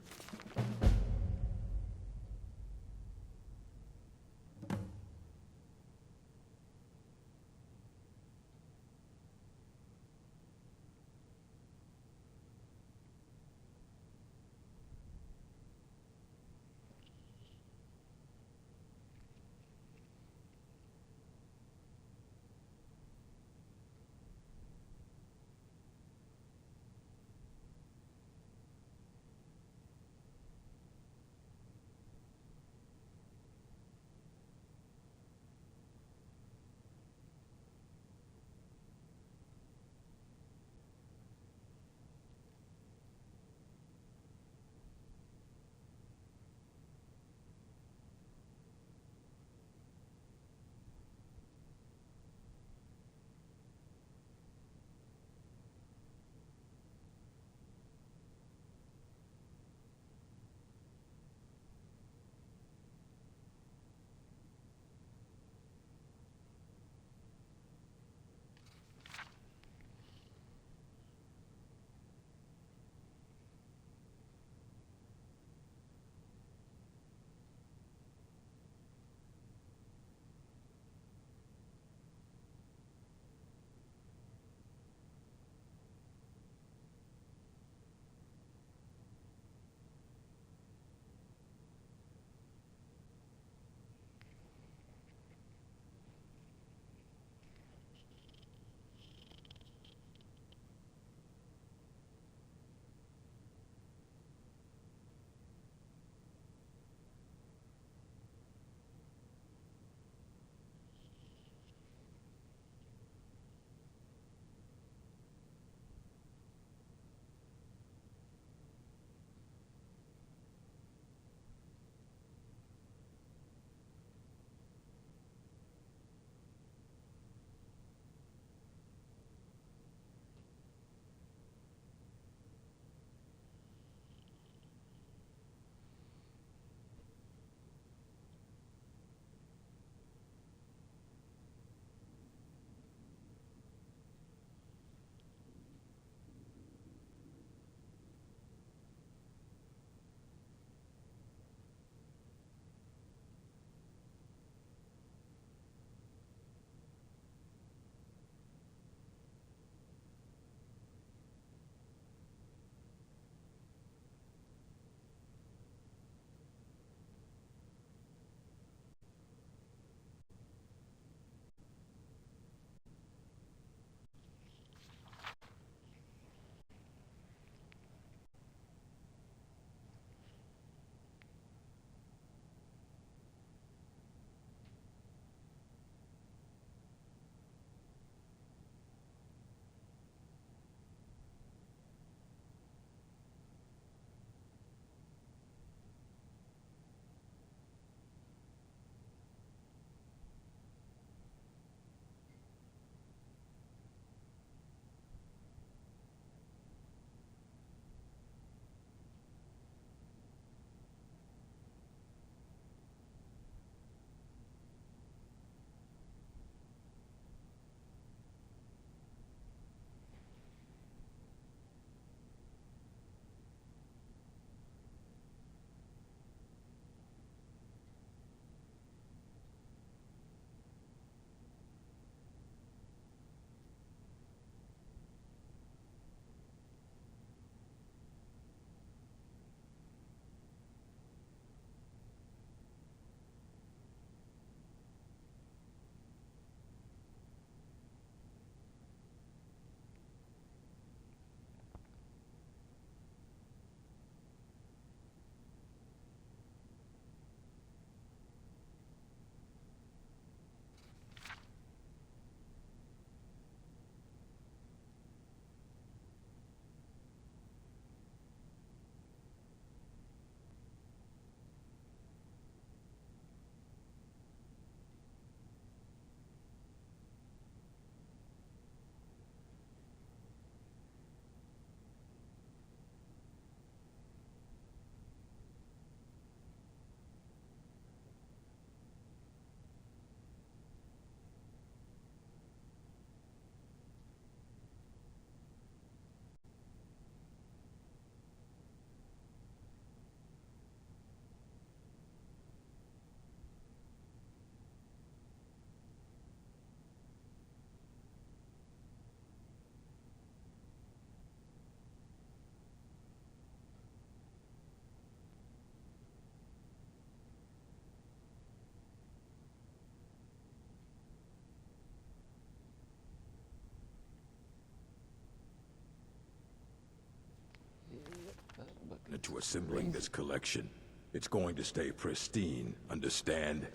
to assembling this collection. It's going to stay pristine, understand?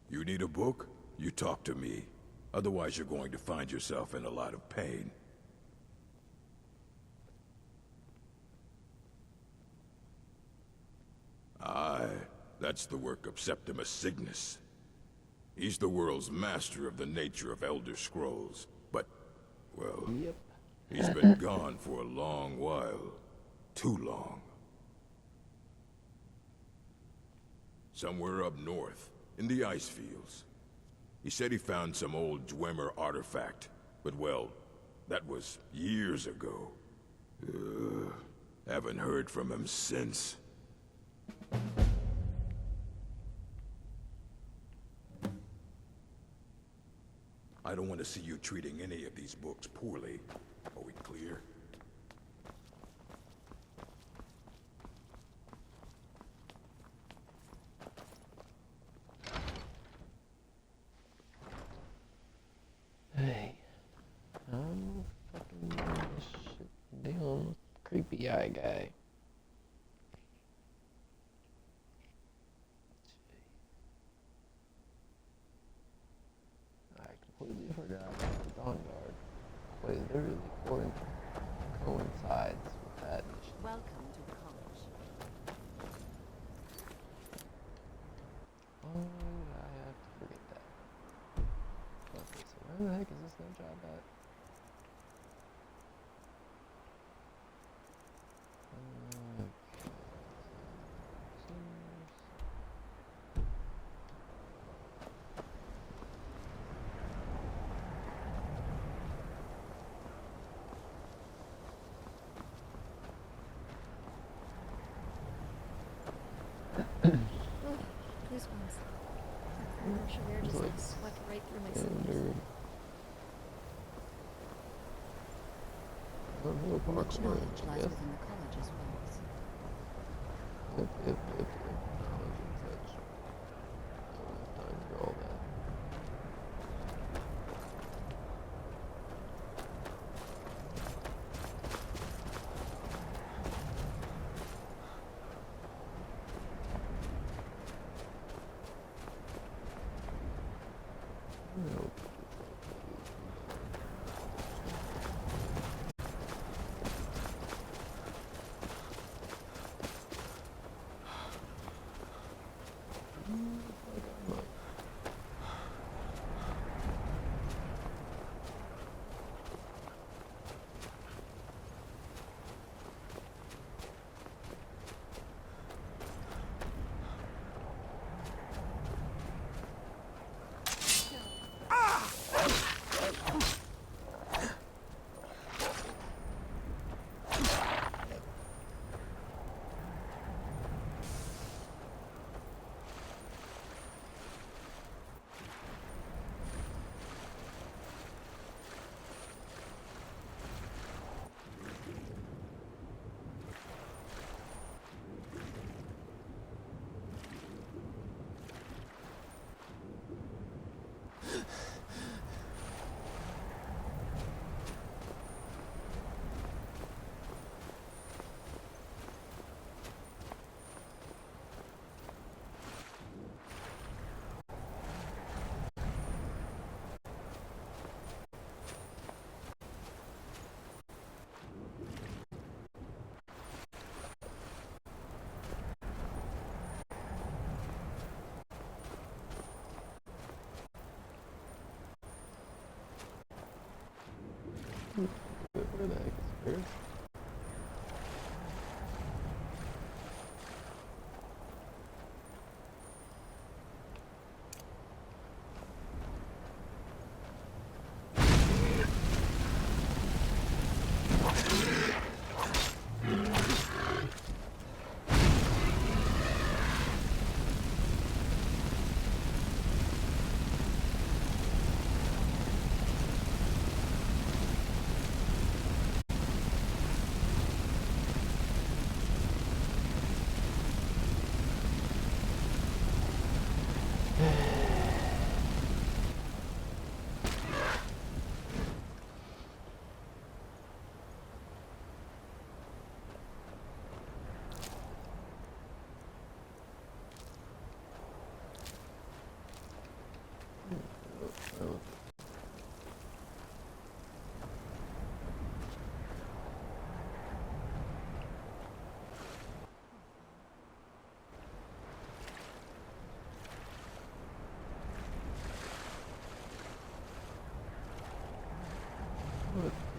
You need a book? You talk to me. Otherwise you're going to find yourself in a lot of pain. Aye, that's the work of Septimus Cygnus. He's the world's master of the nature of Elder Scrolls, but, well, he's been gone for a long while. Too long. Somewhere up north, in the ice fields. He said he found some old Dwemer artifact, but well, that was years ago. Haven't heard from him since. I don't want to see you treating any of these books poorly. Are we clear? Hey, I'm fucking doing this shit dealing with creepy eye guy. I completely forgot about the Dawn Guard. Wait, literally coincides with that mission. Welcome to the college. Oh, I have to forget that. Okay, so where the heck is this no job at? These ones. I'm sure they're just like swept right through my sleeves. Much knowledge lies within the college's walls. Yep. Knowledge and such. I don't have time for all that. Where the heck is Spirit?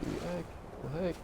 heck? What the heck?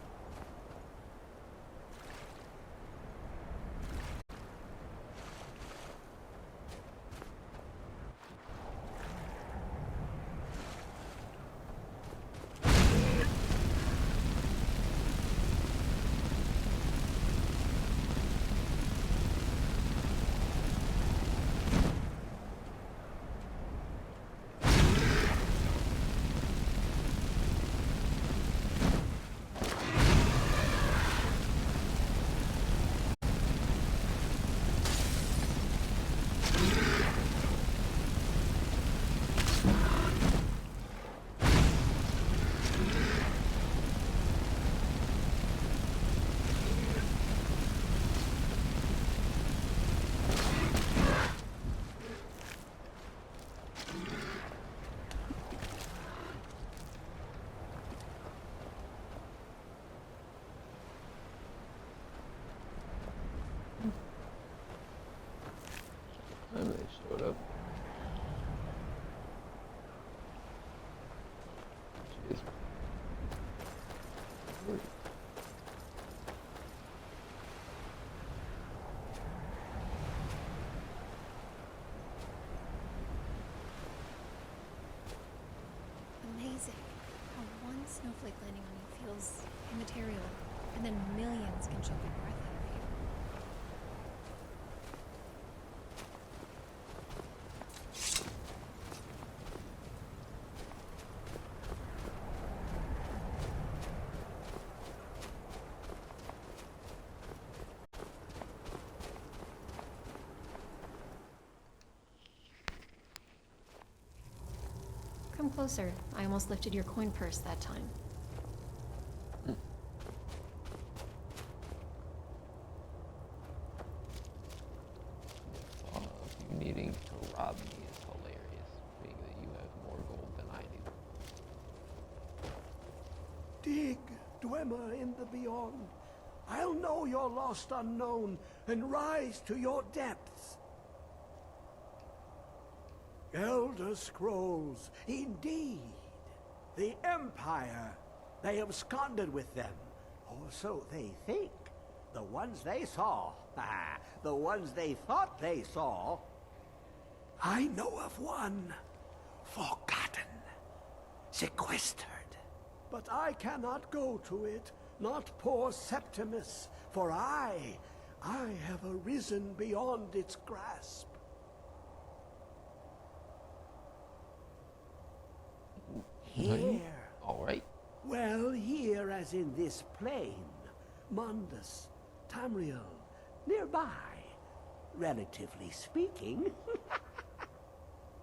And they showed up. Jeez. Amazing how one snowflake landing on you feels immaterial, and then millions can choke your breath out of you. Come closer. I almost lifted your coin purse that time. You needing to rob me is hilarious, being that you have more gold than I do. Dig, Dwemer in the beyond. I'll know your lost unknown and rise to your depths. Elder Scrolls, indeed. The Empire. They absconded with them. Or so they think. The ones they saw. The ones they thought they saw. I know of one. Forgotten. Sequestered. But I cannot go to it. Not poor Septimus. For I have arisen beyond its grasp. Here. All right. Well, here as in this plain. Mundus, Tamriel, nearby, relatively speaking.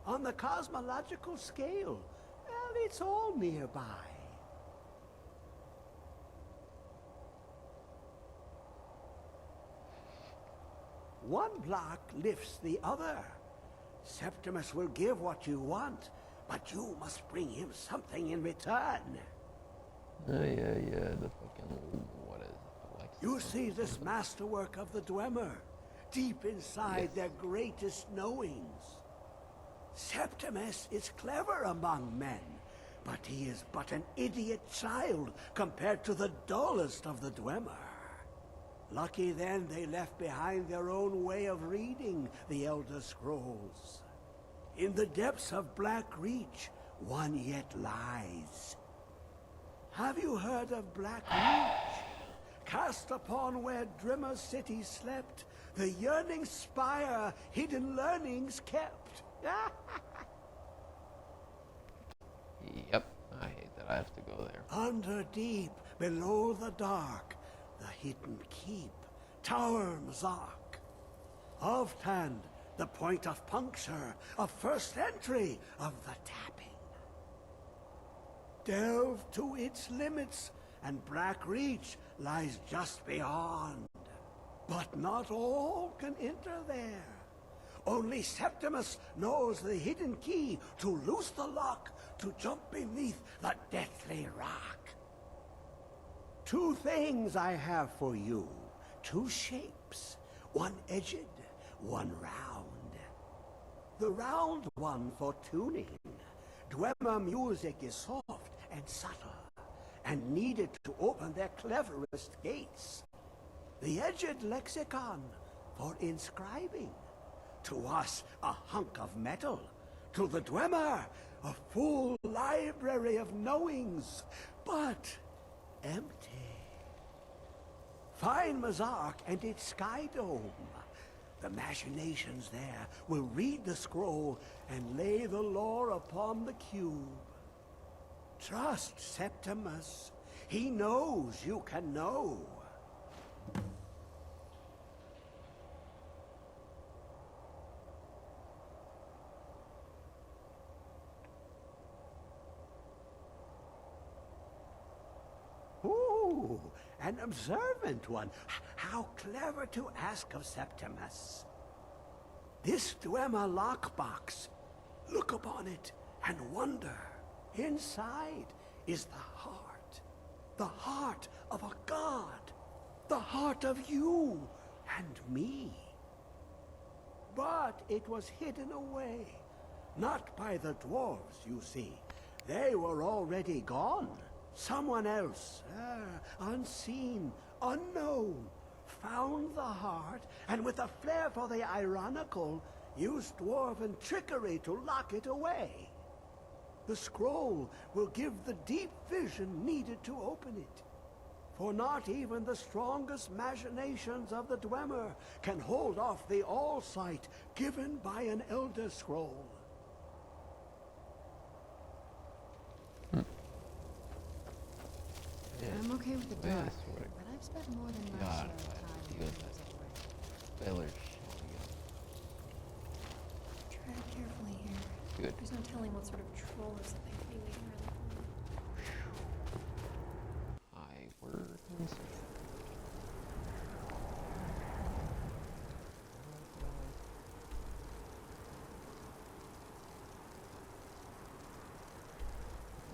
On the cosmological scale, well, it's all nearby. One block lifts the other. Septimus will give what you want, but you must bring him something in return. Yeah, the fucking, what is it? Like, You see this masterwork of the Dwemer, deep inside their greatest knowings. Septimus is clever among men, but he is but an idiot child compared to the dullest of the Dwemer. Lucky then they left behind their own way of reading the Elder Scrolls. In the depths of Black Reach, one yet lies. Have you heard of Black Reach? Cast upon where Drimmer City slept, the yearning spire hidden learnings kept. Yep, I hate that I have to go there. Under deep, below the dark, the hidden keep, Tower Mzark. Oft-hand, the point of puncture, of first entry of the tapping. Delve to its limits, and Black Reach lies just beyond. But not all can enter there. Only Septimus knows the hidden key to loose the lock, to jump beneath the deathly rock. Two things I have for you. Two shapes. One edged, one round. The round one for tuning. Dwemer music is soft and subtle, and needed to open their cleverest gates. The edged lexicon for inscribing. To us, a hunk of metal. To the Dwemer, a full library of knowings, but empty. Find Mazark and its sky dome. The machinations there will read the scroll and lay the lore upon the cube. Trust Septimus. He knows you can know. Ooh, an observant one. How clever to ask of Septimus. This Dwemer lockbox. Look upon it and wonder. Inside is the heart of a god, the heart of you and me. But it was hidden away, not by the dwarves, you see. They were already gone. Someone else, unseen, unknown, found the heart, and with a flair for the ironical, used dwarven trickery to lock it away. The scroll will give the deep vision needed to open it. For not even the strongest machinations of the Dwemer can hold off the all-sight given by an Elder Scroll. I'm okay with the dark, but I've spent more than my share of time with Spellers. Tread carefully here. Good. There's no telling what sort of troll or something could be waiting around the corner. I word and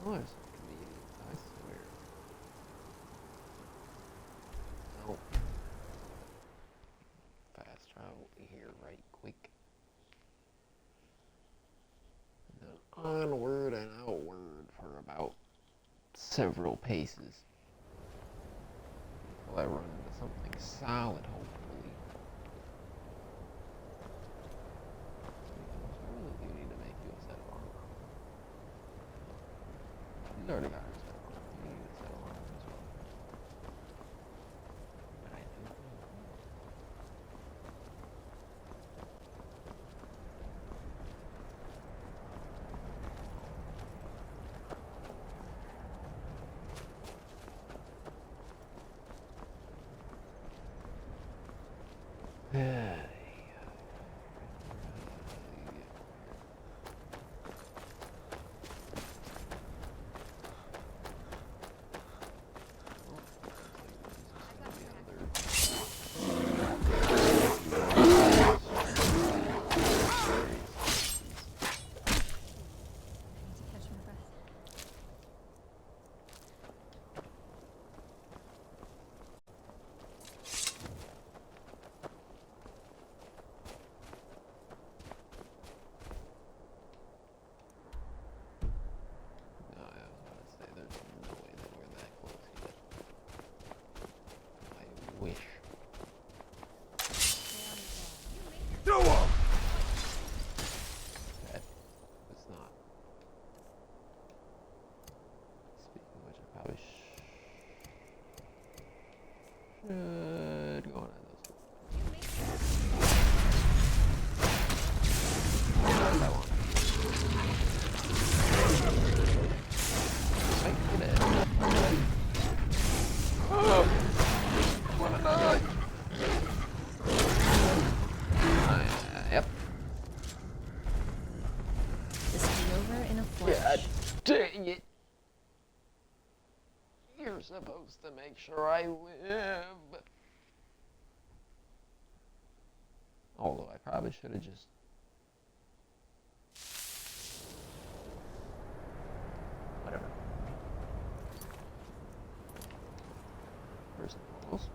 oh, there's some comedians, I swear. Oh. Fast travel here right quick. And then onward and outward for about several paces. Until I run into something solid, hopefully. I really do need to make you a set of armor. He's already got her set of armor. You need a set of armor as well. I do. Yeah. Should go on those. That one. Make it. Oh! I wanna die. Yep. This will be over in a flash. God dang it. You're supposed to make sure I live. Although I probably should have just... whatever. First and foremost.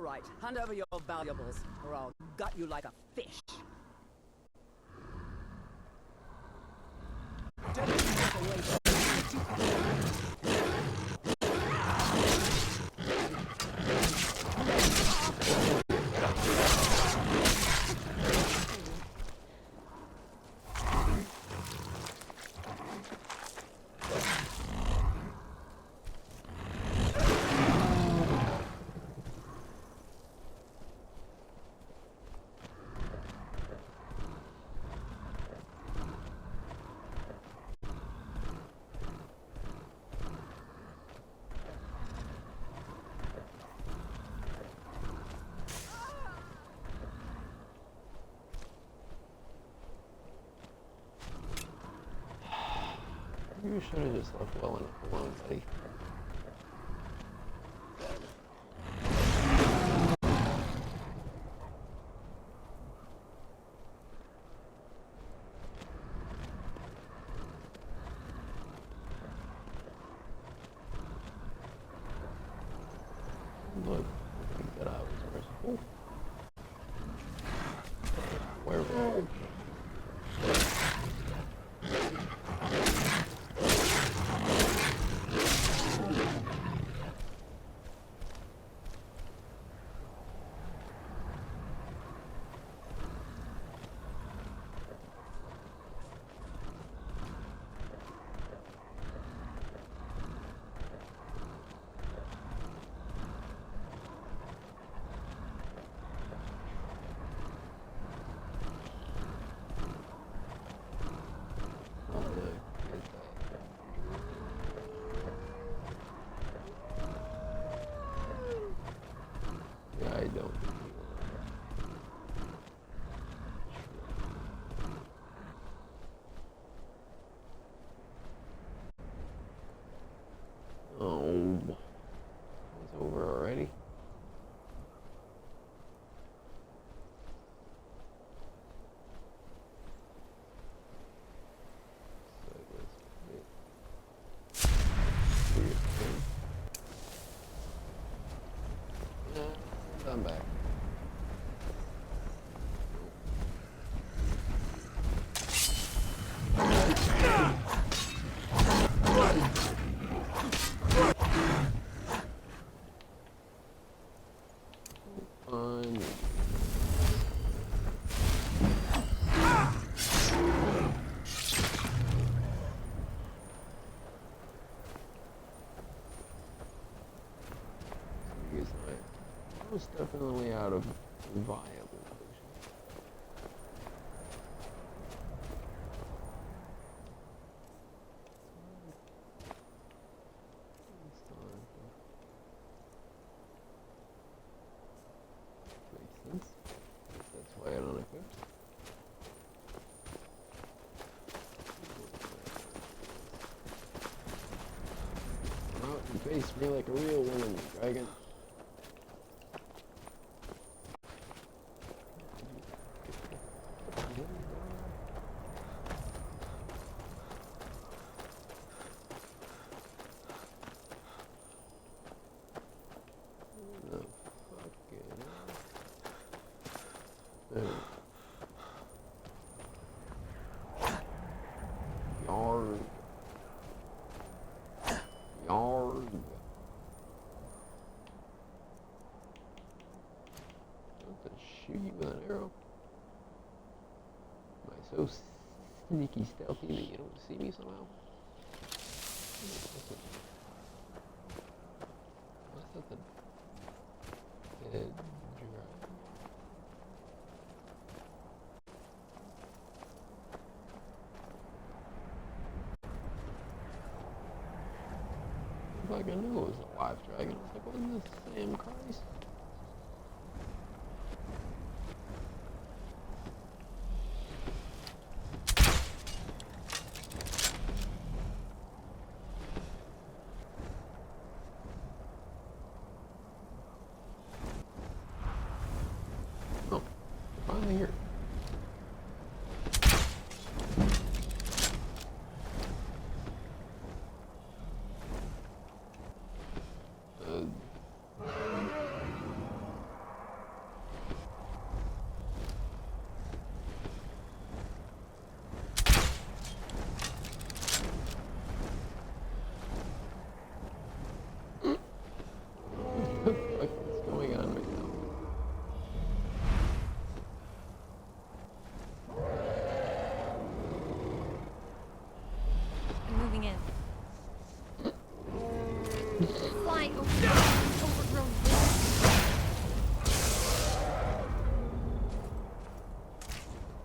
right, hand over your valuables, or I'll gut you like a fish. Don't walk away from You should have just left well enough alone, buddy. Look, I think that I was merciful. Werewolf. Yeah, I don't. Oh, it's over already. I'm back. Fine. I was definitely out of viable potions. Makes sense. That's why I don't equip. Come out and face me like a real woman, dragon. Yarg. Yarg. Don't to shoot you with an arrow. Am I so sneaky stealthy that you don't see me somehow? What's that? The dead dragon. Like I knew it was a live dragon. I was like, wasn't this Sam Christ? Oh, finally here.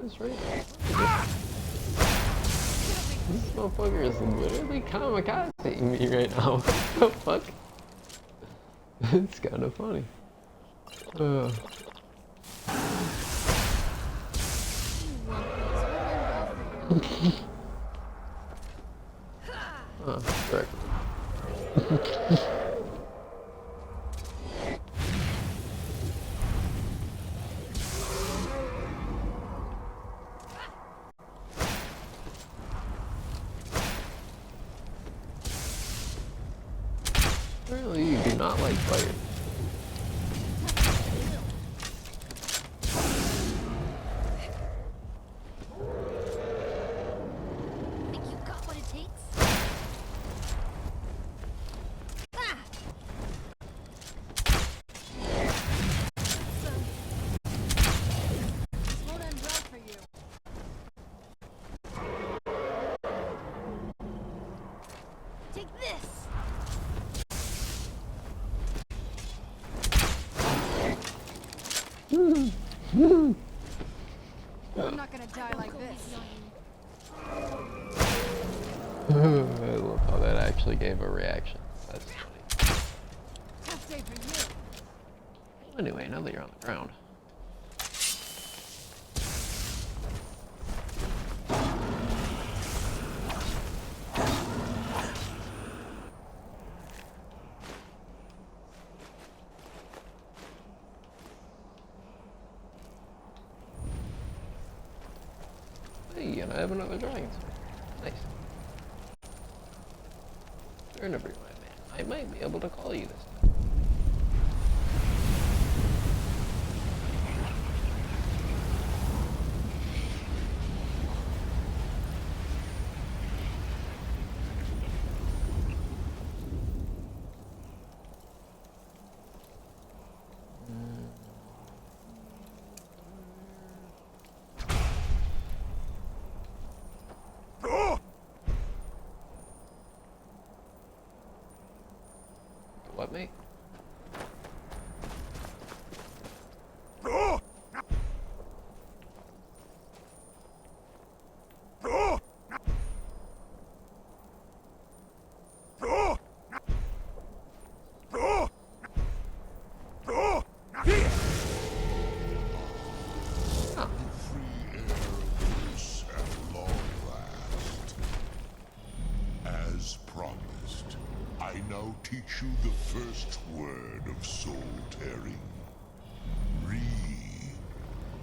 This right This motherfucker is literally kamikaze me right now. What the fuck? It's kind of funny. Oh, correct. Apparently you do not like fire. Think you got what it takes? Take this! I'm not gonna die like this. I love how that actually gave a reaction. That's funny. Tough day for you. Anyway, now that you're on the ground. Hey, and I have another dragon sword. Nice. Turn every my man. I might be able to call you this time. What, mate? As promised, I now teach you the first word of soul tearing. Re,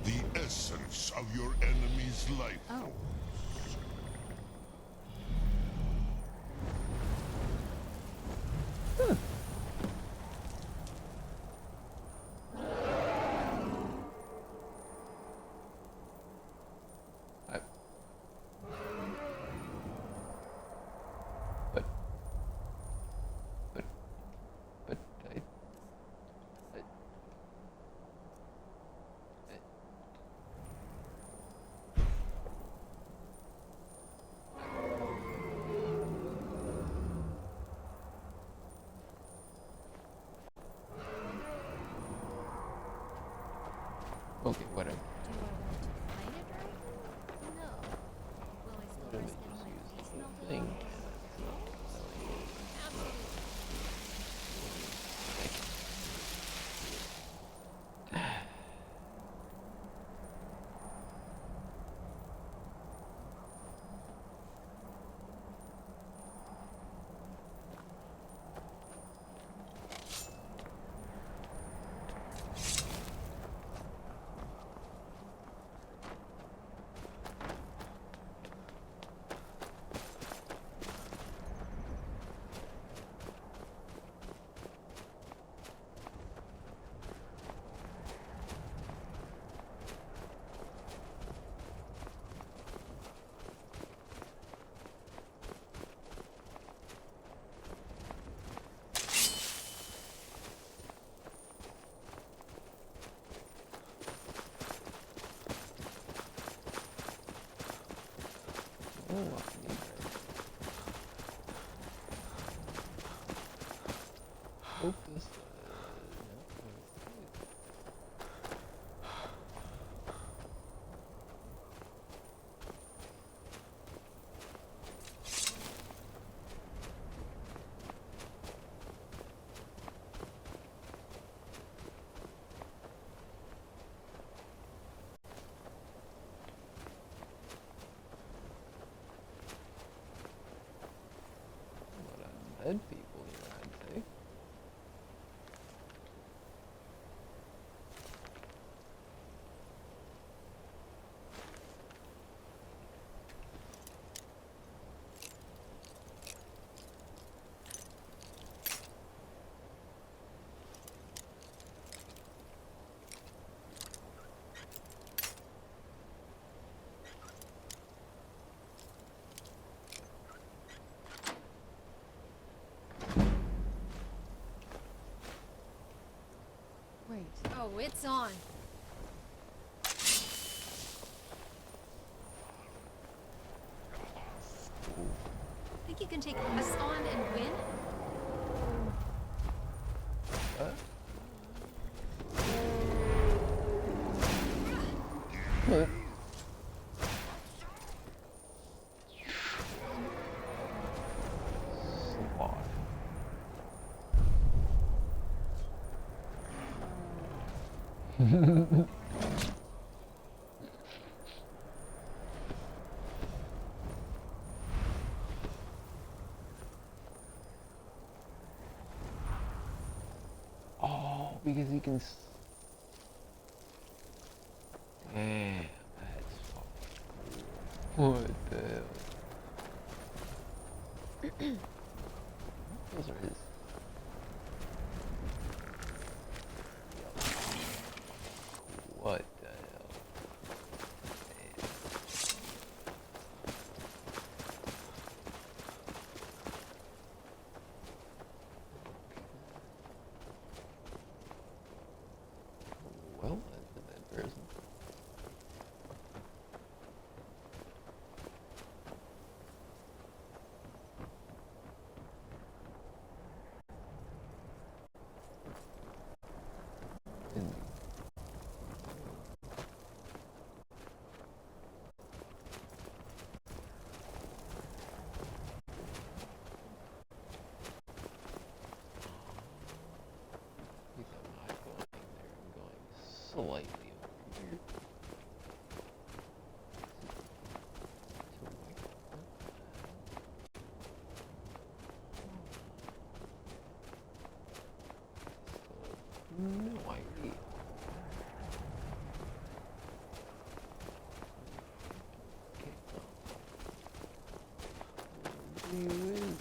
the essence of your enemy's life. Oh. Okay, whatever. Do I want to fight it right? No. Will I still risk getting my face melted Thing. off? Absolutely. Hope this. it's on. Think you can take us on and win? What? Oh, because he can. Damn, that's fucking cool. What the hell? Those are his. What the hell? Well, that's a bad person. Slightly over here. No idea. Okay. Who is?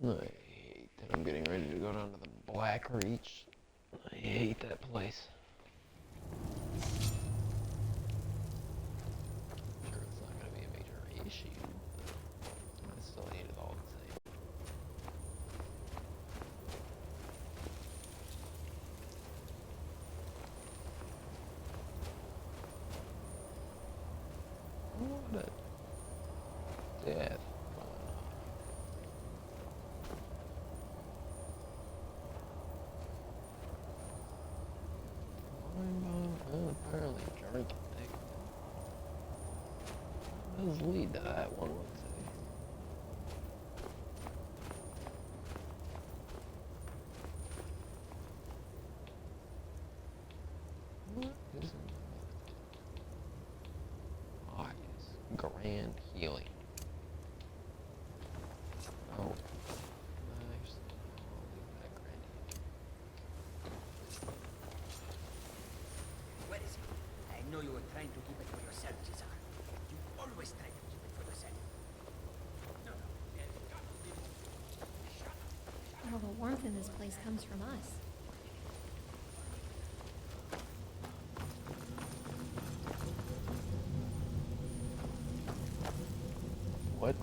I hate that I'm getting ready to go down to the Black Reach. I hate that place. I'm sure it's not going to be a major issue, but I still hate it all the same. What a death. Apparently drinking thing. Does lead to that, one would say. What is in the eyes? Grand healing. Oh. Nice. I'll leave that grand healing. Where is it? I know you were trying to keep it for yourself, Cesar. You always try to keep it for yourself. No, no. Shut up. All the warmth in this place comes from us. What?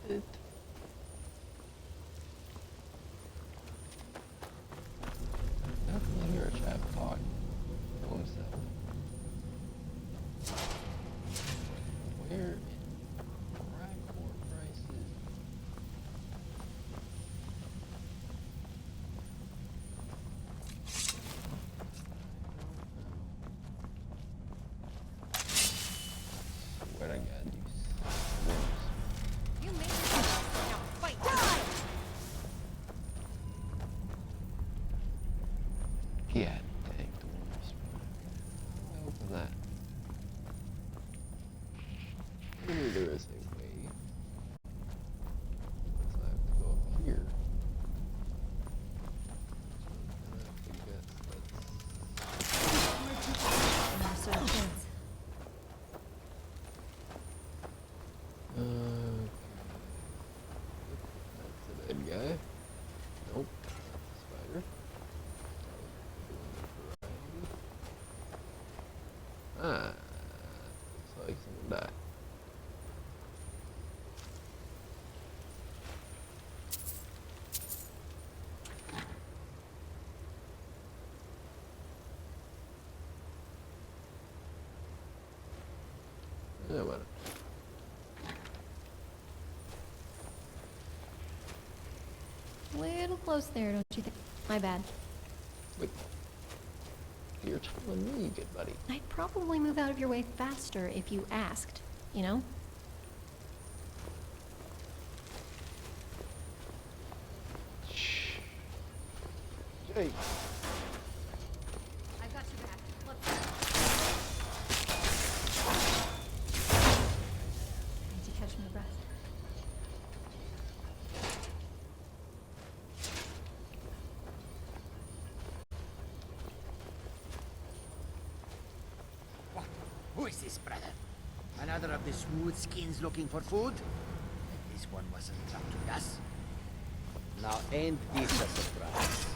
It. Definitely hear a chap talk to himself. Where in Ragcore prices? Swear to God, You made it. Now fight. Die! Yeah, dang dwarves. Maybe there is a way. So I have to go up here. That's a dead guy. Nope. Spider. Ah. Looks like someone died. Yeah, whatever. Little close there, don't you think? My bad. Wait. You're telling me, good buddy. I'd probably move out of your way faster if you asked, you know? Shh. Jake. I've got your back. Let's I need to catch my breath. Who is this, brother? Another of the smooth skins looking for food? This one wasn't up to us. Now ain't this a surprise?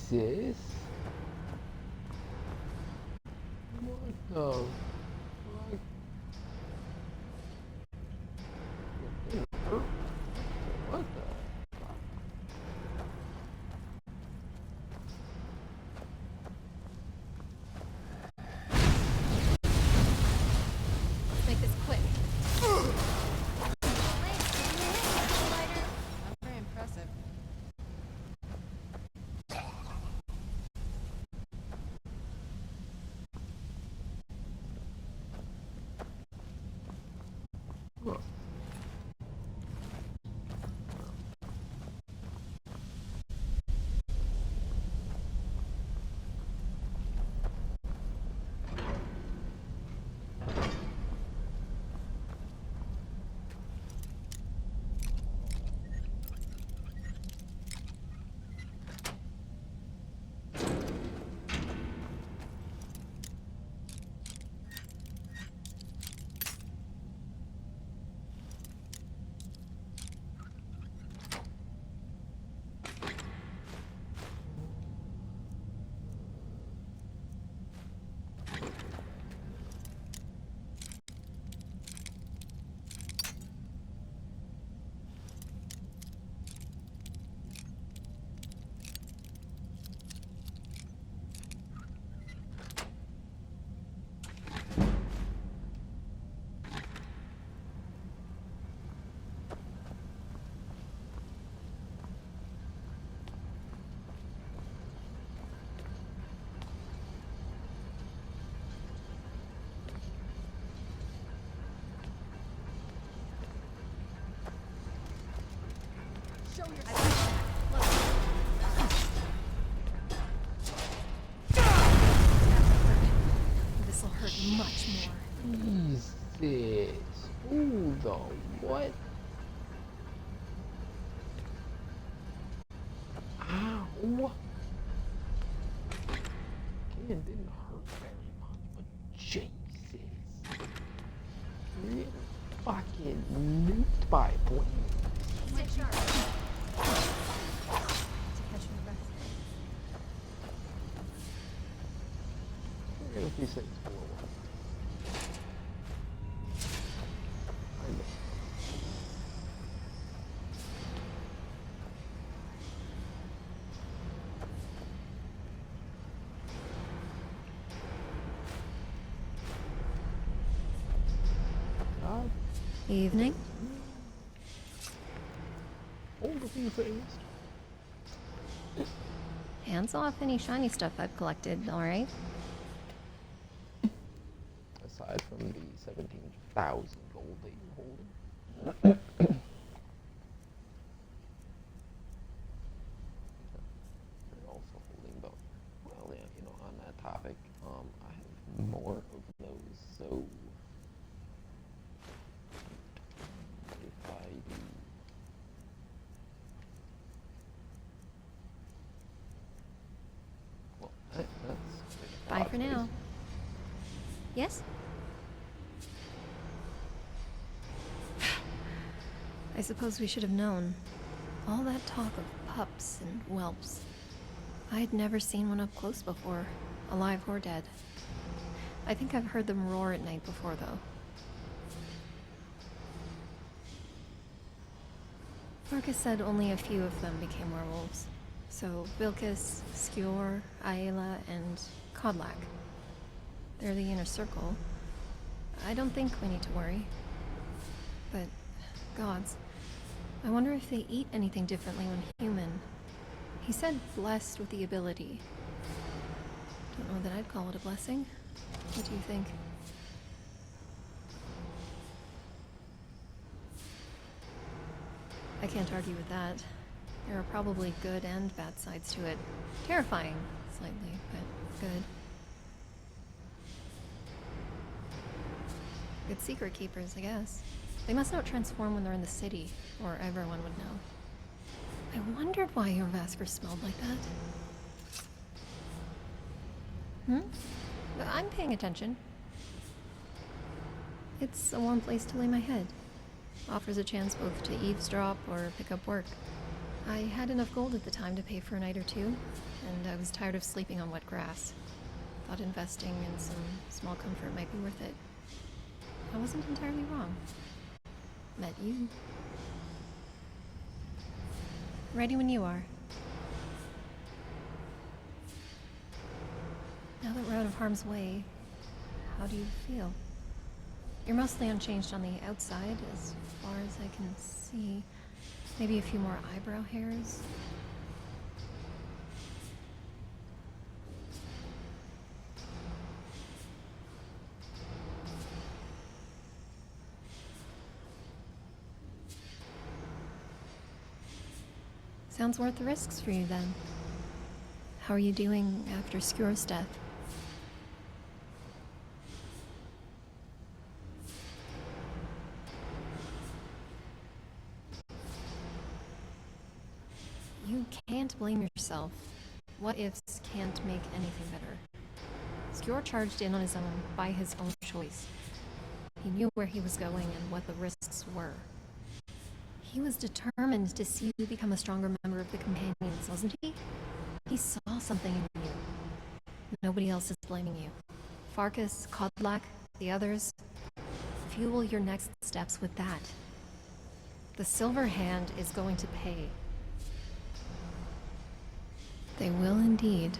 Jesus. What the fuck? What the? Let's make this quick. Very impressive. Oh, what? Ow! Again, didn't hurt very much, but Jesus. Really fucking nuked by point. Stay sharp. To catch my breath. We're gonna be safe for a while. I know. Evening. Hold a few things. Hands off any shiny stuff I've collected, alright? Aside from the 17,000 gold that you're holding. You're also holding, but, well, yeah, you know, on that topic, I have more of those, so if I do. Well, that's Bye for now. Yes? I suppose we should have known. All that talk of pups and whelps. I had never seen one up close before, alive or dead. I think I've heard them roar at night before, though. Marcus said only a few of them became werewolves. So, Vilcus, Skjor, Aela, and Kodlak. They're the inner circle. I don't think we need to worry. But, gods, I wonder if they eat anything differently when human. He said blessed with the ability. Don't know that I'd call it a blessing. What do you think? I can't argue with that. There are probably good and bad sides to it. Terrifying, slightly, but good. Good secret keepers, I guess. They must not transform when they're in the city, or everyone would know. I wondered why your Vasker smelled like that. I'm paying attention. It's a warm place to lay my head. Offers a chance both to eavesdrop or pick up work. I had enough gold at the time to pay for a night or two, and I was tired of sleeping on wet grass. Thought investing in some small comfort might be worth it. I wasn't entirely wrong. Met you. Ready when you are. Now that we're out of harm's way, how do you feel? You're mostly unchanged on the outside, as far as I can see. Maybe a few more eyebrow hairs. Sounds worth the risks for you, then. How are you doing after Skjor's death? You can't blame yourself. What ifs can't make anything better. Skjor charged in on his own, by his own choice. He knew where he was going and what the risks were. He was determined to see you become a stronger member of the Companions, wasn't he? He saw something in you. Nobody else is blaming you. Farkas, Kodlak, the others. Fuel your next steps with that. The Silver Hand is going to pay. They will indeed.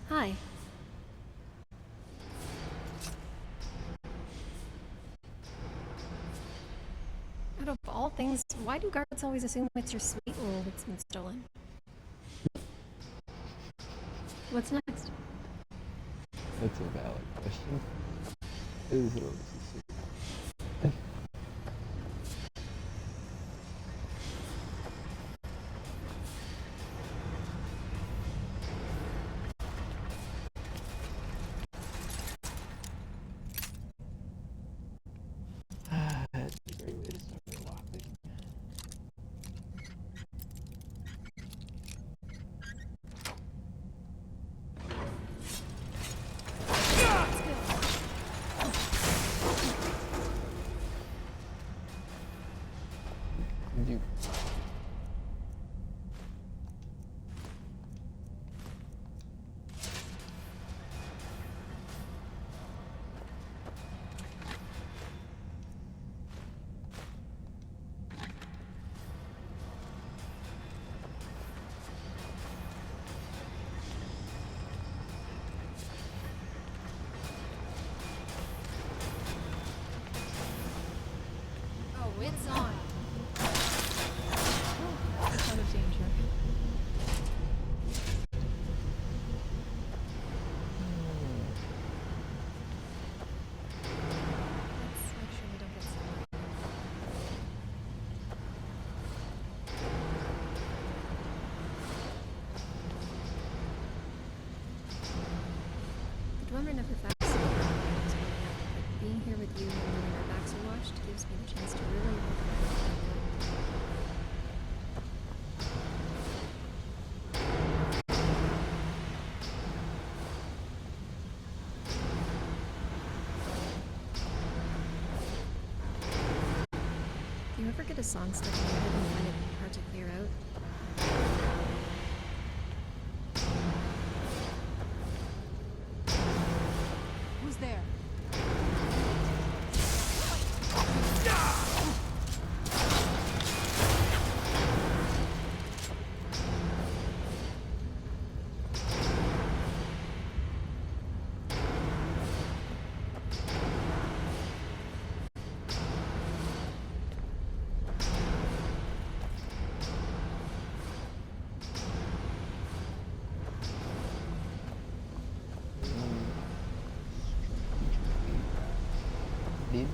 Hi. Out of all things, why do guards always assume it's your sweet roll that's been stolen? What's next? That's a valid question. It is really sincere. do. Oh, it's on. That's out of danger. Let's make sure we don't get sunlight. The Dwemer never fascinated me when I was growing up, but being here with you and knowing our backs are washed gives me the chance to really look at everything. Do you ever get a song stuck in your head and find it hard to clear out? Who's there? Did?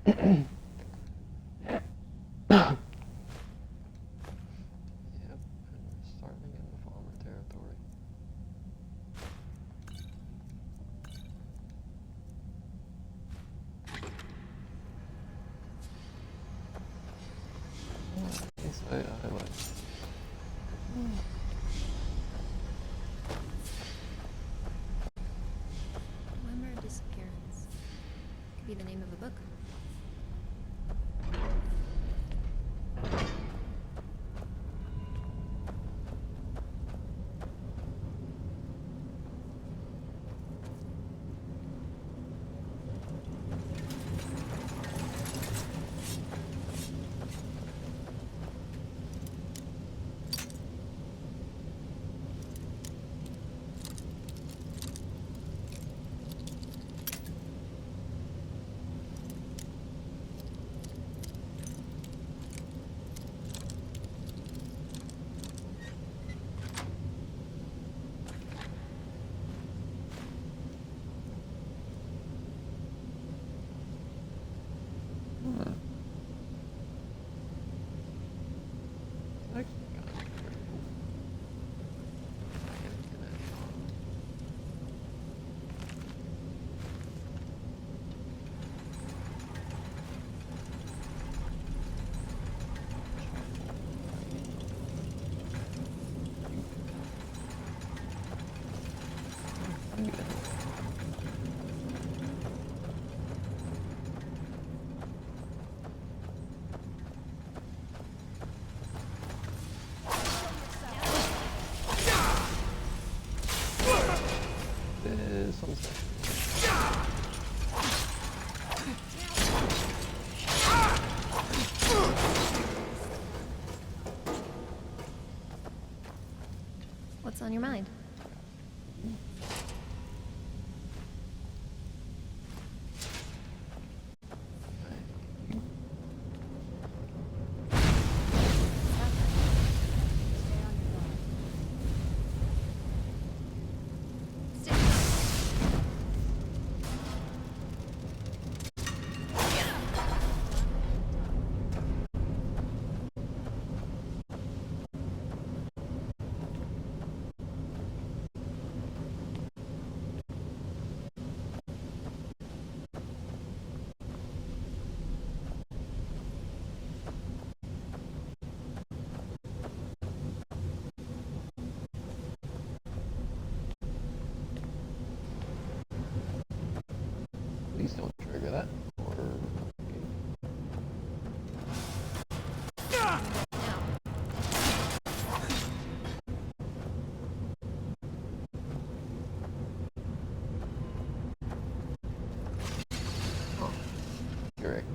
Yep, and we're starting in the farmer territory. Yes, I like. Dwemer disappearance. Could be the name of a book. What's on your mind? Correct.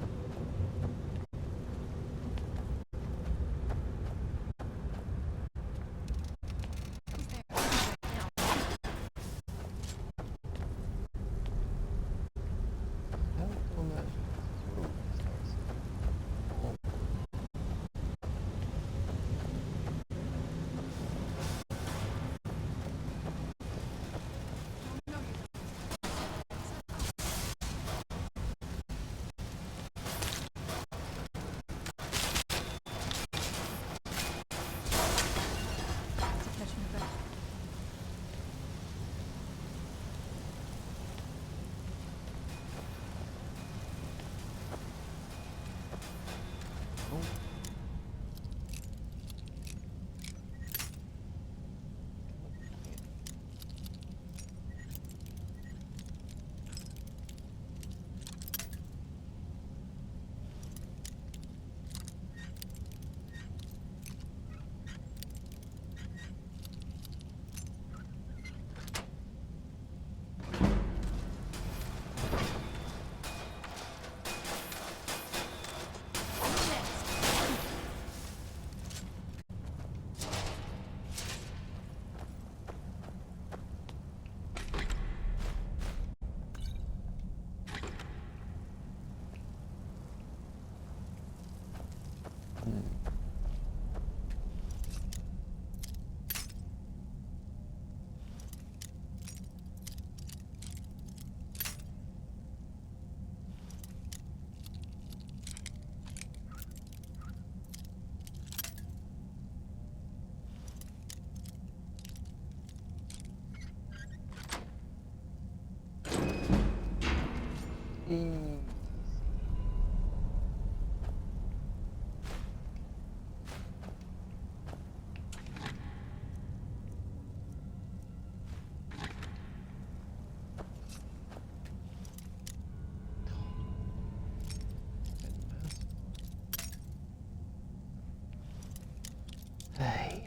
Hey.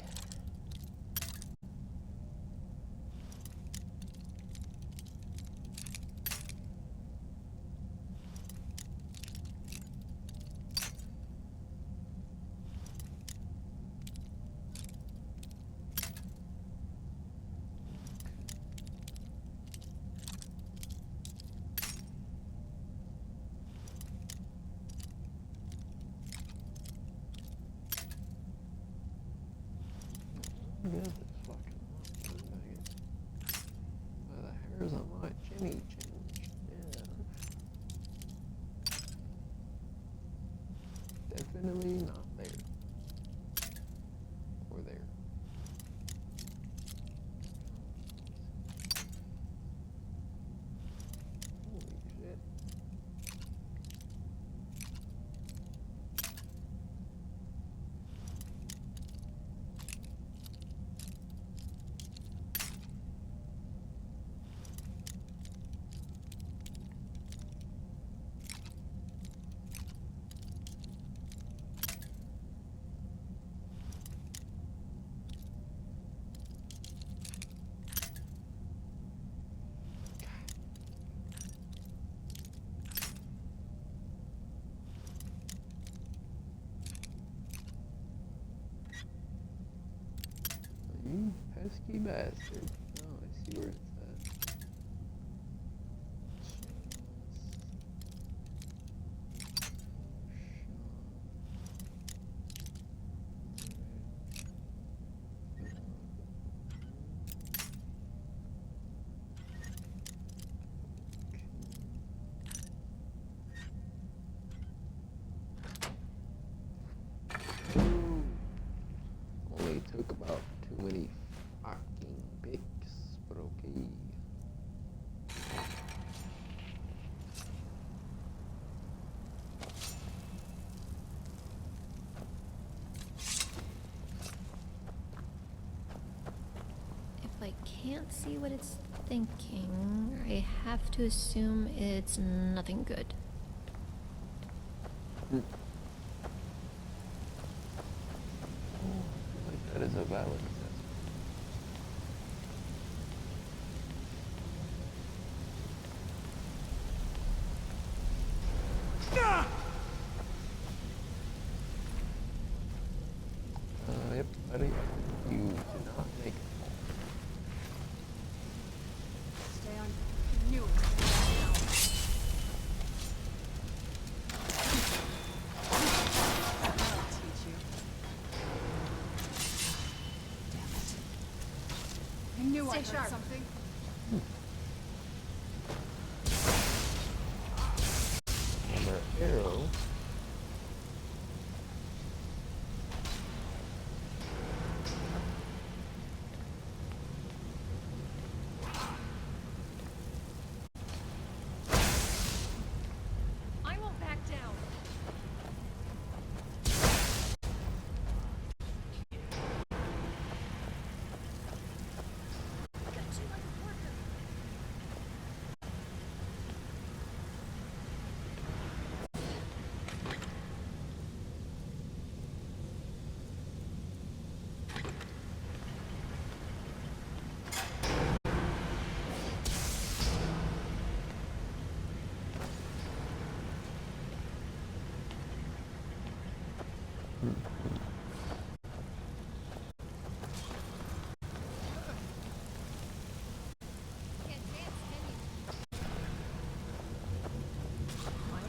Get this fucking maggot. The hairs on my chinny changed. Yeah. Definitely not there. Or there. Holy shit. You pesky bastard. Oh, I see where it's at. Only took about too many fucking picks, but okay. If I can't see what it's thinking, I have to assume it's nothing good. That is a valid assessment. Yep, buddy. You did not make it. Stay on. Knew it. I'll teach you. Damn it. I knew I heard something. Another arrow. I won't back down.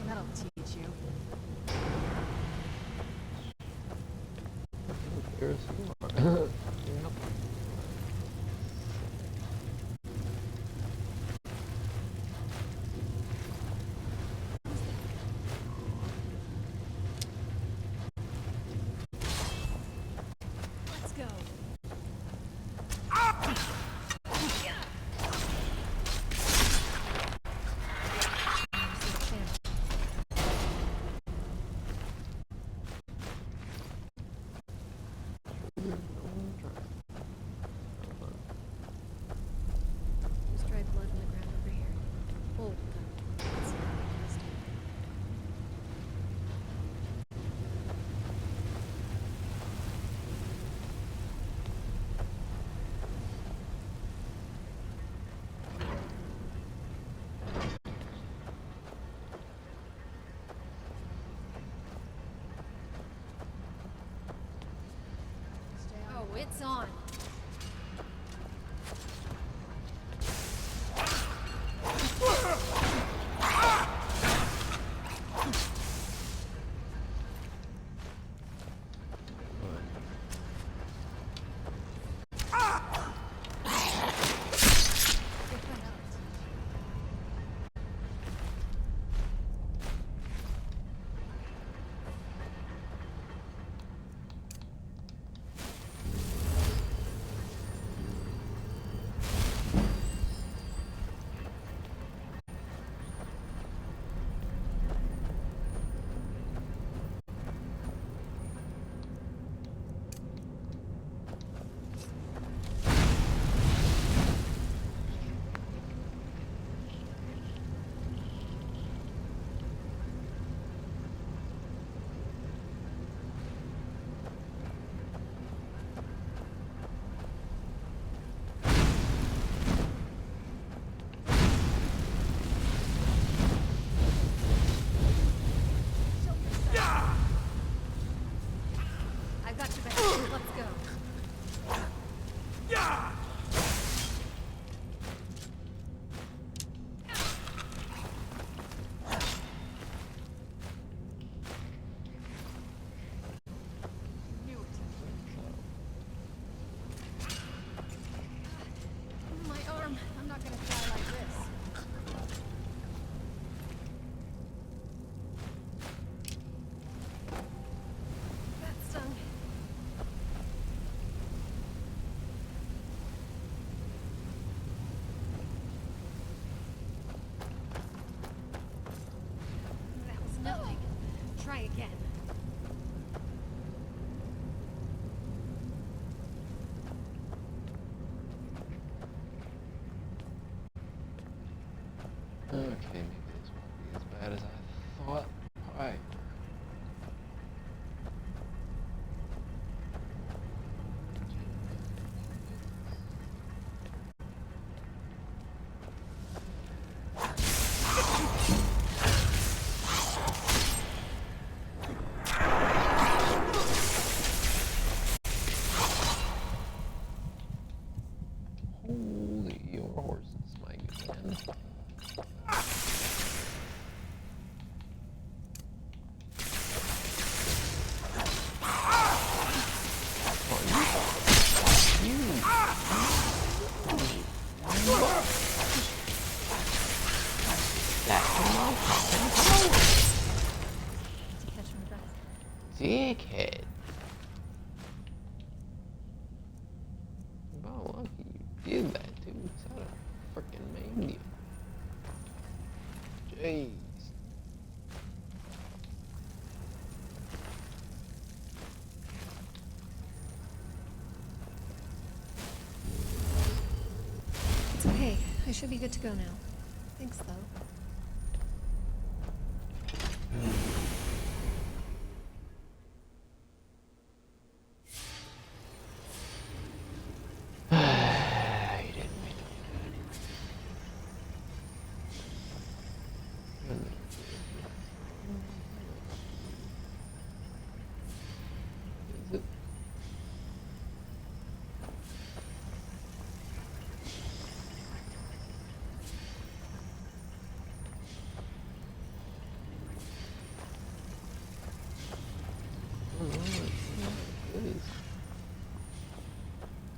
That'll teach you. There's more. Yep. Let's go. There's dried blood in the ground over here. Hold on. Let's see if I can trust you. Oh, it's on. I got you back. Let's go. My arm. I'm not gonna die like this. That stung. That was nothing. Try again. Okay, maybe this won't be as bad as I thought. Alright. dickhead. About lucky you did that too. I'd have freaking maimed you. Jeez. It's okay. I should be good to go now. Thanks, though. You didn't make it.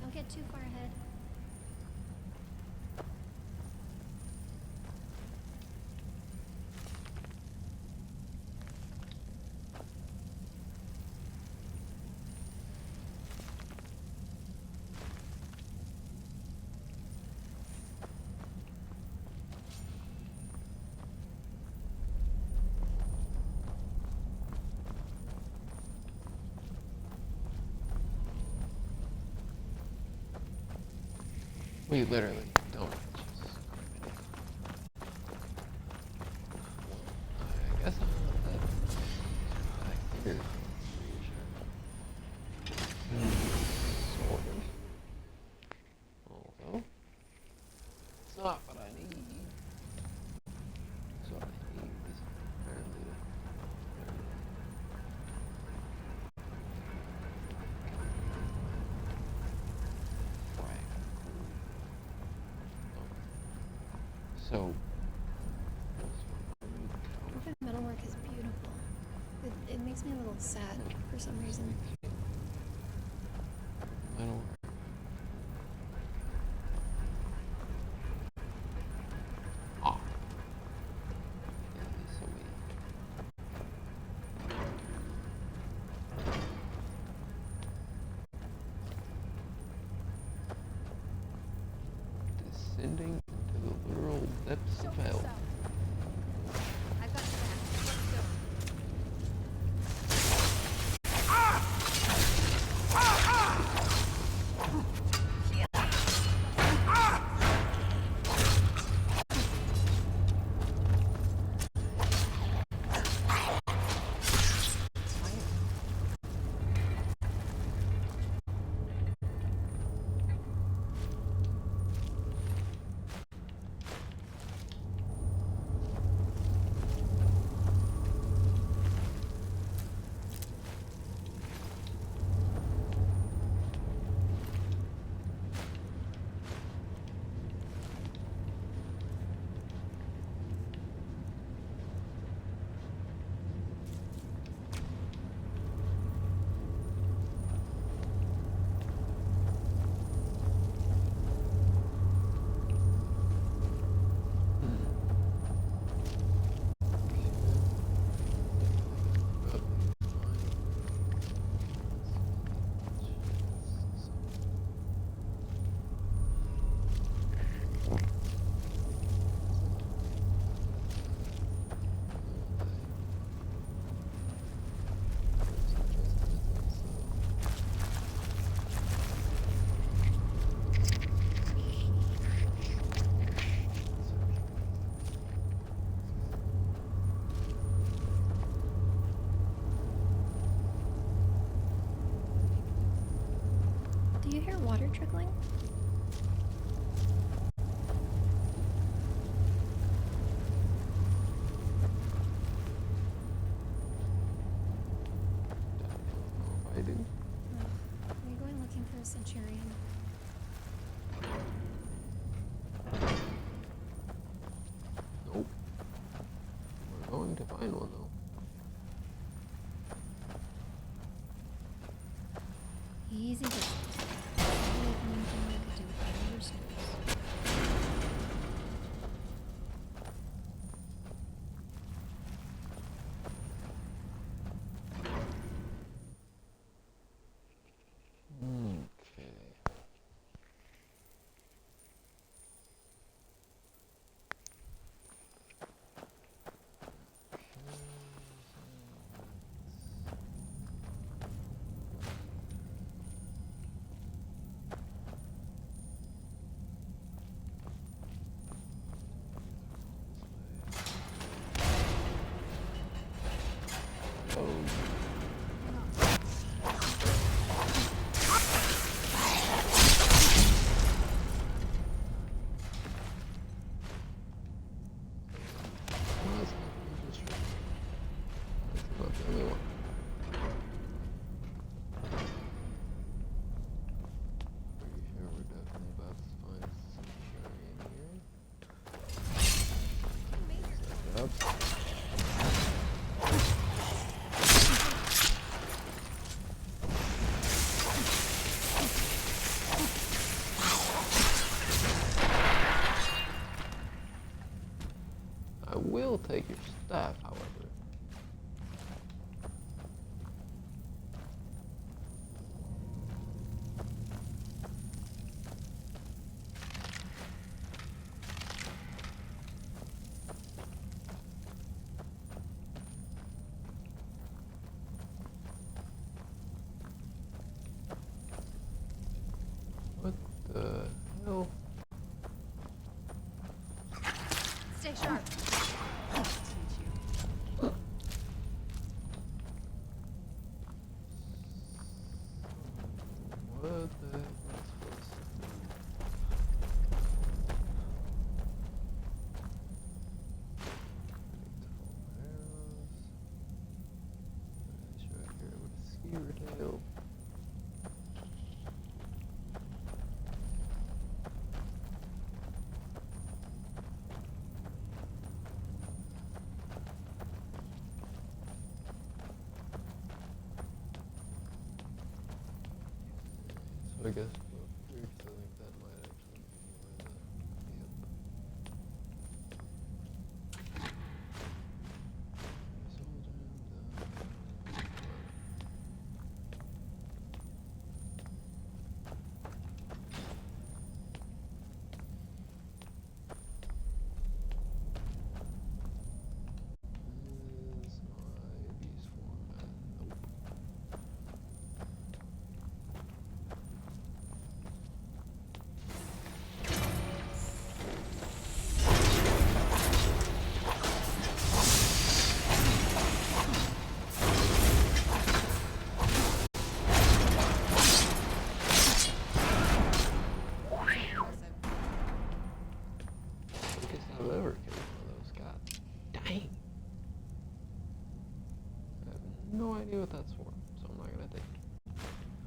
Don't get too far ahead. We literally don't. I guess I'm not that back here. Sort of. Although, it's not what I need. So what I need is apparently so Open metalwork is beautiful. It makes me a little sad for some reason. metalwork. Ah. So descending into the literal depths of hell. I've got your back. Let's go. Do you hear water trickling? I do. Are you going looking for a centurion? Nope. We're going to find one though. Easy business. Anything I could do with all your skills. the only one. Pretty sure we're definitely about to find sanctuary in here. Set it up. I will take your staff, however. What the hell? Stay sharp. What the heck am I supposed to do? Arrows. Right here with a skewer tail. So I guess we'll up here, 'cause I think that might actually be where the... Is my beast format? Nope. Biggest I've ever killed one of those. God dang. I have no idea what that's for, so I'm not gonna take it.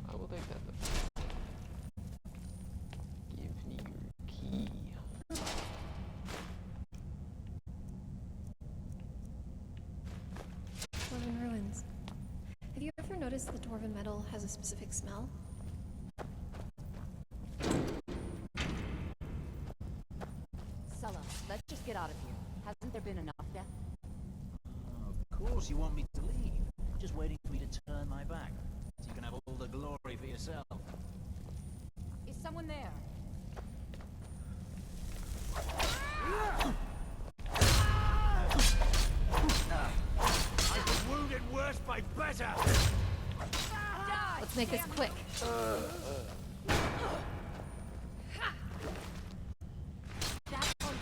I will take that though. Give me your key. Dwarven ruins. Have you ever noticed that dwarven metal has a specific smell? Sulla, let's just get out of here. Hasn't there been enough death? Of course you want me to leave. Just waiting for me to turn my back, so you can have all the glory for yourself. Is someone there? I've been wounded worse by better! Let's make this quick.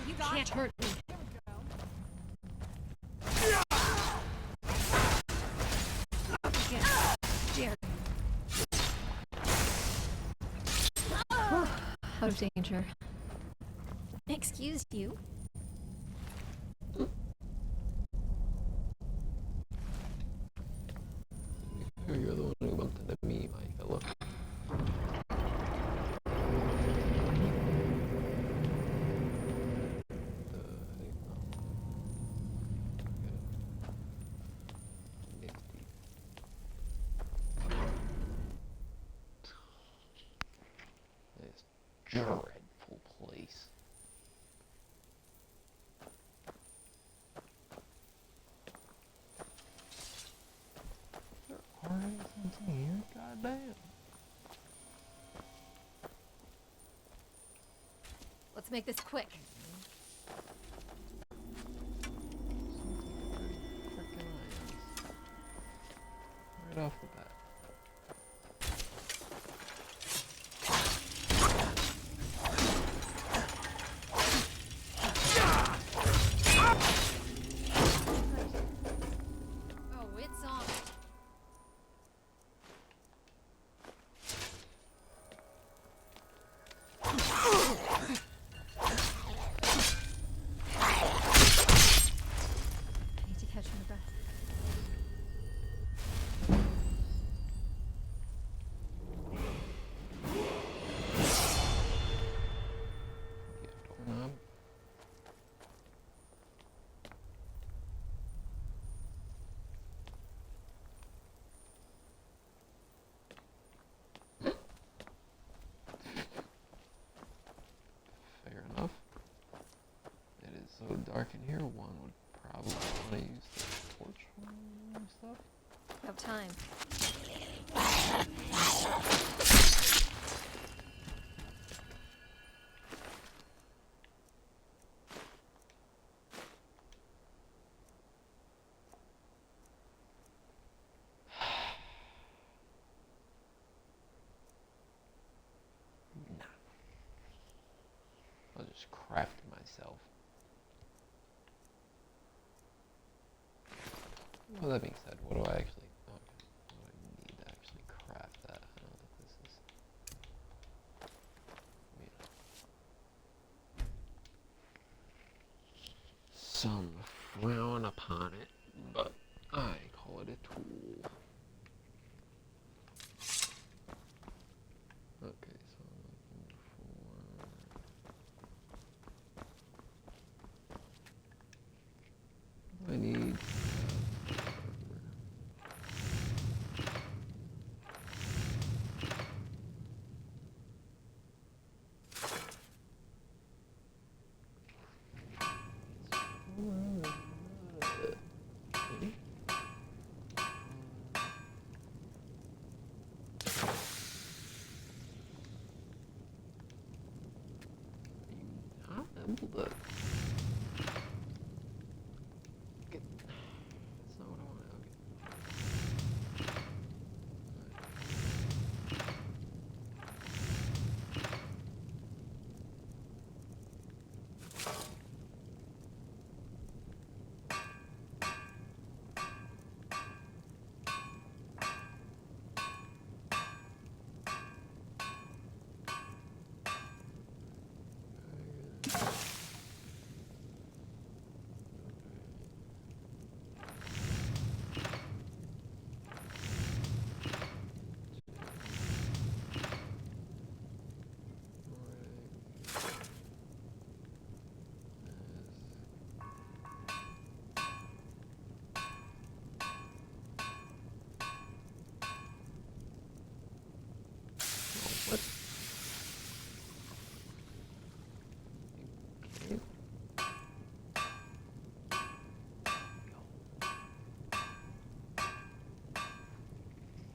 You can't hurt me. Jerry. Out of danger. Excuse you. You're the one who bumped into me, my fella. This dreadful place. There are things in here, goddamn. Let's make this quick. Right off the bat. Oh, it's on. I need to catch my breath. reckon here one would probably want to use the torch and stuff. About time. I'll just craft it myself. Well, that being said, what do I actually... Okay, what do I need to actually craft that? I know that this is... Some frown upon it, but I call it a tool. Okay, so I'm looking for... I need... But that's not what I wanted.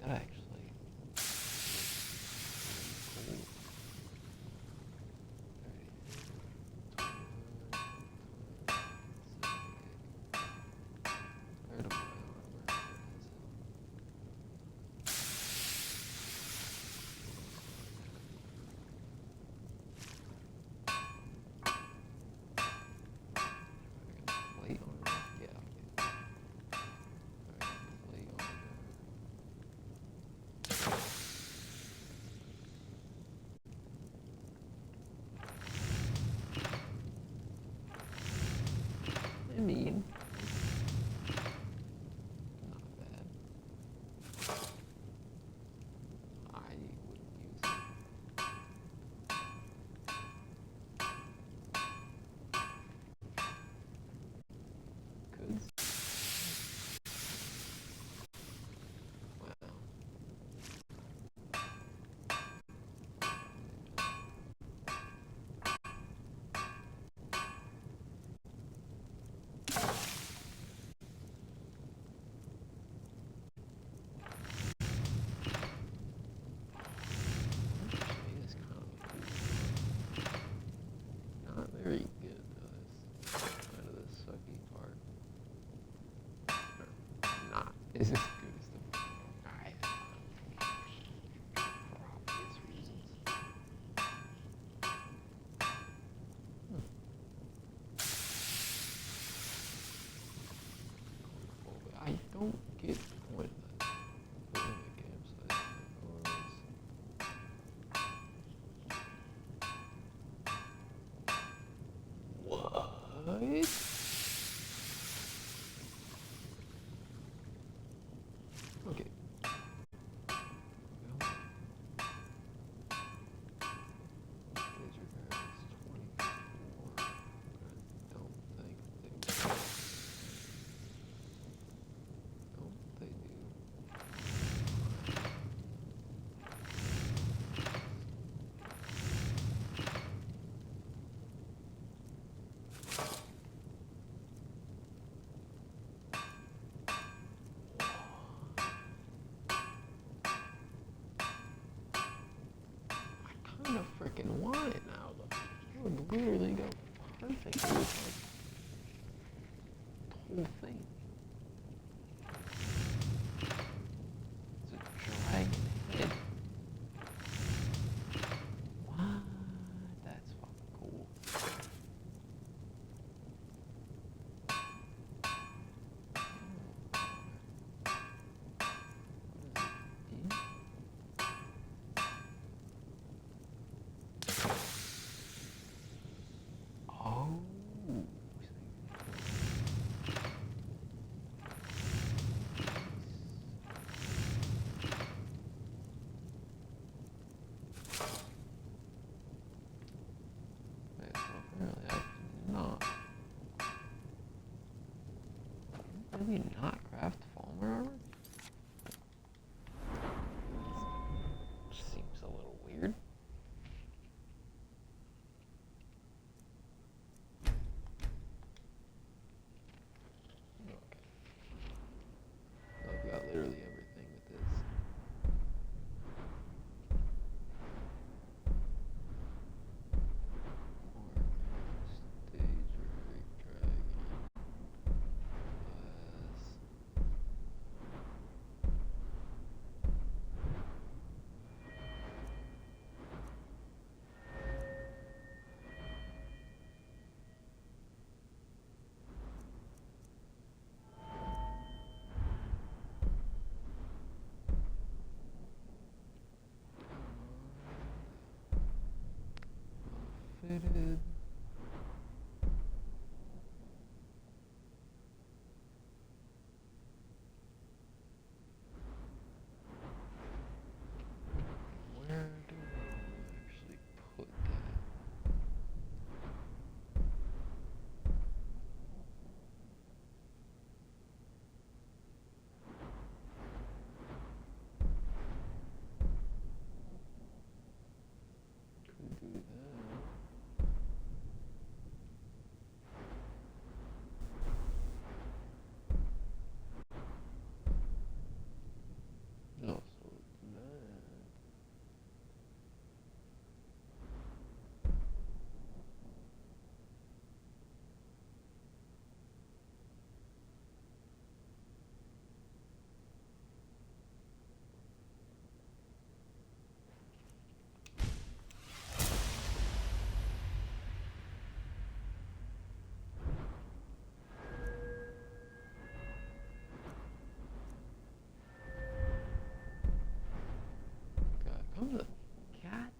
That actually... Where do my armor? Plate armor? Yeah, plate armor. I mean, not bad. I wouldn't use it. Could. Wow. Actually, it's kind of cool. Not very good, though. That's kind of the sucky part. Or not as good as the I for obvious reasons. But I don't get the point of that. Building a campsite. What? Okay. Stage repairs 24. I don't think they do. Don't they do? literally go perfect with like the whole thing. It's a dragon head. What? That's fucking cool. Oh. Wait, so apparently I cannot. Really not craft Falmer armor? Seems a little weird. Okay. I've got literally everything with this. Stage Great Dragon. Fitted. Where do I actually put that? Could do that. No, so that. God, comes a cat?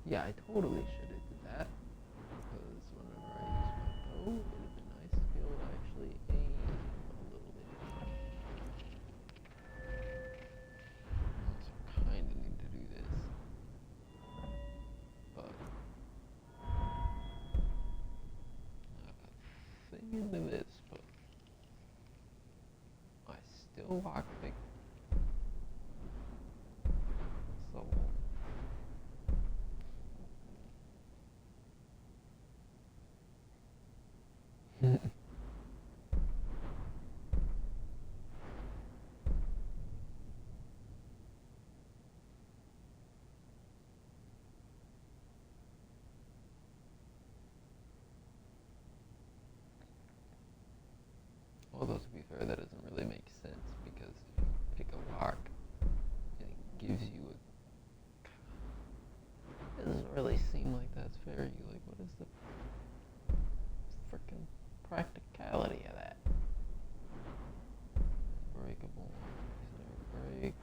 Yeah, I totally should have did that. Because whenever I use my bow, it would have been nice to be able to actually aim a little bit. Also kinda need to do this. But not a thing into this, but I still lockpick so although to be fair, that doesn't really make sense because if you pick a lock and it gives you a, it doesn't really seem like that's very like what is the freaking practicality of that? Breakable, break.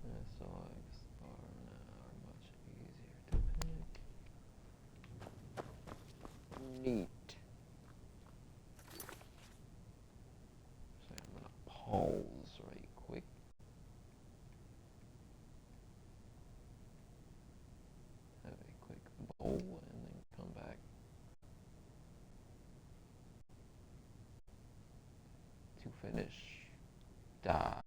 SLX are now much easier to pick. Neat. So I'm gonna pause right quick. Have a quick bowl and then come back to finish. Die.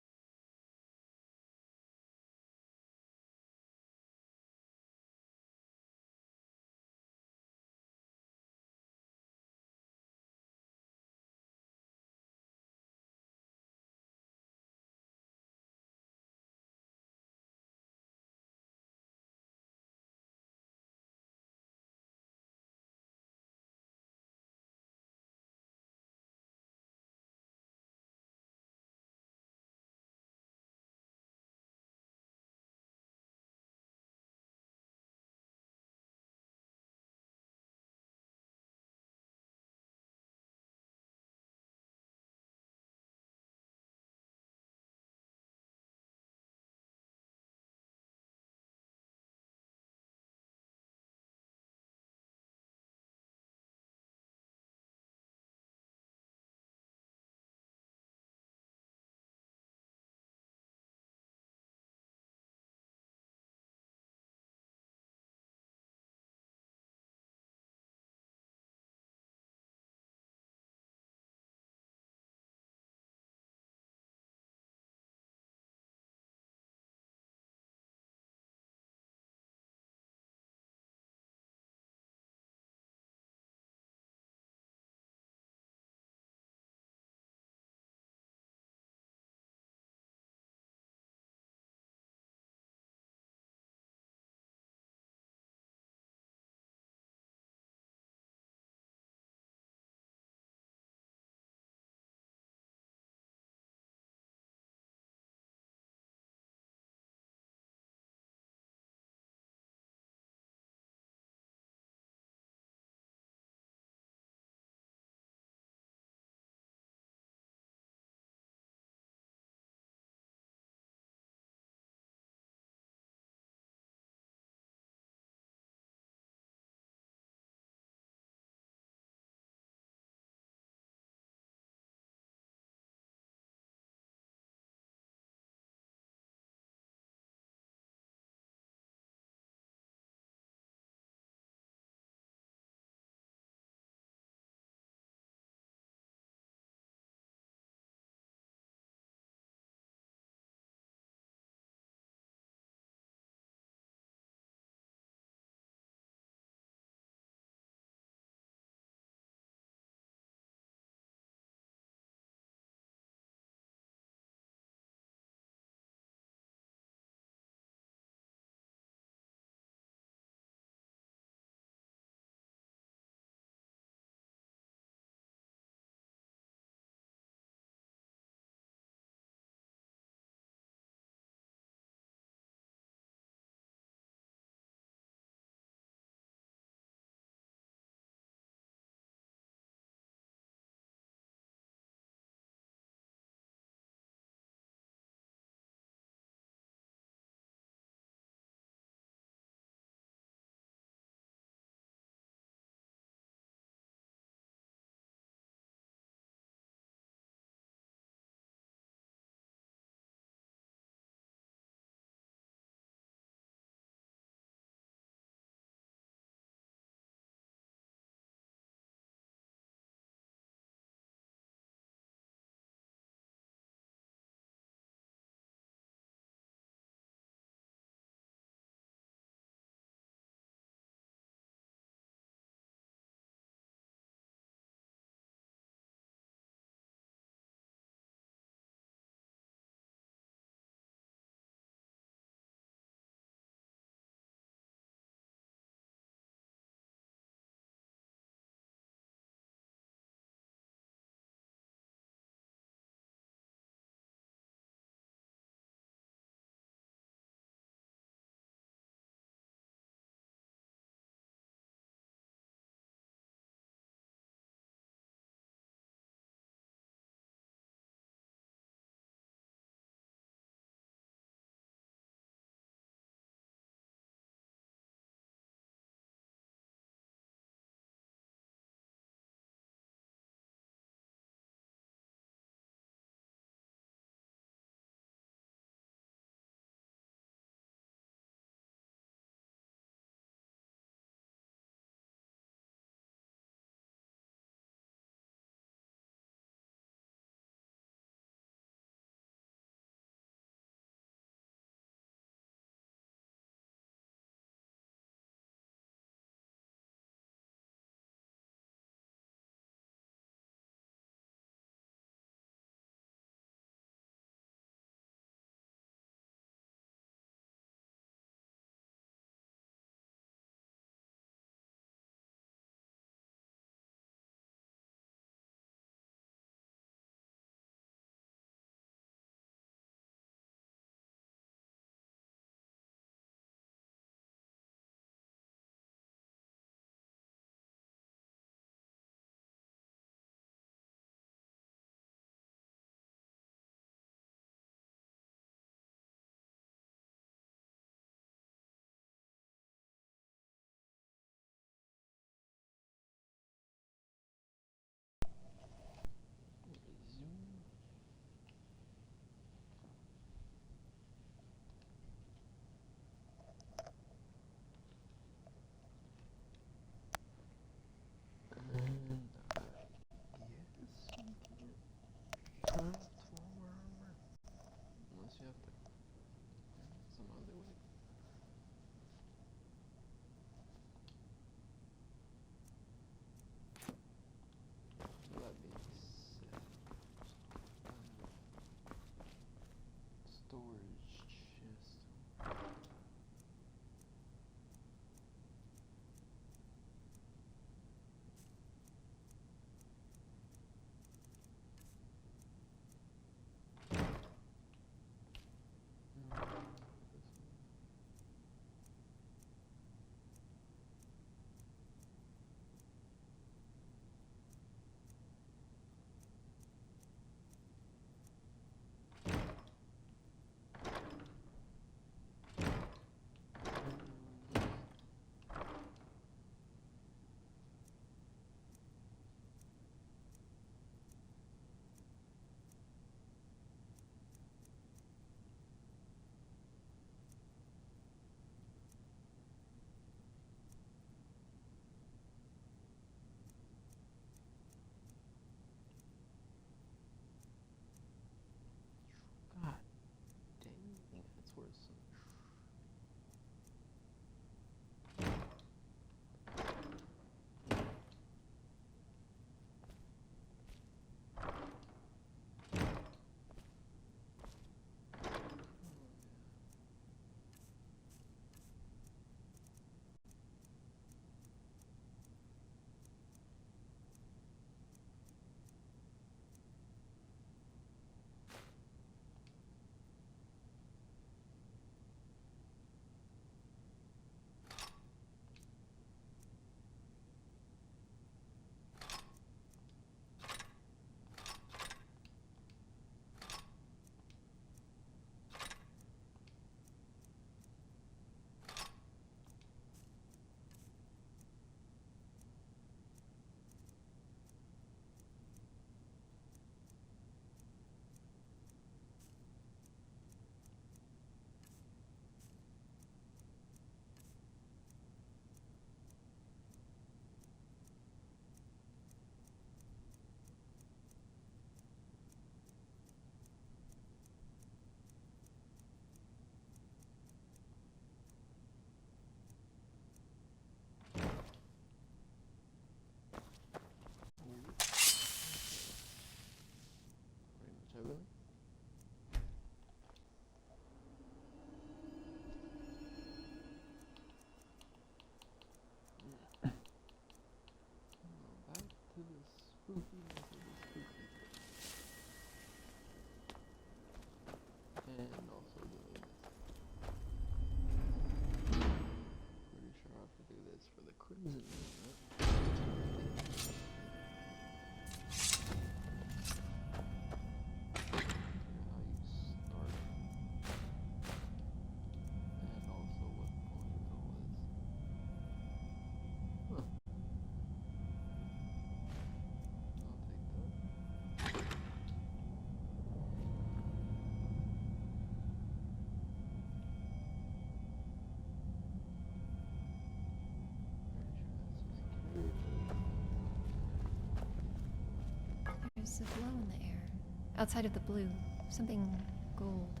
Outside of the blue, something gold.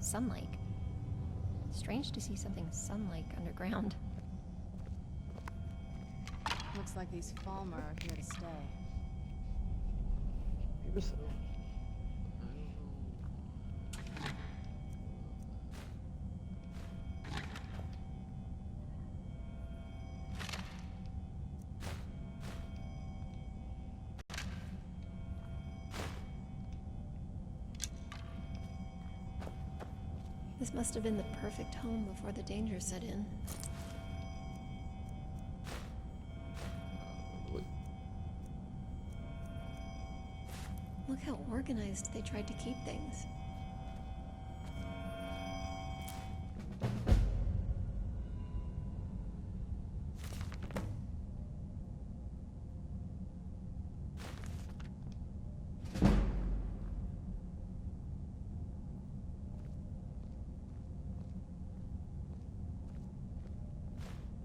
Sun-like. Strange to see something sun-like underground. Looks like these Falmer are here to stay. Maybe so. This must have been the perfect home before the danger set in. Look how organized they tried to keep things.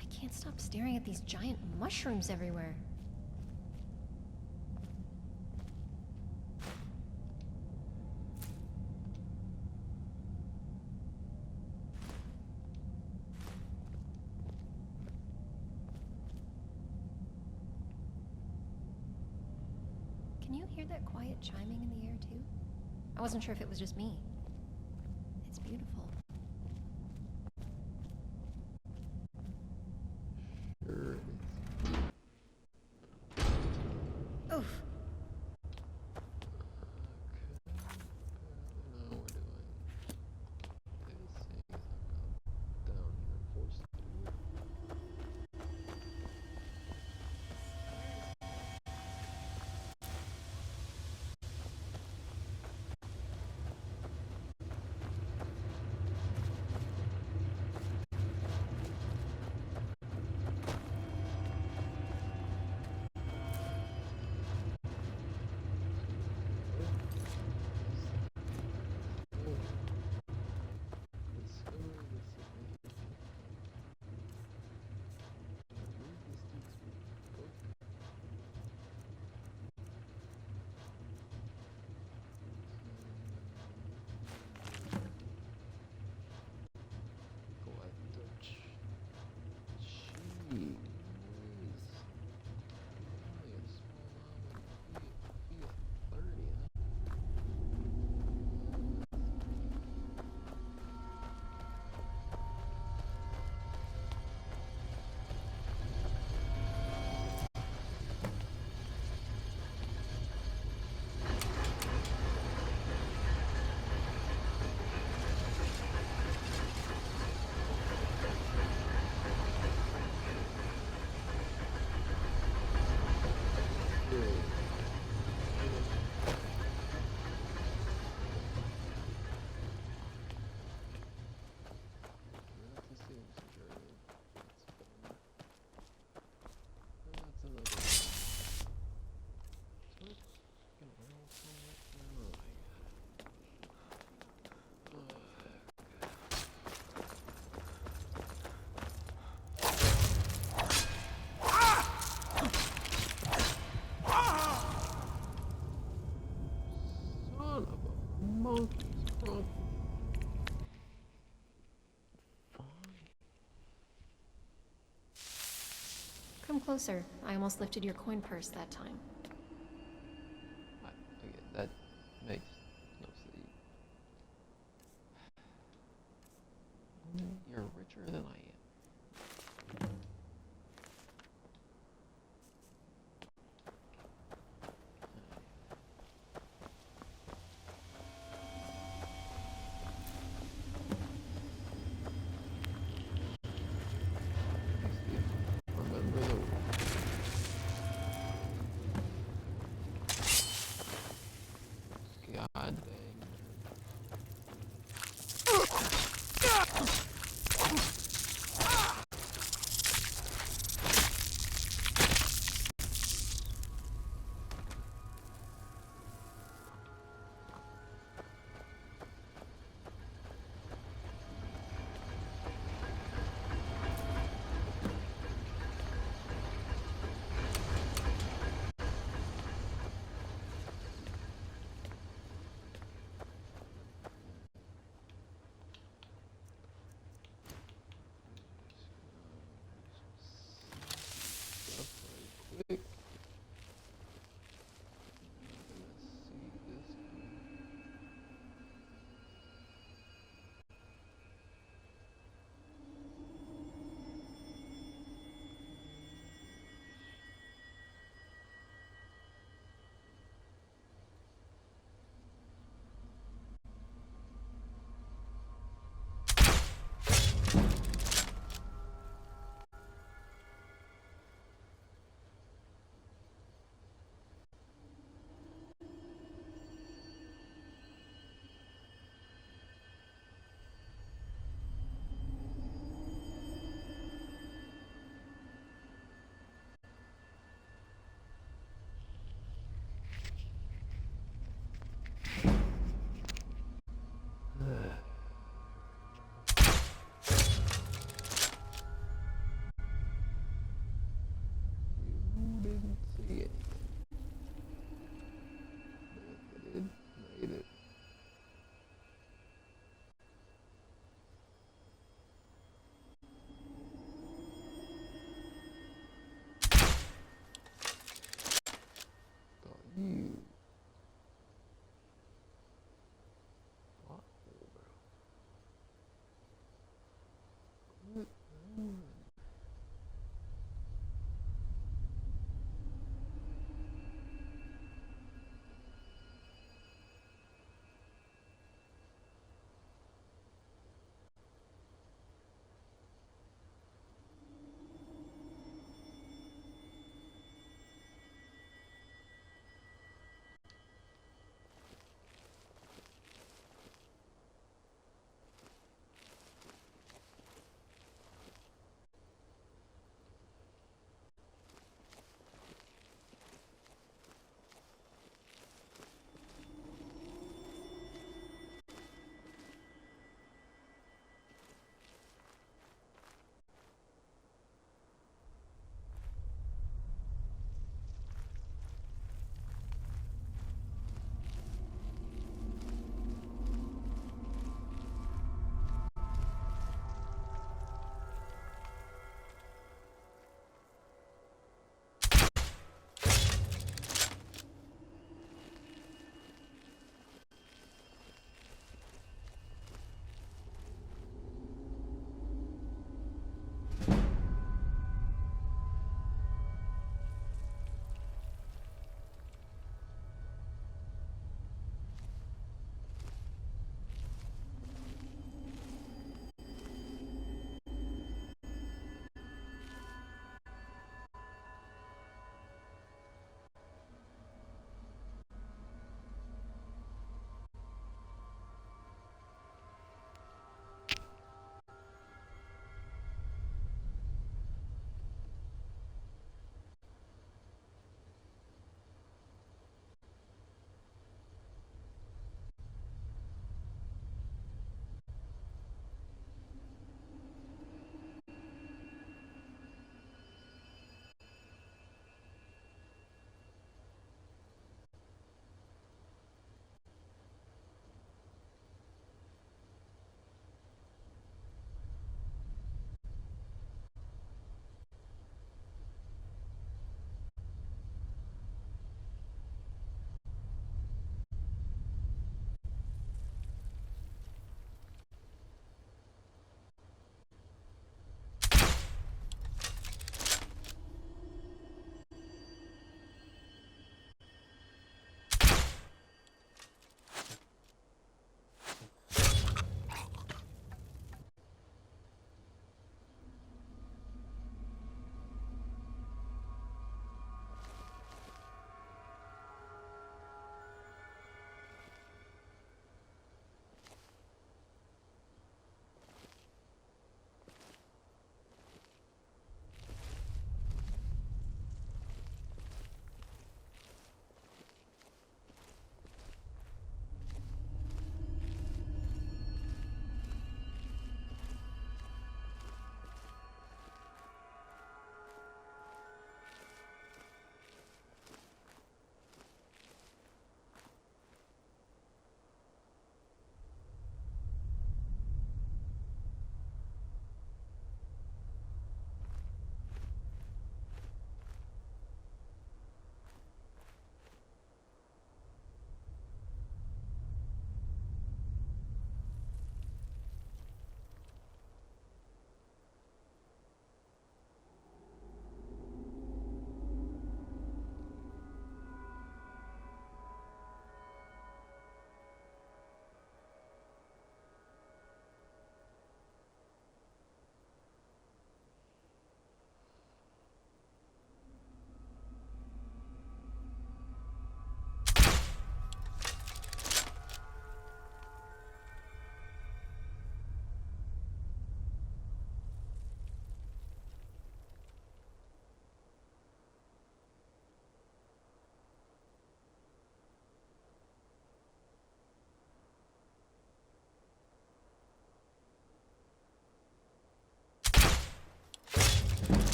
I can't stop staring at these giant mushrooms everywhere. Can you hear that quiet chiming in the air too? I wasn't sure if it was just me. It's beautiful. Sure. Oof. Come closer. I almost lifted your coin purse that time. That makes no sense. You're richer than I am. God dang.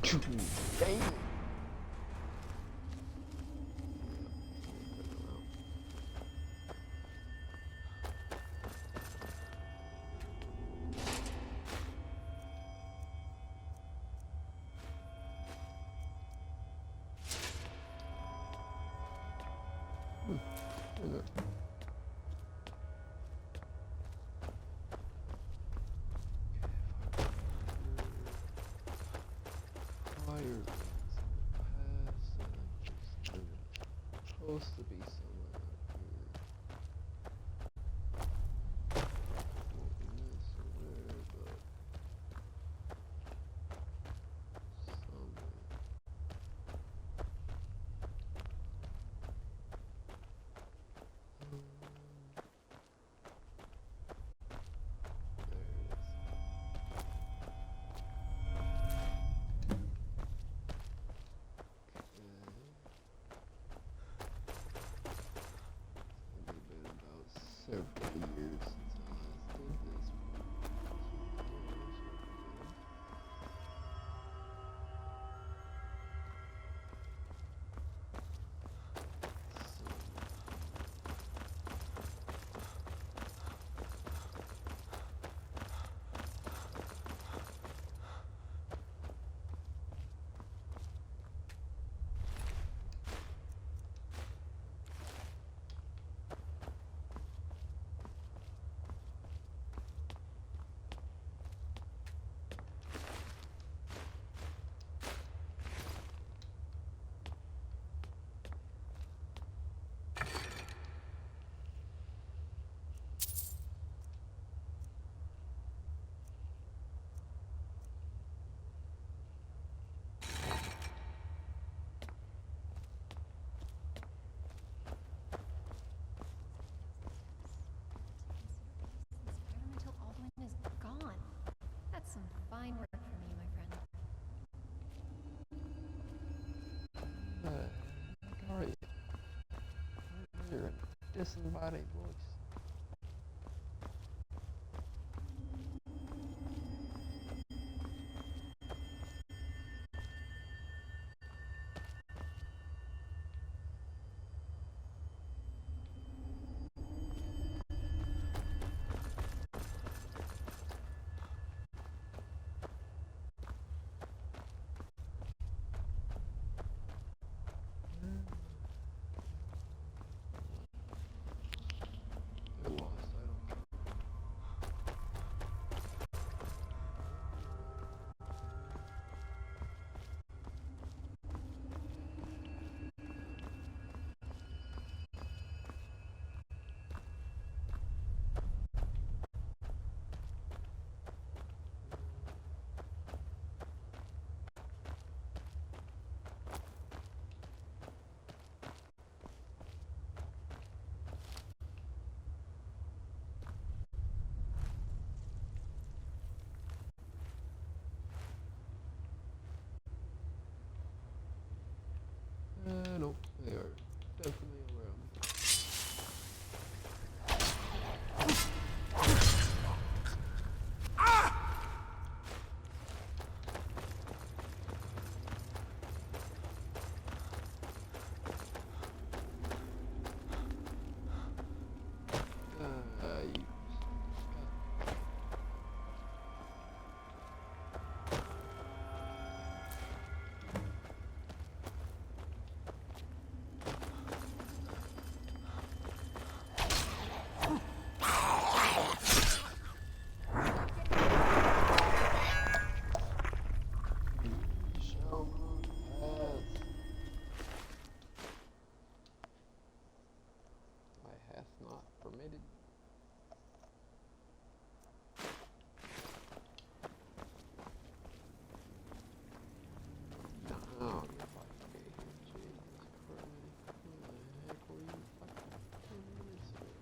Damn. Supposed to be somewhere up here. This or where, but somewhere. There it is. Several years since I last did this. Until Alduin is gone. That's some fine work for me, my friend. Alright. You're a disembodied voice. No, they are definitely around. Permitted. Oh, you're fucking gay here. Jesus Christ. Who the heck were you fucking doing this with?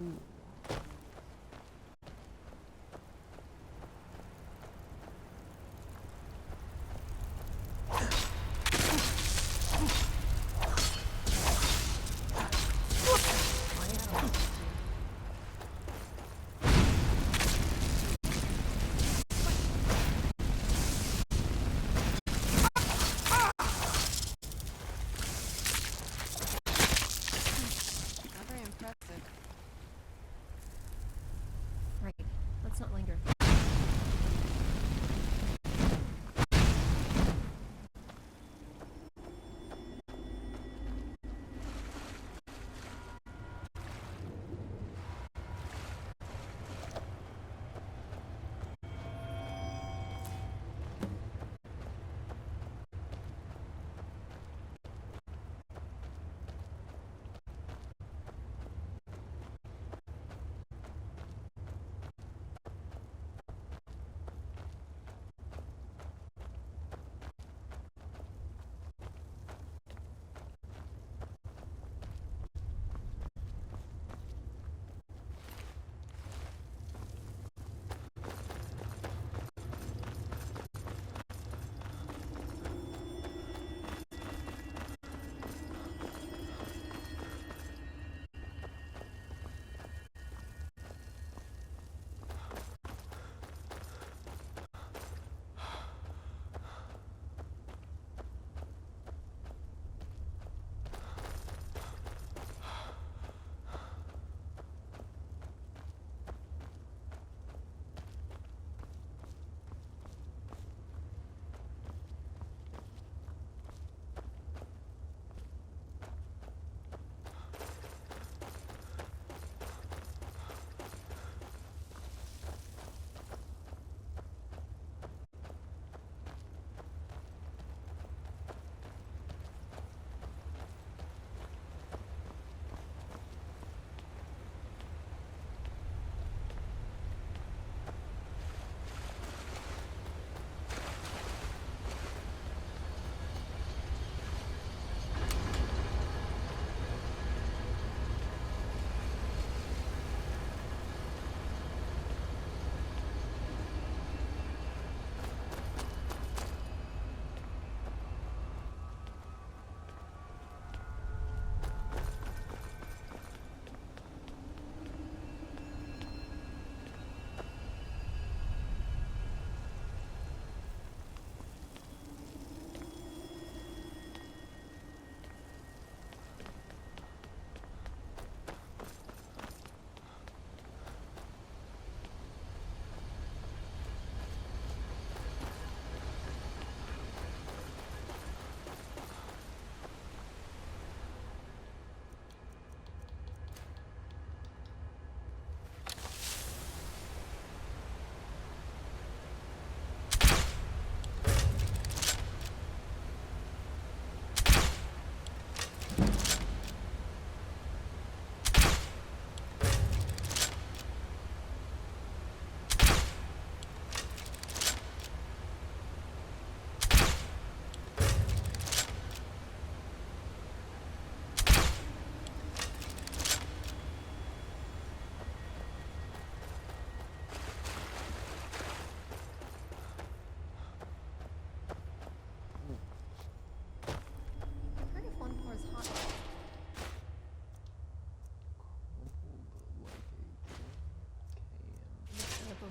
Not very impressive. Right. Let's not linger.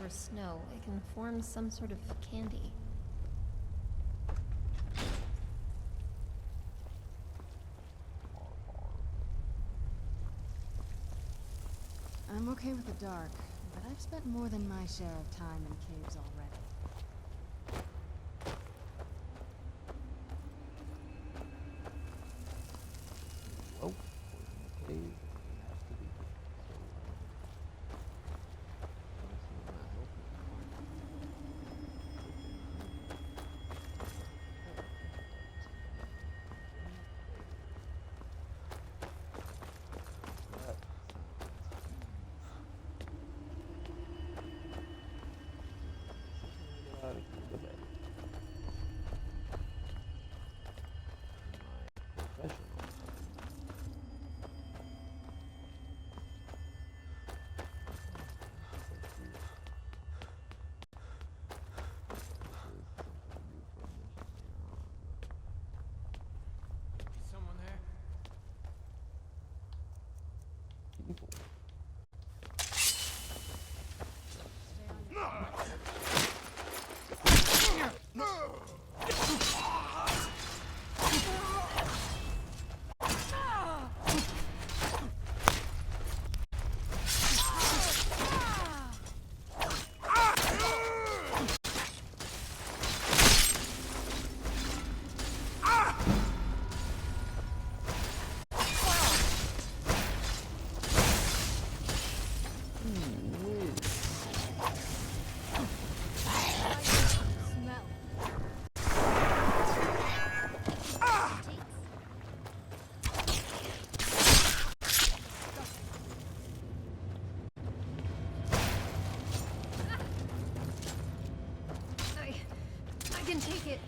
Over snow, it can form some sort of candy. I'm okay with the dark, but I've spent more than my share of time in caves already. Oh, we're in the cave. can take it.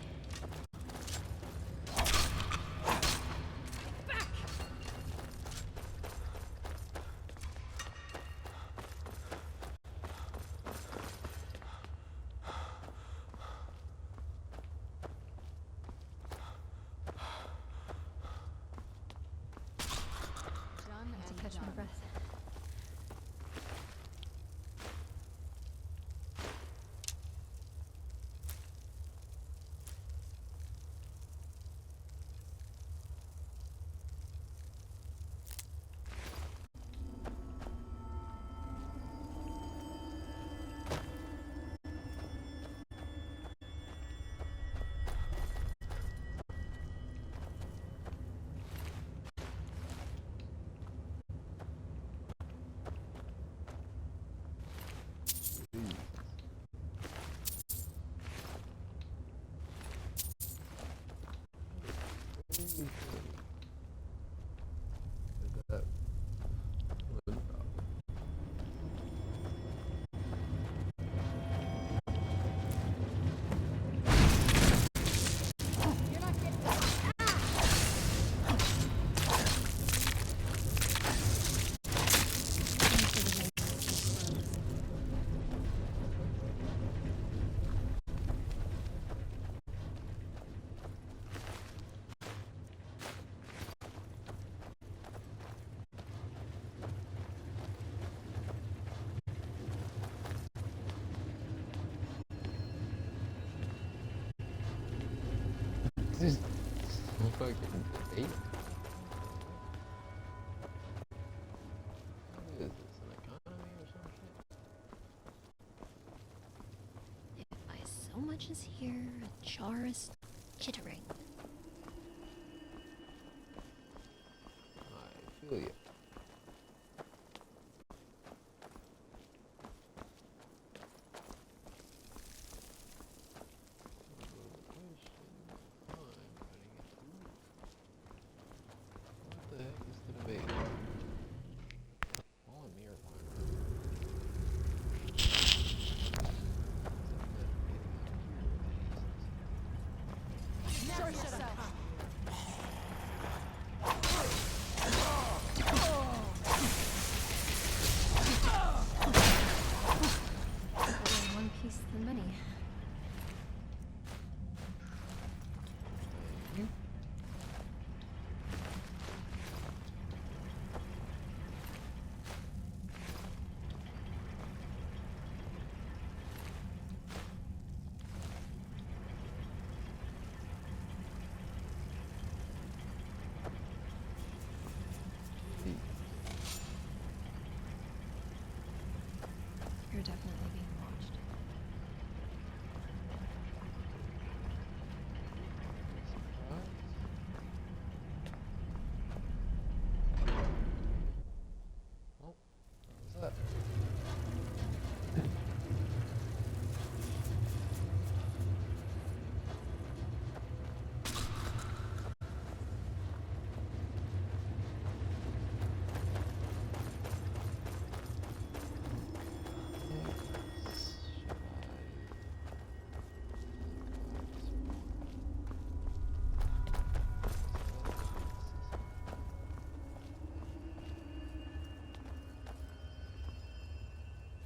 Catch my breath. This is fucking debate. What is this, an economy or some shit? If I so much as hear a jar's chittering. I feel you. One piece than many. You're definitely being watched. Oh, what's that?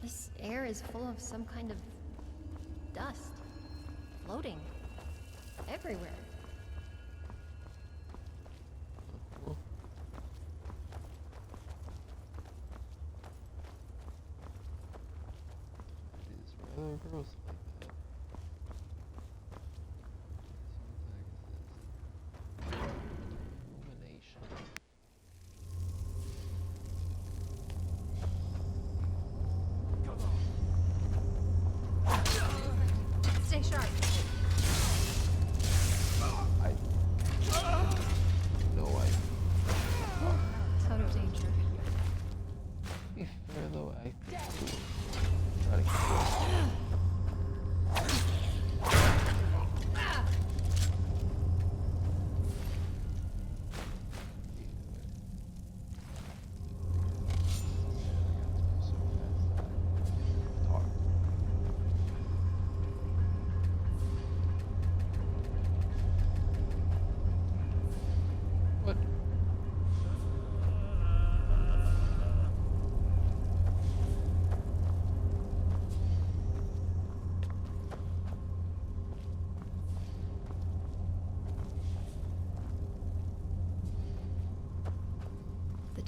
This air is full of some kind of dust. Floating. Everywhere. It's rather gross like that. Illumination. Stay sharp. No idea. It's out of danger. To be fair though, I think try to kill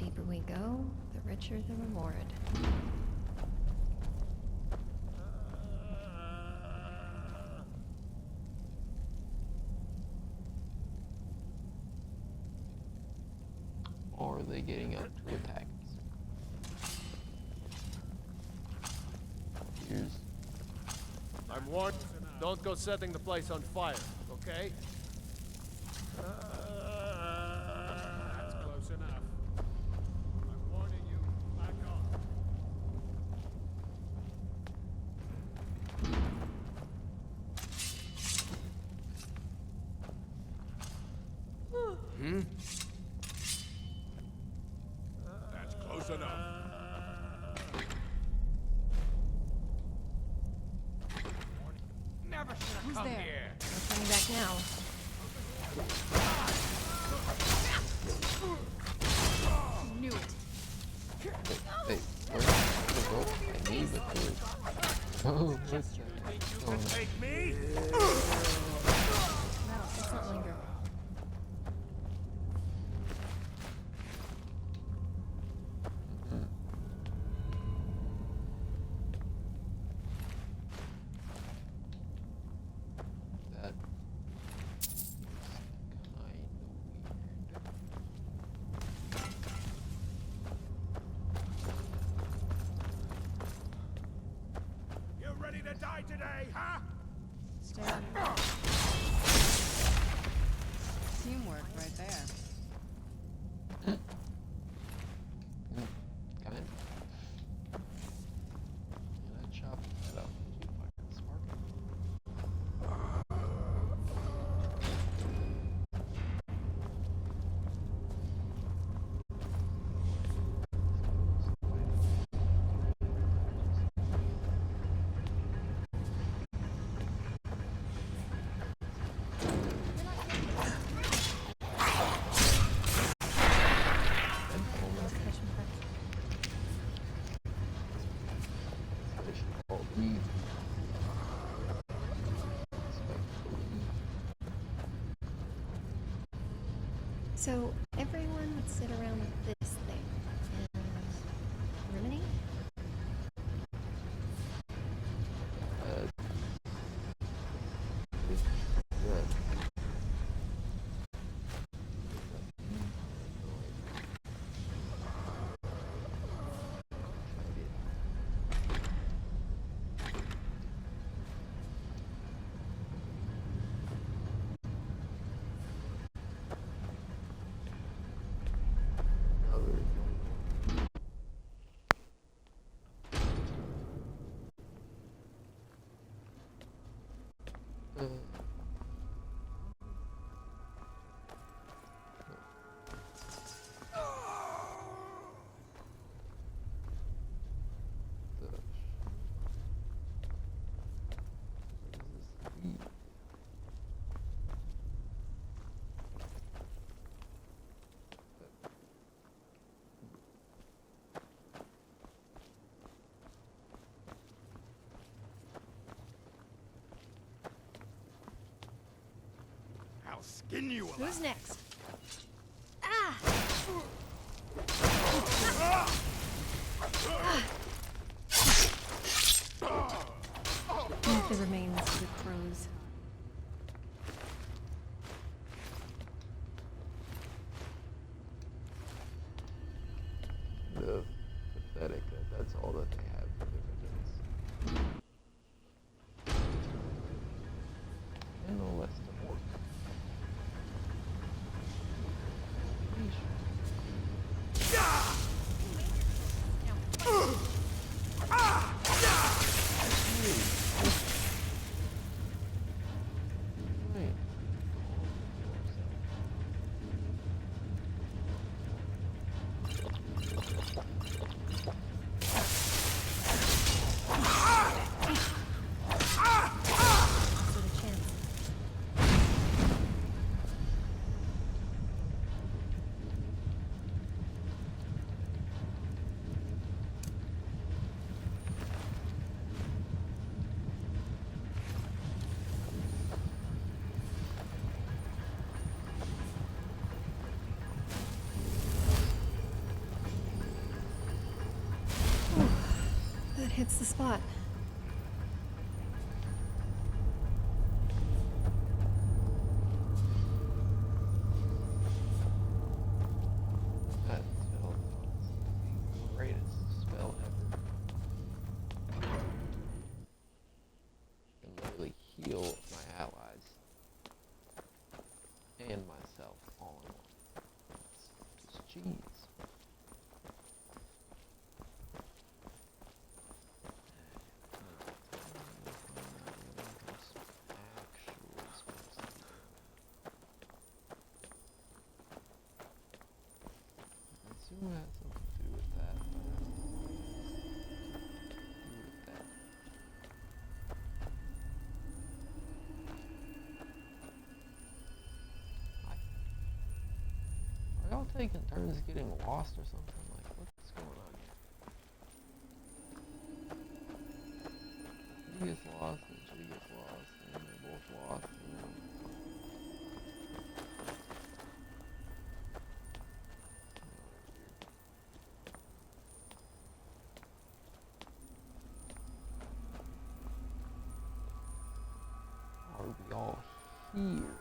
deeper we go, the richer the reward. Or are they getting up to attack us? Here's... I'm warned. Don't go setting the place on fire, okay? That's close enough. I'm warning you. Back off. Hmm? That's close enough. Never should have Who's come there? here. We're coming back now. Knew it. Hey, where's the rope? I need the food. Oh, what's that? You can take me? No, let's not linger. That You ready to die today, huh? Stay on. Teamwork right there. Come in. And I chop that up. Fucking spark. So everyone would sit around this thing and ruminate? I'll skin you alive. Who's next? Eat the remains of the crows. Pathetic that that's all that they have for evidence. And no less to work. That hits the spot. That spell is the greatest spell ever. Can literally heal my allies and myself all in one. It's just cheese. I assume it has something to do with that. Are y'all taking turns getting lost or something? Like, what's going on here? He gets lost, and she gets lost, and then they're both lost, and then... Are we all here?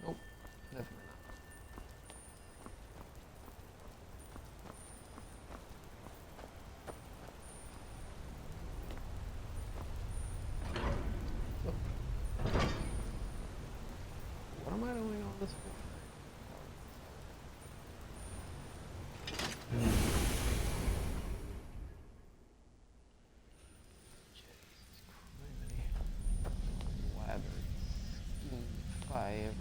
Nope, definitely not. What am I doing all this for? Jesus Christ. Elaborate scheme by everyone.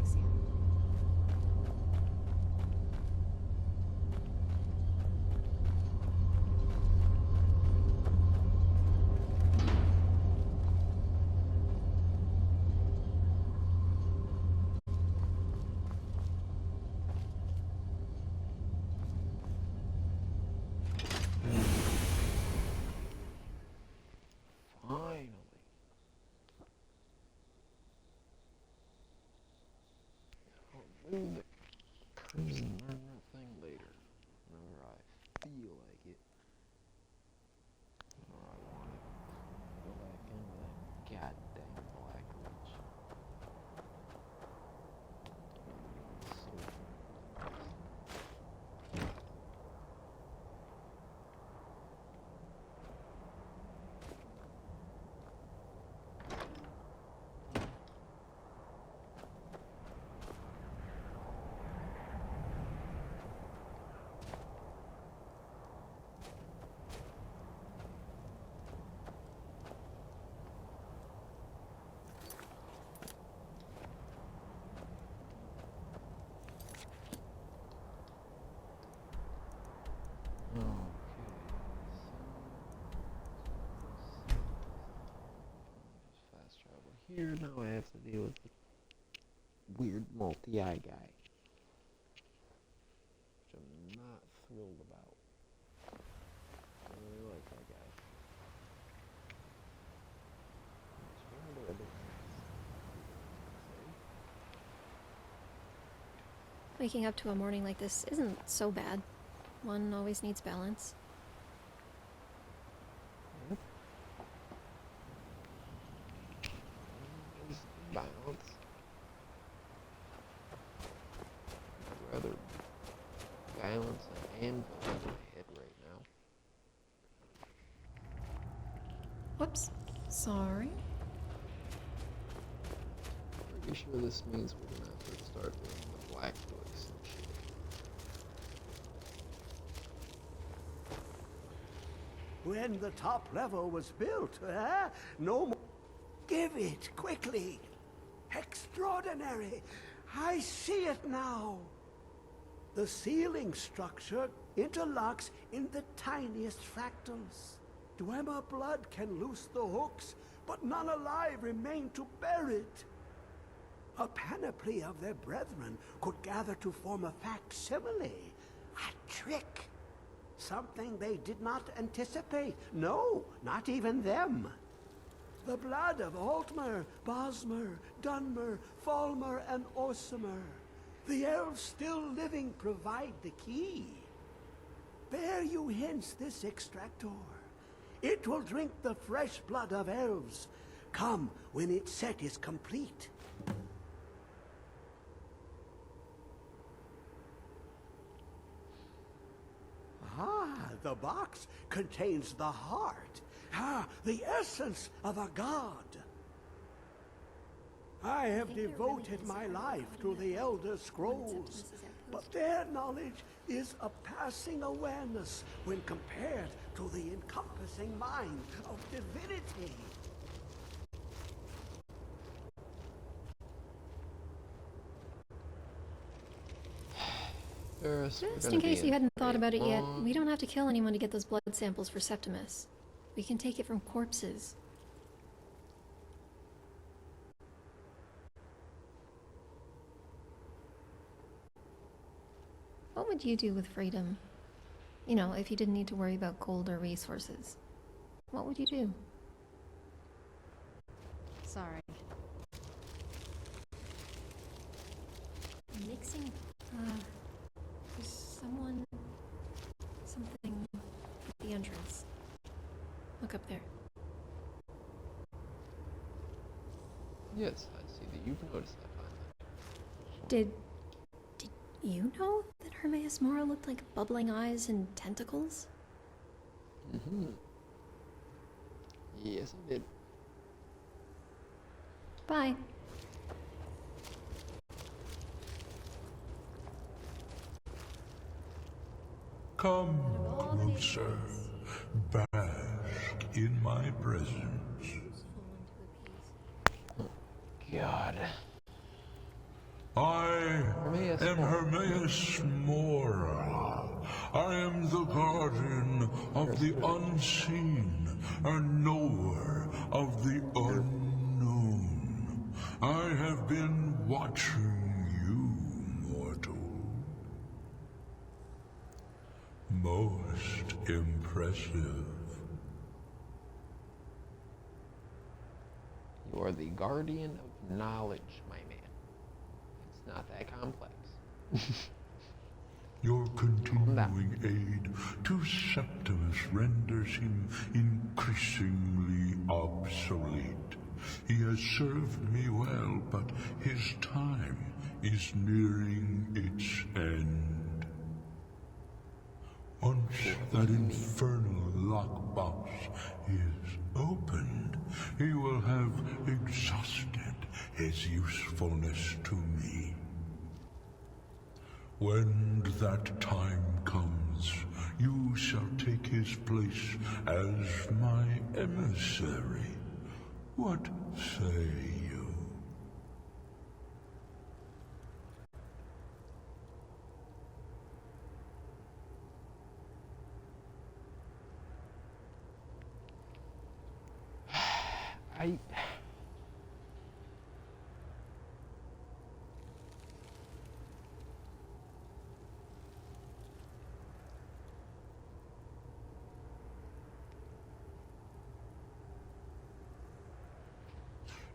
Axiom. Finally. I'll do the Crimson Murmur thing later, whenever I feel like it. Or I want to go back into that goddamn Black Witch. Fast travel here. Now I have to deal with the weird multi-eye guy, which I'm not thrilled about. I really like that guy. Waking up to a morning like this isn't so bad. One always needs balance. Balance. I'd rather balance an anvil in my head right now. Whoops. Sorry. Pretty sure this means we're gonna have to start doing the black voice and shit. When the top level was built, no more. Give it, quickly. Extraordinary. I see it now. The ceiling structure interlocks in the tiniest fractals. Dwemer blood can loose the hooks, but none alive remain to bear it. A panoply of their brethren could gather to form a facsimile. A trick. Something they did not anticipate. No, not even them. The blood of Altmer, Bosmer, Dunmer, Falmer, and Orsimer. The elves still living provide the key. Bear you hence this extractor. It will drink the fresh blood of elves. Come when its set is complete. Ah, the box contains the heart. Ah, the essence of a god. I have devoted my life to the Elder Scrolls, but their knowledge is a passing awareness when compared to the encompassing mind of divinity. Just in case you hadn't thought about it yet, we don't have to kill anyone to get those blood samples for Septimus. We can take it from corpses. What would you do with freedom? You know, if you didn't need to worry about gold or resources. What would you do? Sorry. Mixing, there's something at the entrance. Look up there. Yes, I see that you've noticed that finally. Did you know that Hermaeus Mora looked like bubbling eyes and tentacles? Mm-hmm. Yes, I did. Bye. Come closer, bask in my presence. God. am Hermaeus Mora. I am the guardian of the unseen, a knower of the unknown. I have been watching you, mortal. Most impressive. You are the guardian of knowledge, my man. It's not that complex. Your continuing aid to Septimus renders him increasingly obsolete. He has served me well, but his time is nearing its end. Once that infernal lockbox is opened, he will have exhausted his usefulness to me. When that time comes, you shall take his place as my emissary. What say you?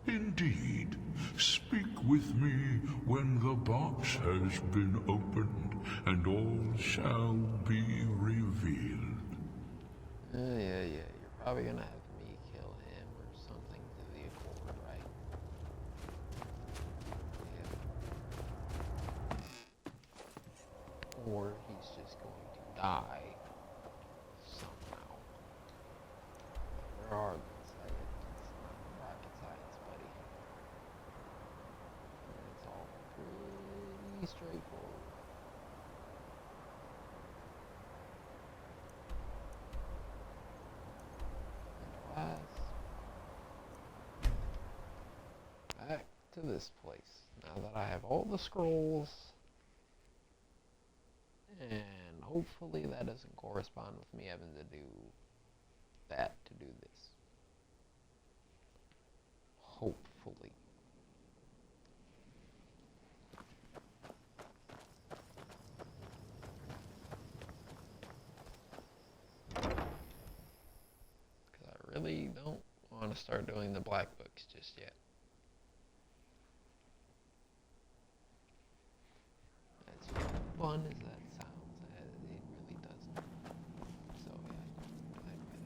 Indeed. Speak with me when the box has been opened, and all shall be revealed. Yeah. You're probably gonna have me kill him or something to the accord, right? Yeah. Or he's just going to die somehow. Where are they? Straightforward. Back to this place. Now that I have all the scrolls, and hopefully that doesn't correspond with me having to do that to do this. Hopefully. Really don't want to start doing the black books just yet. As fun as that sounds, it really doesn't. So yeah, I'd rather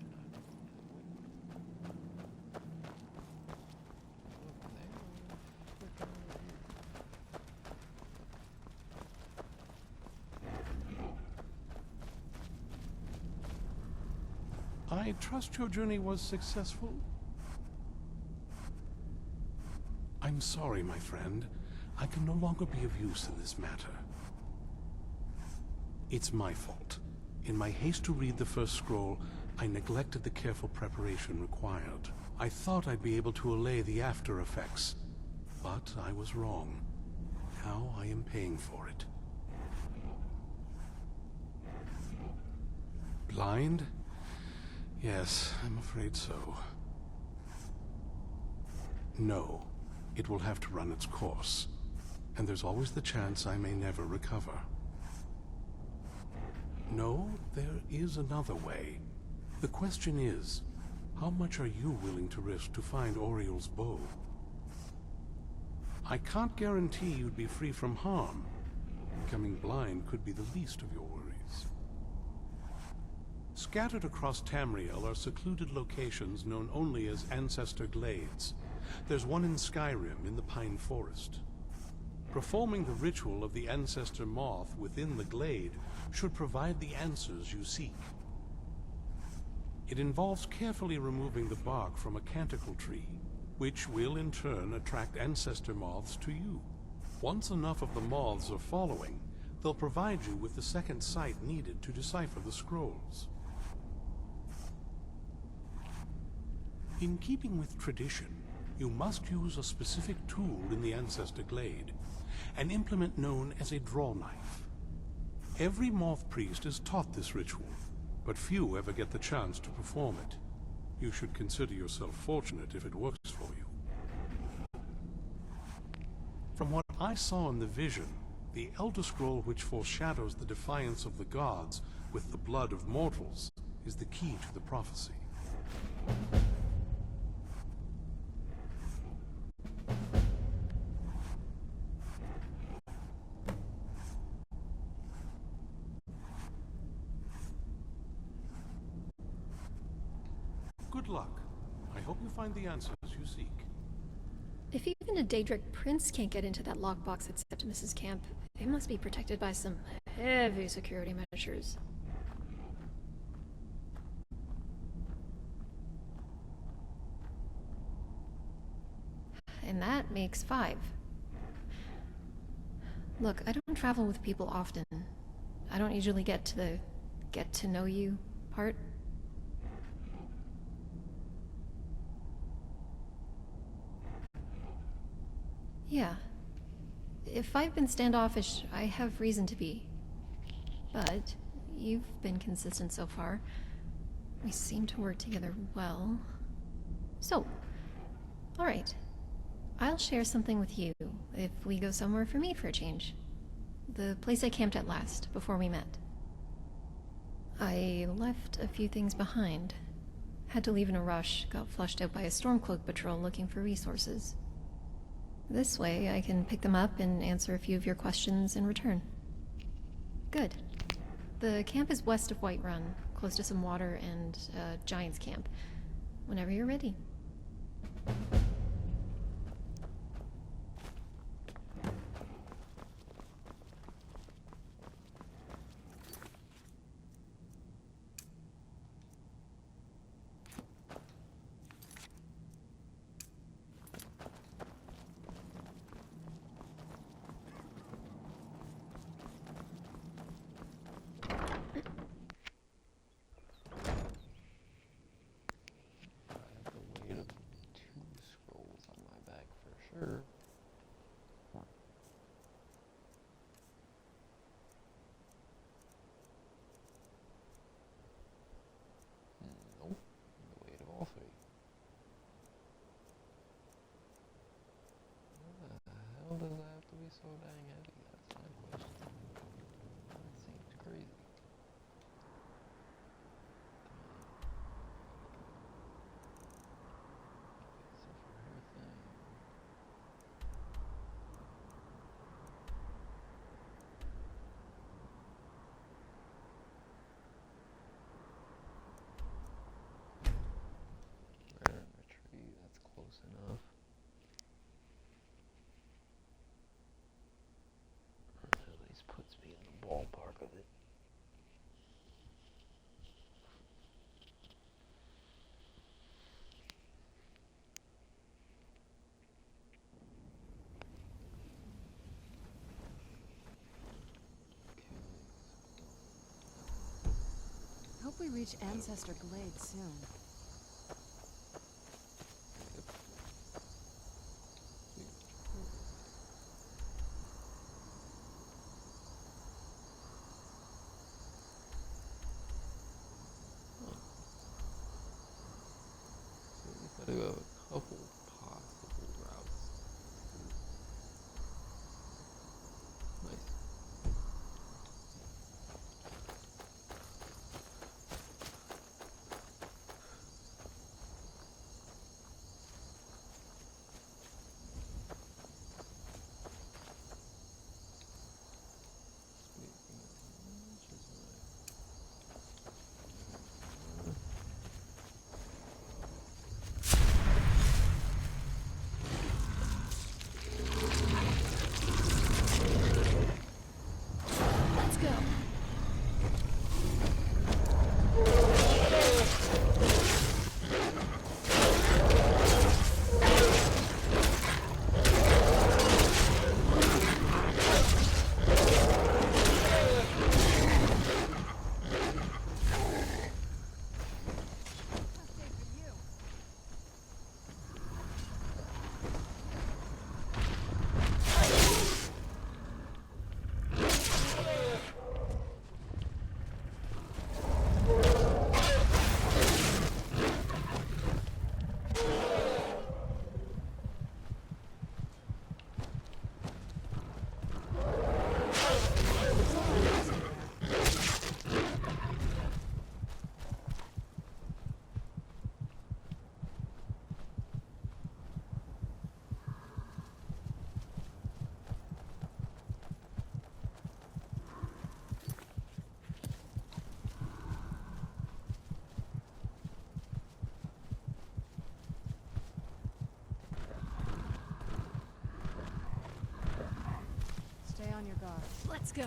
not. I trust your journey was successful? I'm sorry, my friend. I can no longer be of use in this matter. It's my fault. In my haste to read the first scroll, I neglected the careful preparation required. I thought I'd be able to allay the after effects, but I was wrong. Now I am paying for it. Blind? Yes, I'm afraid so. No, it will have to run its course, and there's always the chance I may never recover. No, there is another way. The question is, how much are you willing to risk to find Oriel's bow? I can't guarantee you'd be free from harm. Becoming blind could be the least of your worries. Scattered across Tamriel are secluded locations known only as Ancestor Glades. There's one in Skyrim in the Pine Forest. Performing the ritual of the Ancestor Moth within the glade should provide the answers you seek. It involves carefully removing the bark from a canticle tree, which will in turn attract Ancestor Moths to you. Once enough of the moths are following, they'll provide you with the second sight needed to decipher the scrolls. In keeping with tradition, you must use a specific tool in the Ancestor Glade. an implement known as a draw knife. Every moth priest is taught this ritual, but few ever get the chance to perform it. You should consider yourself fortunate if it works for you. From what I saw in the vision, the Elder Scroll which foreshadows the defiance of the gods with the blood of mortals is the key to the prophecy. Good luck. I hope you find the answers you seek. If even a Daedric prince can't get into that lockbox at Septimus's camp, it must be protected by some heavy security measures. And that makes 5. Look, I don't travel with people often. I don't usually get to the get to know you part. Yeah. If I've been standoffish, I have reason to be. But you've been consistent so far. We seem to work together well. So, alright. I'll share something with you if we go somewhere for me for a change. The place I camped at last, before we met. I left a few things behind. Had to leave in a rush, got flushed out by a Stormcloak patrol looking for resources. This way, I can pick them up and answer a few of your questions in return. Good. The camp is west of Whiterun, close to some water and a giant's camp. Whenever you're ready. Sure. Nope. The weight of all 3. How does that have to be so dang heavy? That's my question. That seems crazy. So for everything. Right in the tree, that's close enough. At least puts me in the ballpark of it. I hope we reach Ancestor Glade soon. So we have a couple possible routes. Nice. Let's go.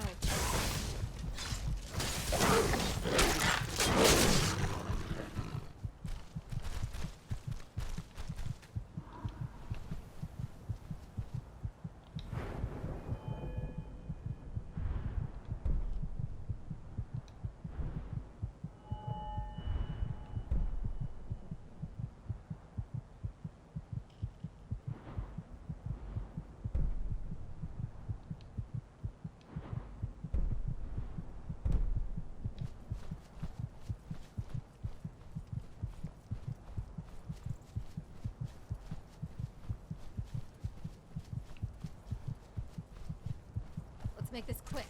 Let's make this quick.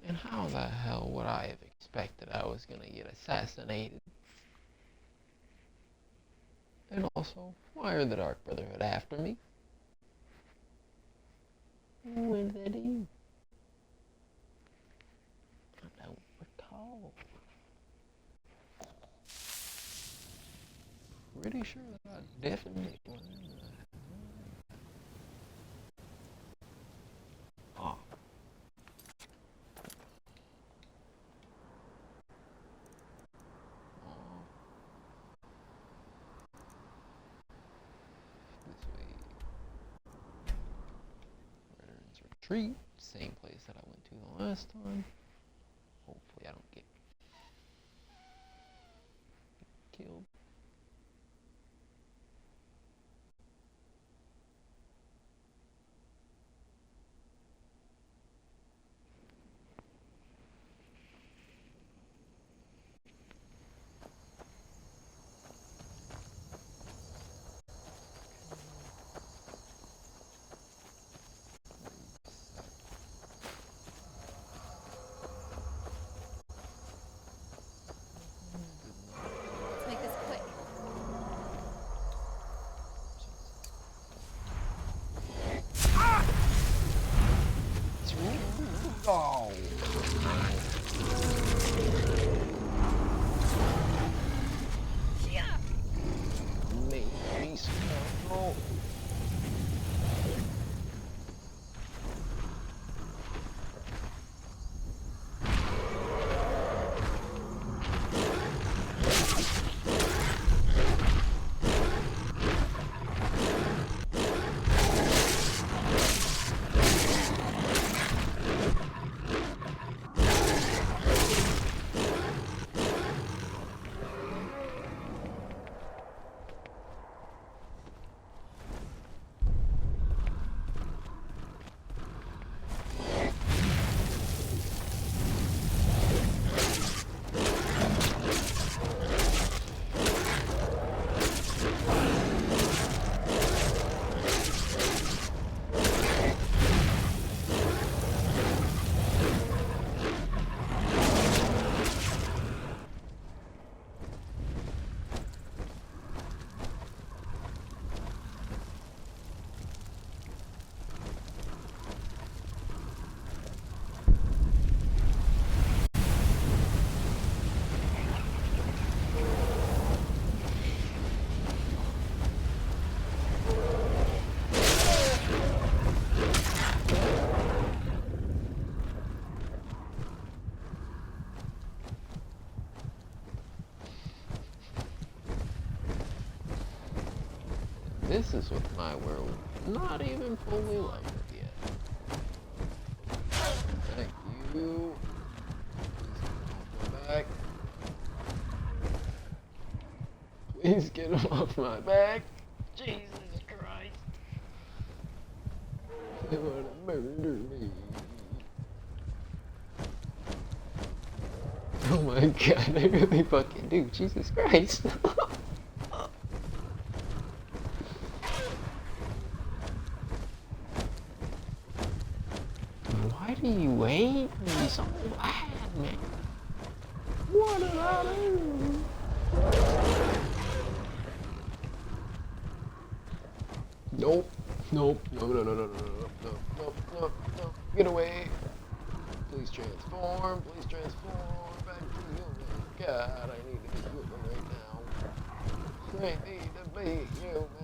And how the hell would I have expected I was gonna get assassinated? And also, why are the Dark Brotherhood after me? When did they do? I don't recall. Pretty sure that I definitely went in there. Oh. This way. Veterans Retreat, same place that I went to the last time. Hopefully I don't get killed. Let's make this quick. Oh. Make me smell. This is with my world not even fully leveled yet. Thank you. Please get him off my back. Please get him off my back. Jesus Christ. They want to murder me. Oh my god, they really fucking do. Jesus Christ. Why do you hate me so bad, man? What did I do? Nope. Nope. No, no, no, no, no, no, no, no, no, no. Get away. Please transform. Please transform back to the God, I need to be human right now. I need to be human.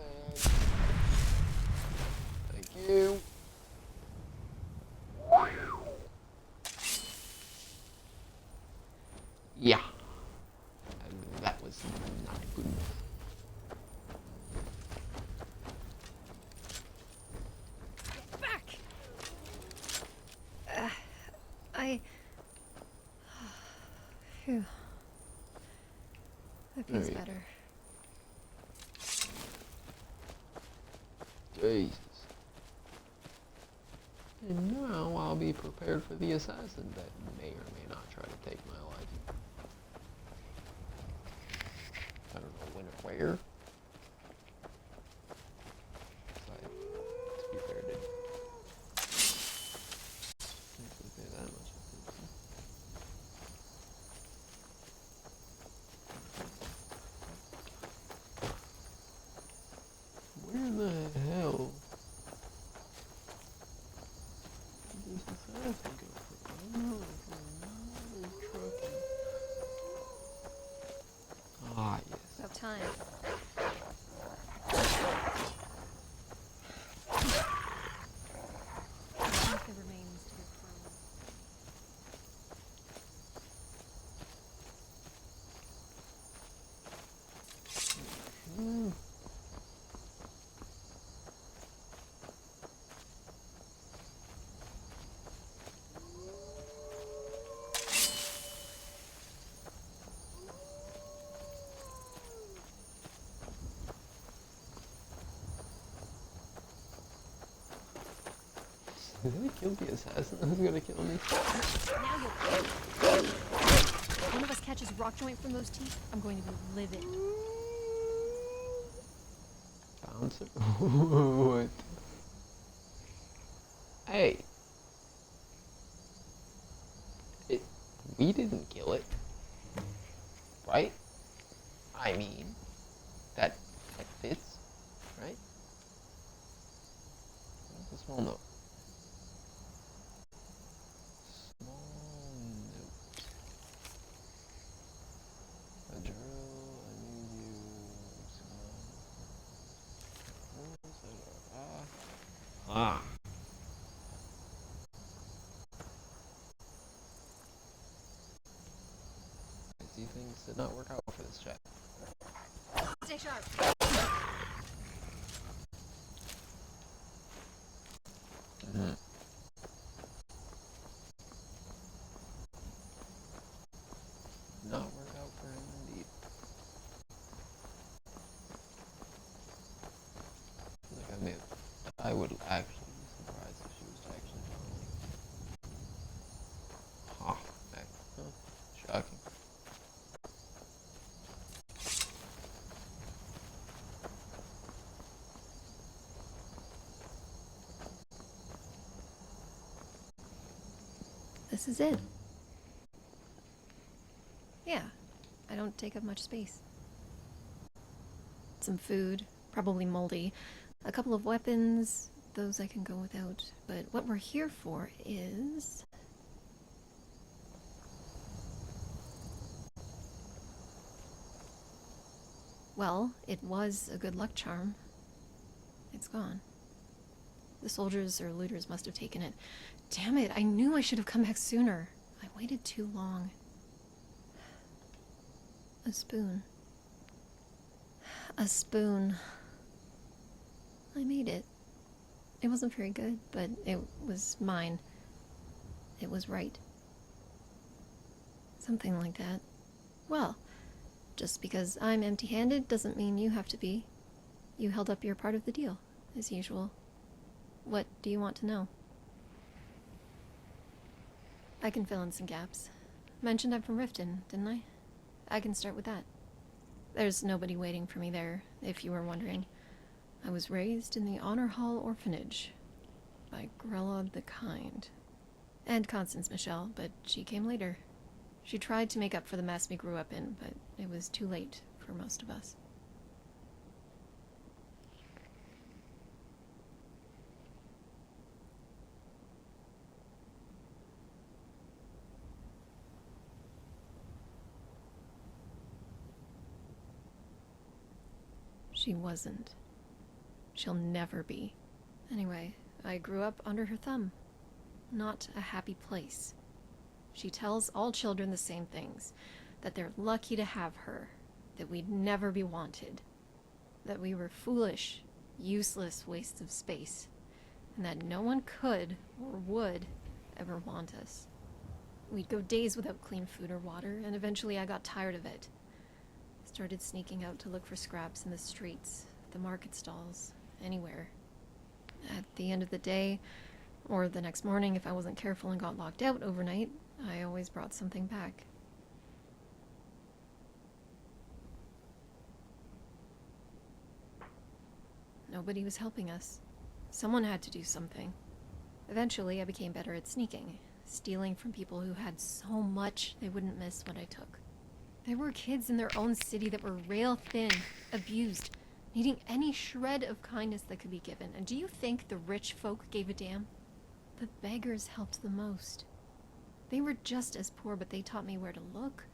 Thank you. Yeah. That was not good. Get back! Phew. That feels better. Jesus. And now I'll be prepared for the assassin that may or may not try to take my life. I don't know when or where. To be fair, didn't pay that much attention. Where the hell did this assassin go from? I don't know. Another trucking. Ah, yes. About time. The remains to be prone. Did I kill the assassin who's gonna kill me? Now you'll one of us catches rock joint from those teeth, I'm going to be livid. Bouncer? What? Hey. We didn't kill it. Right? I mean, that fits, right? What's a small note? Small note. A drill, I need you. Ah. I see things did not work out for this chat. Stay sharp. Not work out for him indeed. Like I would actually be surprised if she was actually following. Shocking. This is it. Yeah, I don't take up much space. Some food, probably moldy. A couple of weapons, those I can go without. But what we're here for is... Well, it was a good luck charm. It's gone. The soldiers or looters must have taken it. Damn it, I knew I should have come back sooner. I waited too long. A spoon. A spoon. I made it. It wasn't very good, but it was mine. It was right. Something like that. Well, just because I'm empty-handed doesn't mean you have to be. You held up your part of the deal, as usual. What do you want to know? I can fill in some gaps. Mentioned I'm from Riften, didn't I? I can start with that. There's nobody waiting for me there, if you were wondering. I was raised in the Honor Hall Orphanage by Grelod the Kind. And Constance Michelle, but she came later. She tried to make up for the mess we grew up in, but it was too late for most of us. She wasn't. She'll never be. Anyway, I grew up under her thumb. Not a happy place. She tells all children the same things. That they're lucky to have her. That we'd never be wanted. That we were foolish, useless wastes of space. And that no one could, or would, ever want us. We'd go days without clean food or water, and eventually I got tired of it. Started sneaking out to look for scraps in the streets, the market stalls, anywhere. At the end of the day, or the next morning if I wasn't careful and got locked out overnight, I always brought something back. Nobody was helping us. Someone had to do something. Eventually, I became better at sneaking, stealing from people who had so much they wouldn't miss what I took. There were kids in their own city that were rail thin, abused, needing any shred of kindness that could be given. And do you think the rich folk gave a damn? The beggars helped the most. They were just as poor, but they taught me where to look,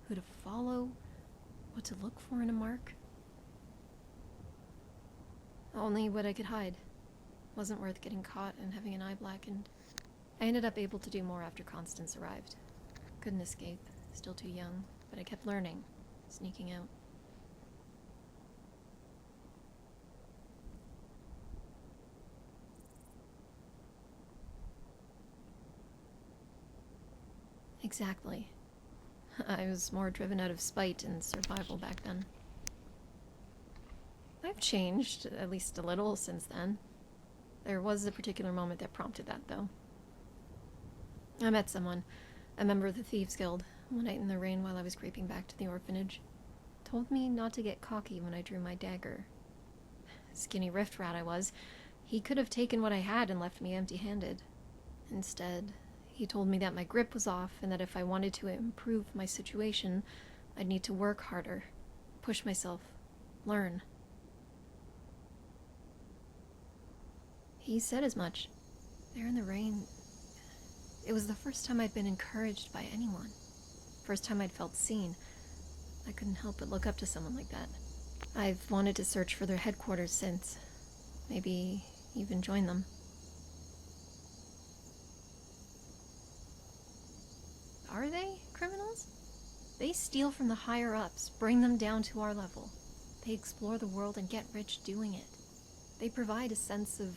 who to follow, what to look for in a mark. Only what I could hide. Wasn't worth getting caught and having an eye blackened. I ended up able to do more after Constance arrived. Couldn't escape, still too young, but I kept learning, sneaking out. Exactly. I was more driven out of spite and survival back then. I've changed, at least a little, since then. There was a particular moment that prompted that, though. I met someone, a member of the Thieves Guild, one night in the rain while I was creeping back to the orphanage. Told me not to get cocky when I drew my dagger. Skinny rift rat I was, he could have taken what I had and left me empty-handed. Instead, he told me that my grip was off and that if I wanted to improve my situation, I'd need to work harder, push myself, learn. He said as much. There in the rain. It was the first time I'd been encouraged by anyone. First time I'd felt seen. I couldn't help but look up to someone like that. I've wanted to search for their headquarters since. Maybe even join them. Are they criminals? They steal from the higher-ups, bring them down to our level. They explore the world and get rich doing it. They provide a sense of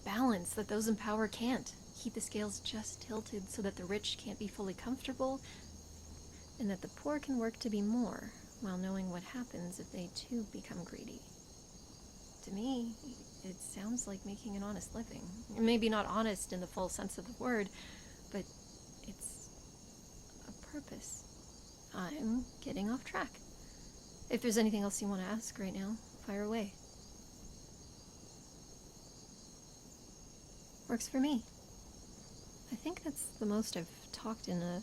balance that those in power can't. Keep the scales just tilted so that the rich can't be fully comfortable, and that the poor can work to be more, while knowing what happens if they too become greedy. To me, it sounds like making an honest living. Maybe not honest in the full sense of the word, but it's a purpose. I'm getting off track. If there's anything else you want to ask right now, fire away. Works for me. I think that's the most I've talked in a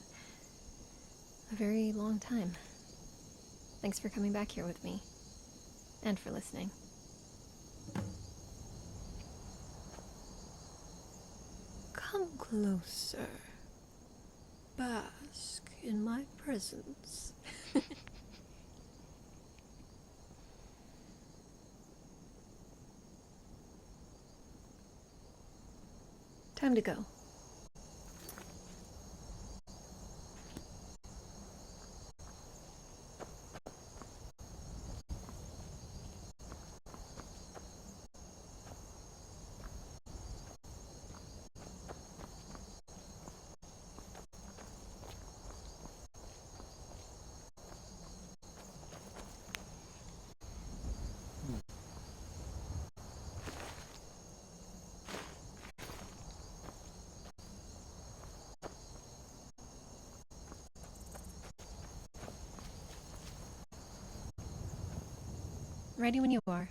very long time. Thanks for coming back here with me. And for listening. Come closer. Bask in my presence. Time to go. Ready when you are.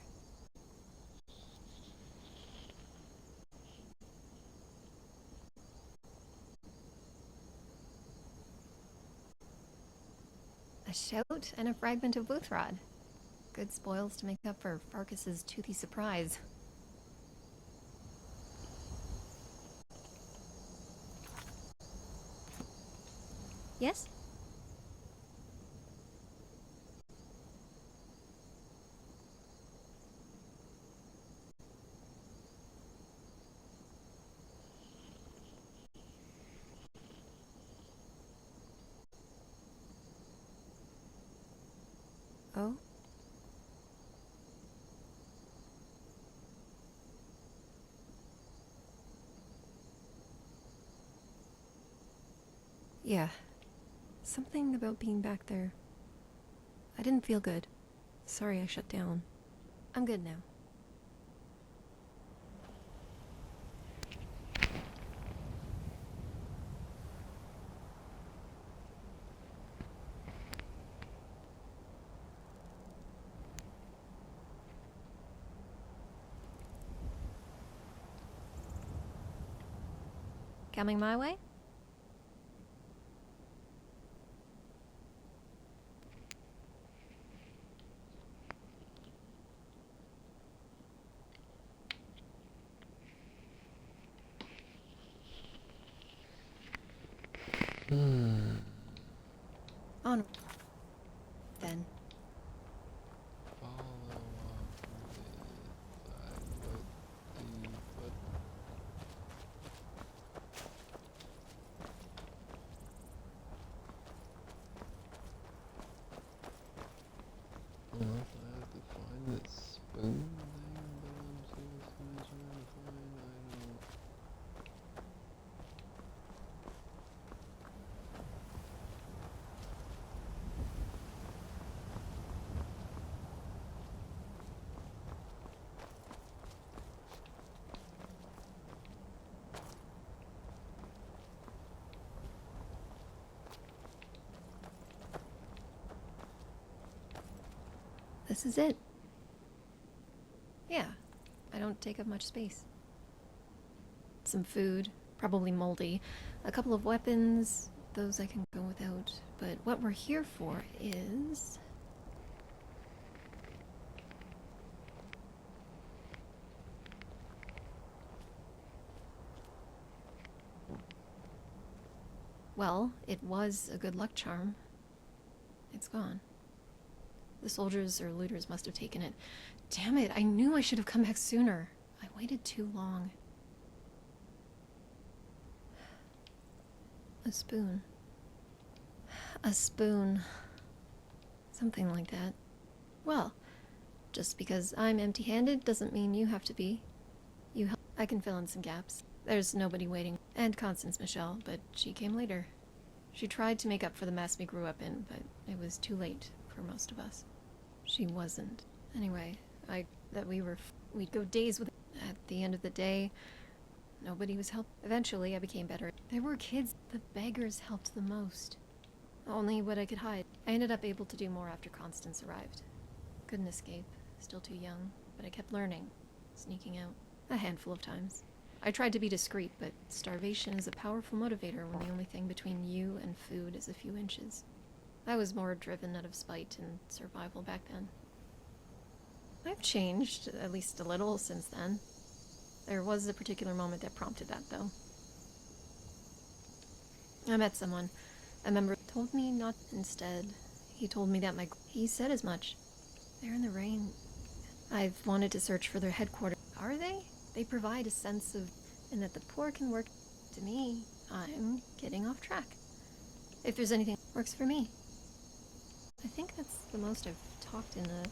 A shout and a fragment of Booth-Rod. Good spoils to make up for Farkas's toothy surprise. Yes? Oh? Yeah. Something about being back there. I didn't feel good. Sorry I shut down. I'm good now. Coming my way? On. Then. I have to find this spoon thing, but I'm seriously trying to find. I don't. This is it. Yeah, I don't take up much space. Some food, probably moldy. A couple of weapons, those I can go without. But what we're here for is... Well, it was a good luck charm. It's gone. The soldiers or looters must have taken it. Damn it, I knew I should have come back sooner. I waited too long. A spoon. A spoon. Something like that. Well, just because I'm empty-handed doesn't mean you have to be. You help. I can fill in some gaps. There's nobody waiting. And Constance Michelle, but she came later. She tried to make up for the mess we grew up in, but it was too late for most of us. She wasn't. Anyway, we'd go days with. At the end of the day, nobody was helped. Eventually, I became better. There were kids. The beggars helped the most. Only what I could hide. I ended up able to do more after Constance arrived. Couldn't escape. Still too young. But I kept learning. Sneaking out. A handful of times. I tried to be discreet, but starvation is a powerful motivator when the only thing between you and food is a few inches. I was more driven out of spite and survival back then. I've changed, at least a little, since then. There was a particular moment that prompted that, though. I met someone. A member told me not instead. He told me that he said as much. They're in the rain. I've wanted to search for their headquarters. Are they? They provide a sense of... and that the poor can work. To me, I'm getting off track. If there's anything that works for me. I think that's the most I've talked in a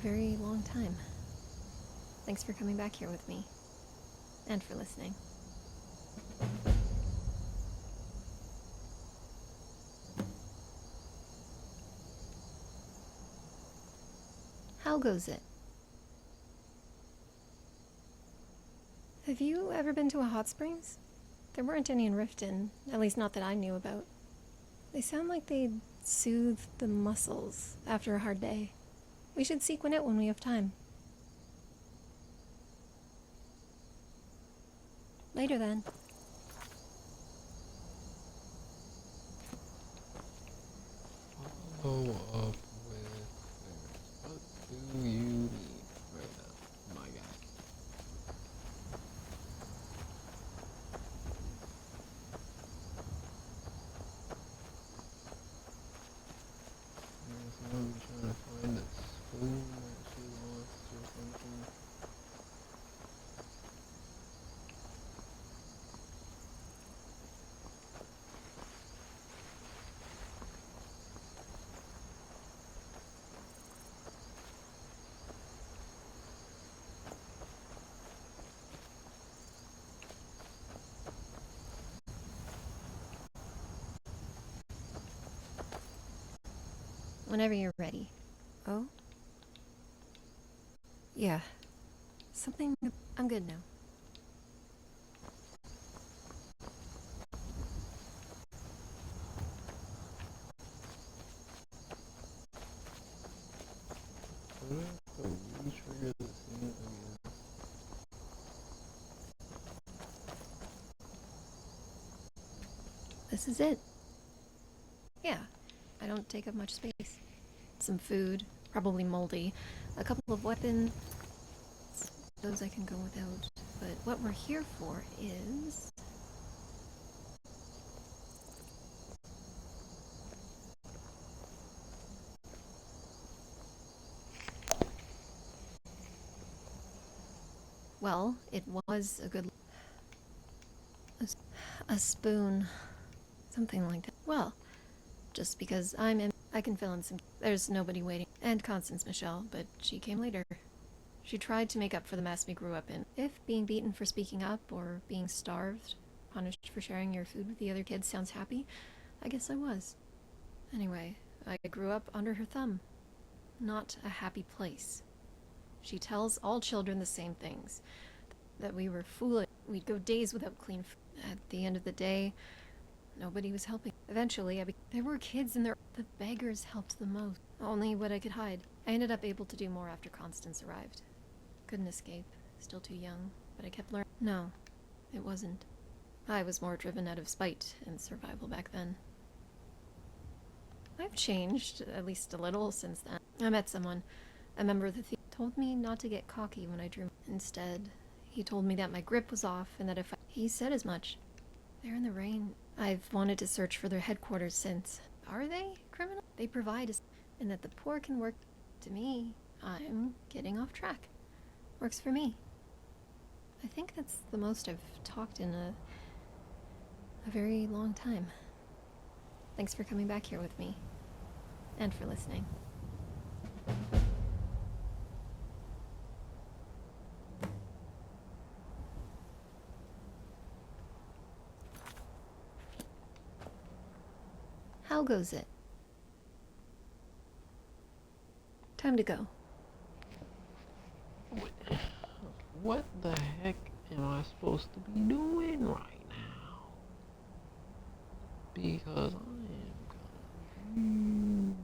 very long time. Thanks for coming back here with me. And for listening. How goes it? Have you ever been to a hot springs? There weren't any in Riften, at least not that I knew about. They sound like they'd soothe the muscles after a hard day. We should seek one out when we have time. Later then. Follow up with... What do you need right now, my guy? I'm trying to find this spoon that she lost or something. Whenever you're ready. Oh? Yeah. Something... I'm good now. This is it. Yeah, I don't take up much space. Some food, probably moldy, a couple of weapons. Those I can go without. But what we're here for is... Well, it was a good... A spoon. Something like that. Well, just because I'm in... I can fill in some... There's nobody waiting. And Constance Michelle, but she came later. She tried to make up for the mess we grew up in. If being beaten for speaking up, or being starved, punished for sharing your food with the other kids sounds happy, I guess I was. Anyway, I grew up under her thumb. Not a happy place. She tells all children the same things. That we were foolish. We'd go days without clean food. At the end of the day, nobody was helping. Eventually, there were kids in there. The beggars helped the most. Only what I could hide. I ended up able to do more after Constance arrived. Couldn't escape. Still too young. But I kept learning. No, it wasn't. I was more driven out of spite and survival back then. I've changed, at least a little, since then. I met someone, a member of the team, told me not to get cocky when I drew. Instead, he told me that my grip was off and that if I... He said as much. They're in the rain. I've wanted to search for their headquarters since. Are they criminal? They provide us, and that the poor can work. To me, I'm getting off track. Works for me. I think that's the most I've talked in a very long time. Thanks for coming back here with me. And for listening. How goes it? Time to go. What the heck am I supposed to be doing right now? Because I am confused.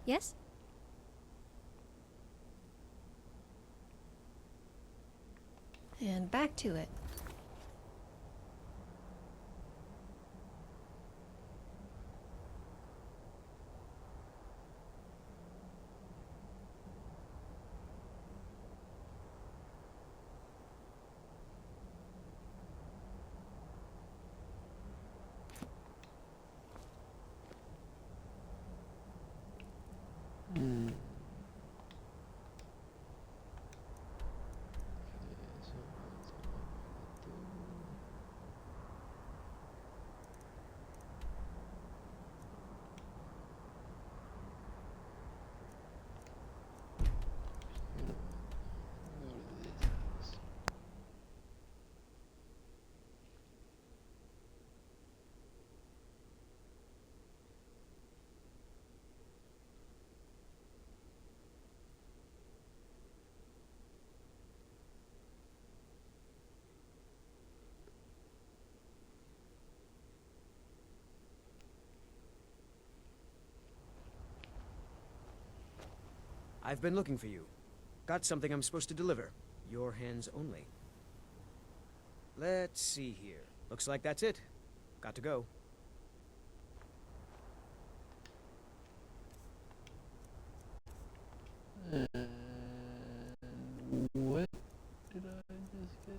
Yes? And back to it. I've been looking for you. Got something I'm supposed to deliver. Your hands only. Let's see here. Looks like that's it. Got to go. What did I just get?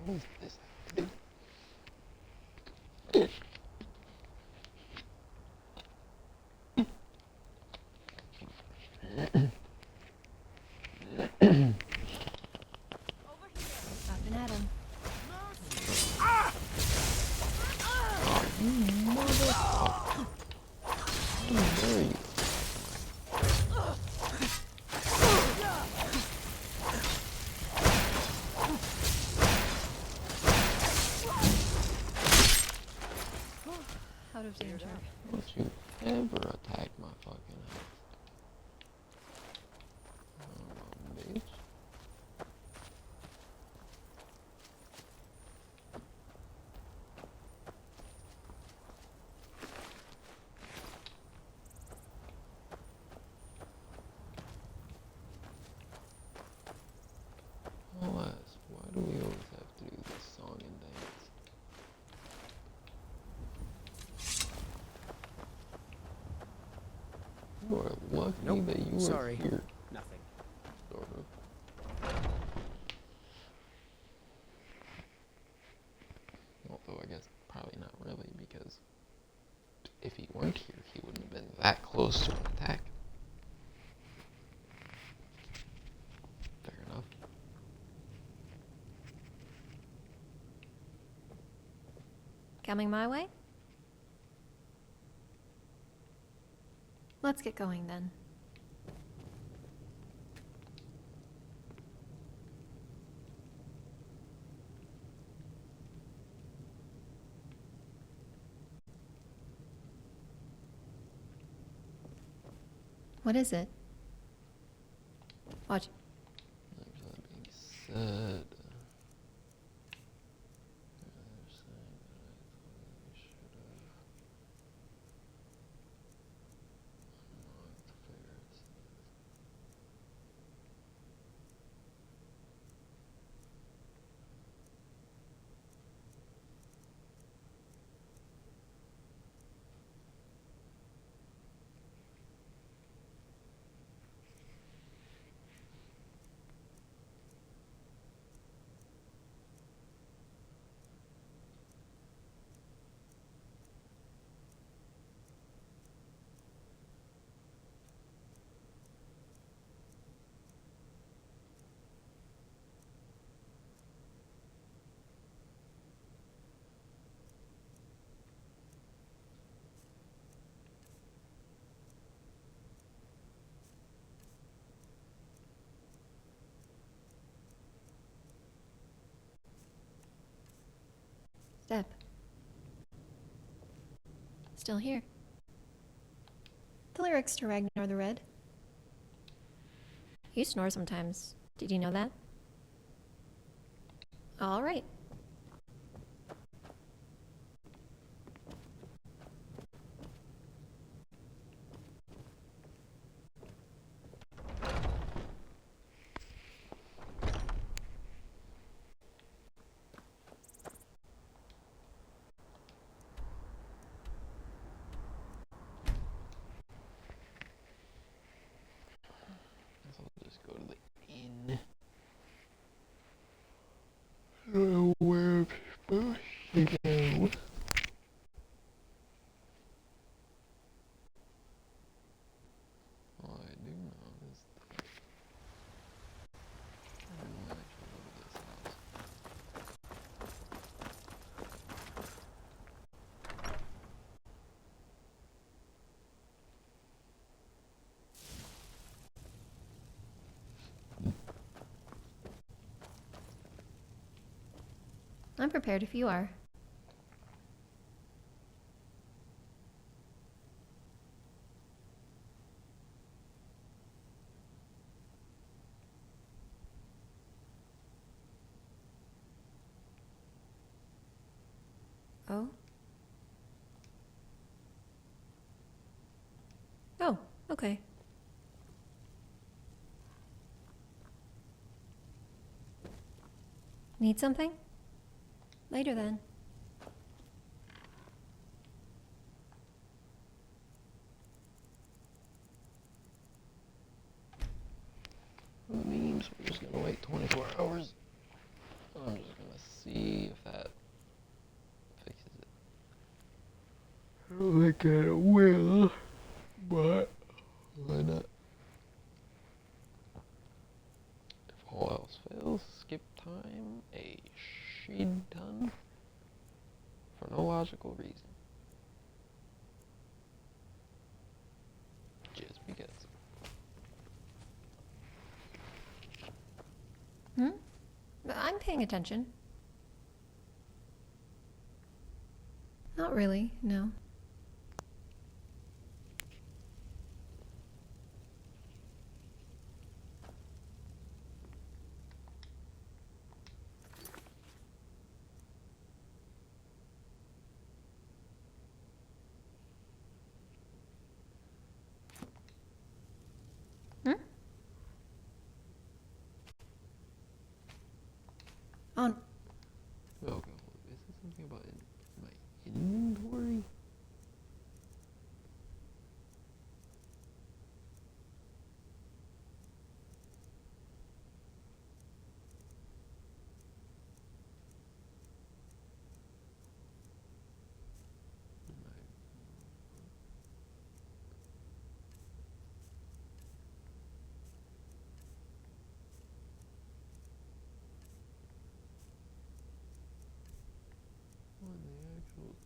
What does this have to do? out of danger. Don't you ever attack my fucking house. Oh, bitch. Alas, why do we always have to do this song and dance? You are lucky that you were here. Nothing. Sort of. Although I guess probably not really, because if he weren't here, he wouldn't have been that close to an attack. Fair enough. Coming my way? Let's get going then. What is it? Watch. That being said, Step. Still here. The lyrics to Ragnar the Red. You snore sometimes. Did you know that? All right. I'll just go to the inn. Where I'm supposed to go. All I do know is that I don't actually go to this house. I'm prepared if you are. Oh? Oh, okay. Need something? Later then. It means we're just gonna wait 24 hours. I'm just gonna see if that fixes it. I don't think it will, but why not? If all else fails, skip time a shit ton for no logical reason. Just because. I'm paying attention. Not really, no.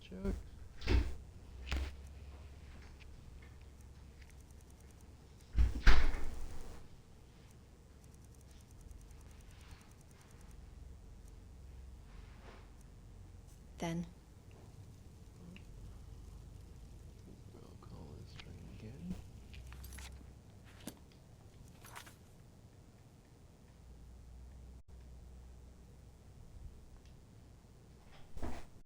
joke. Then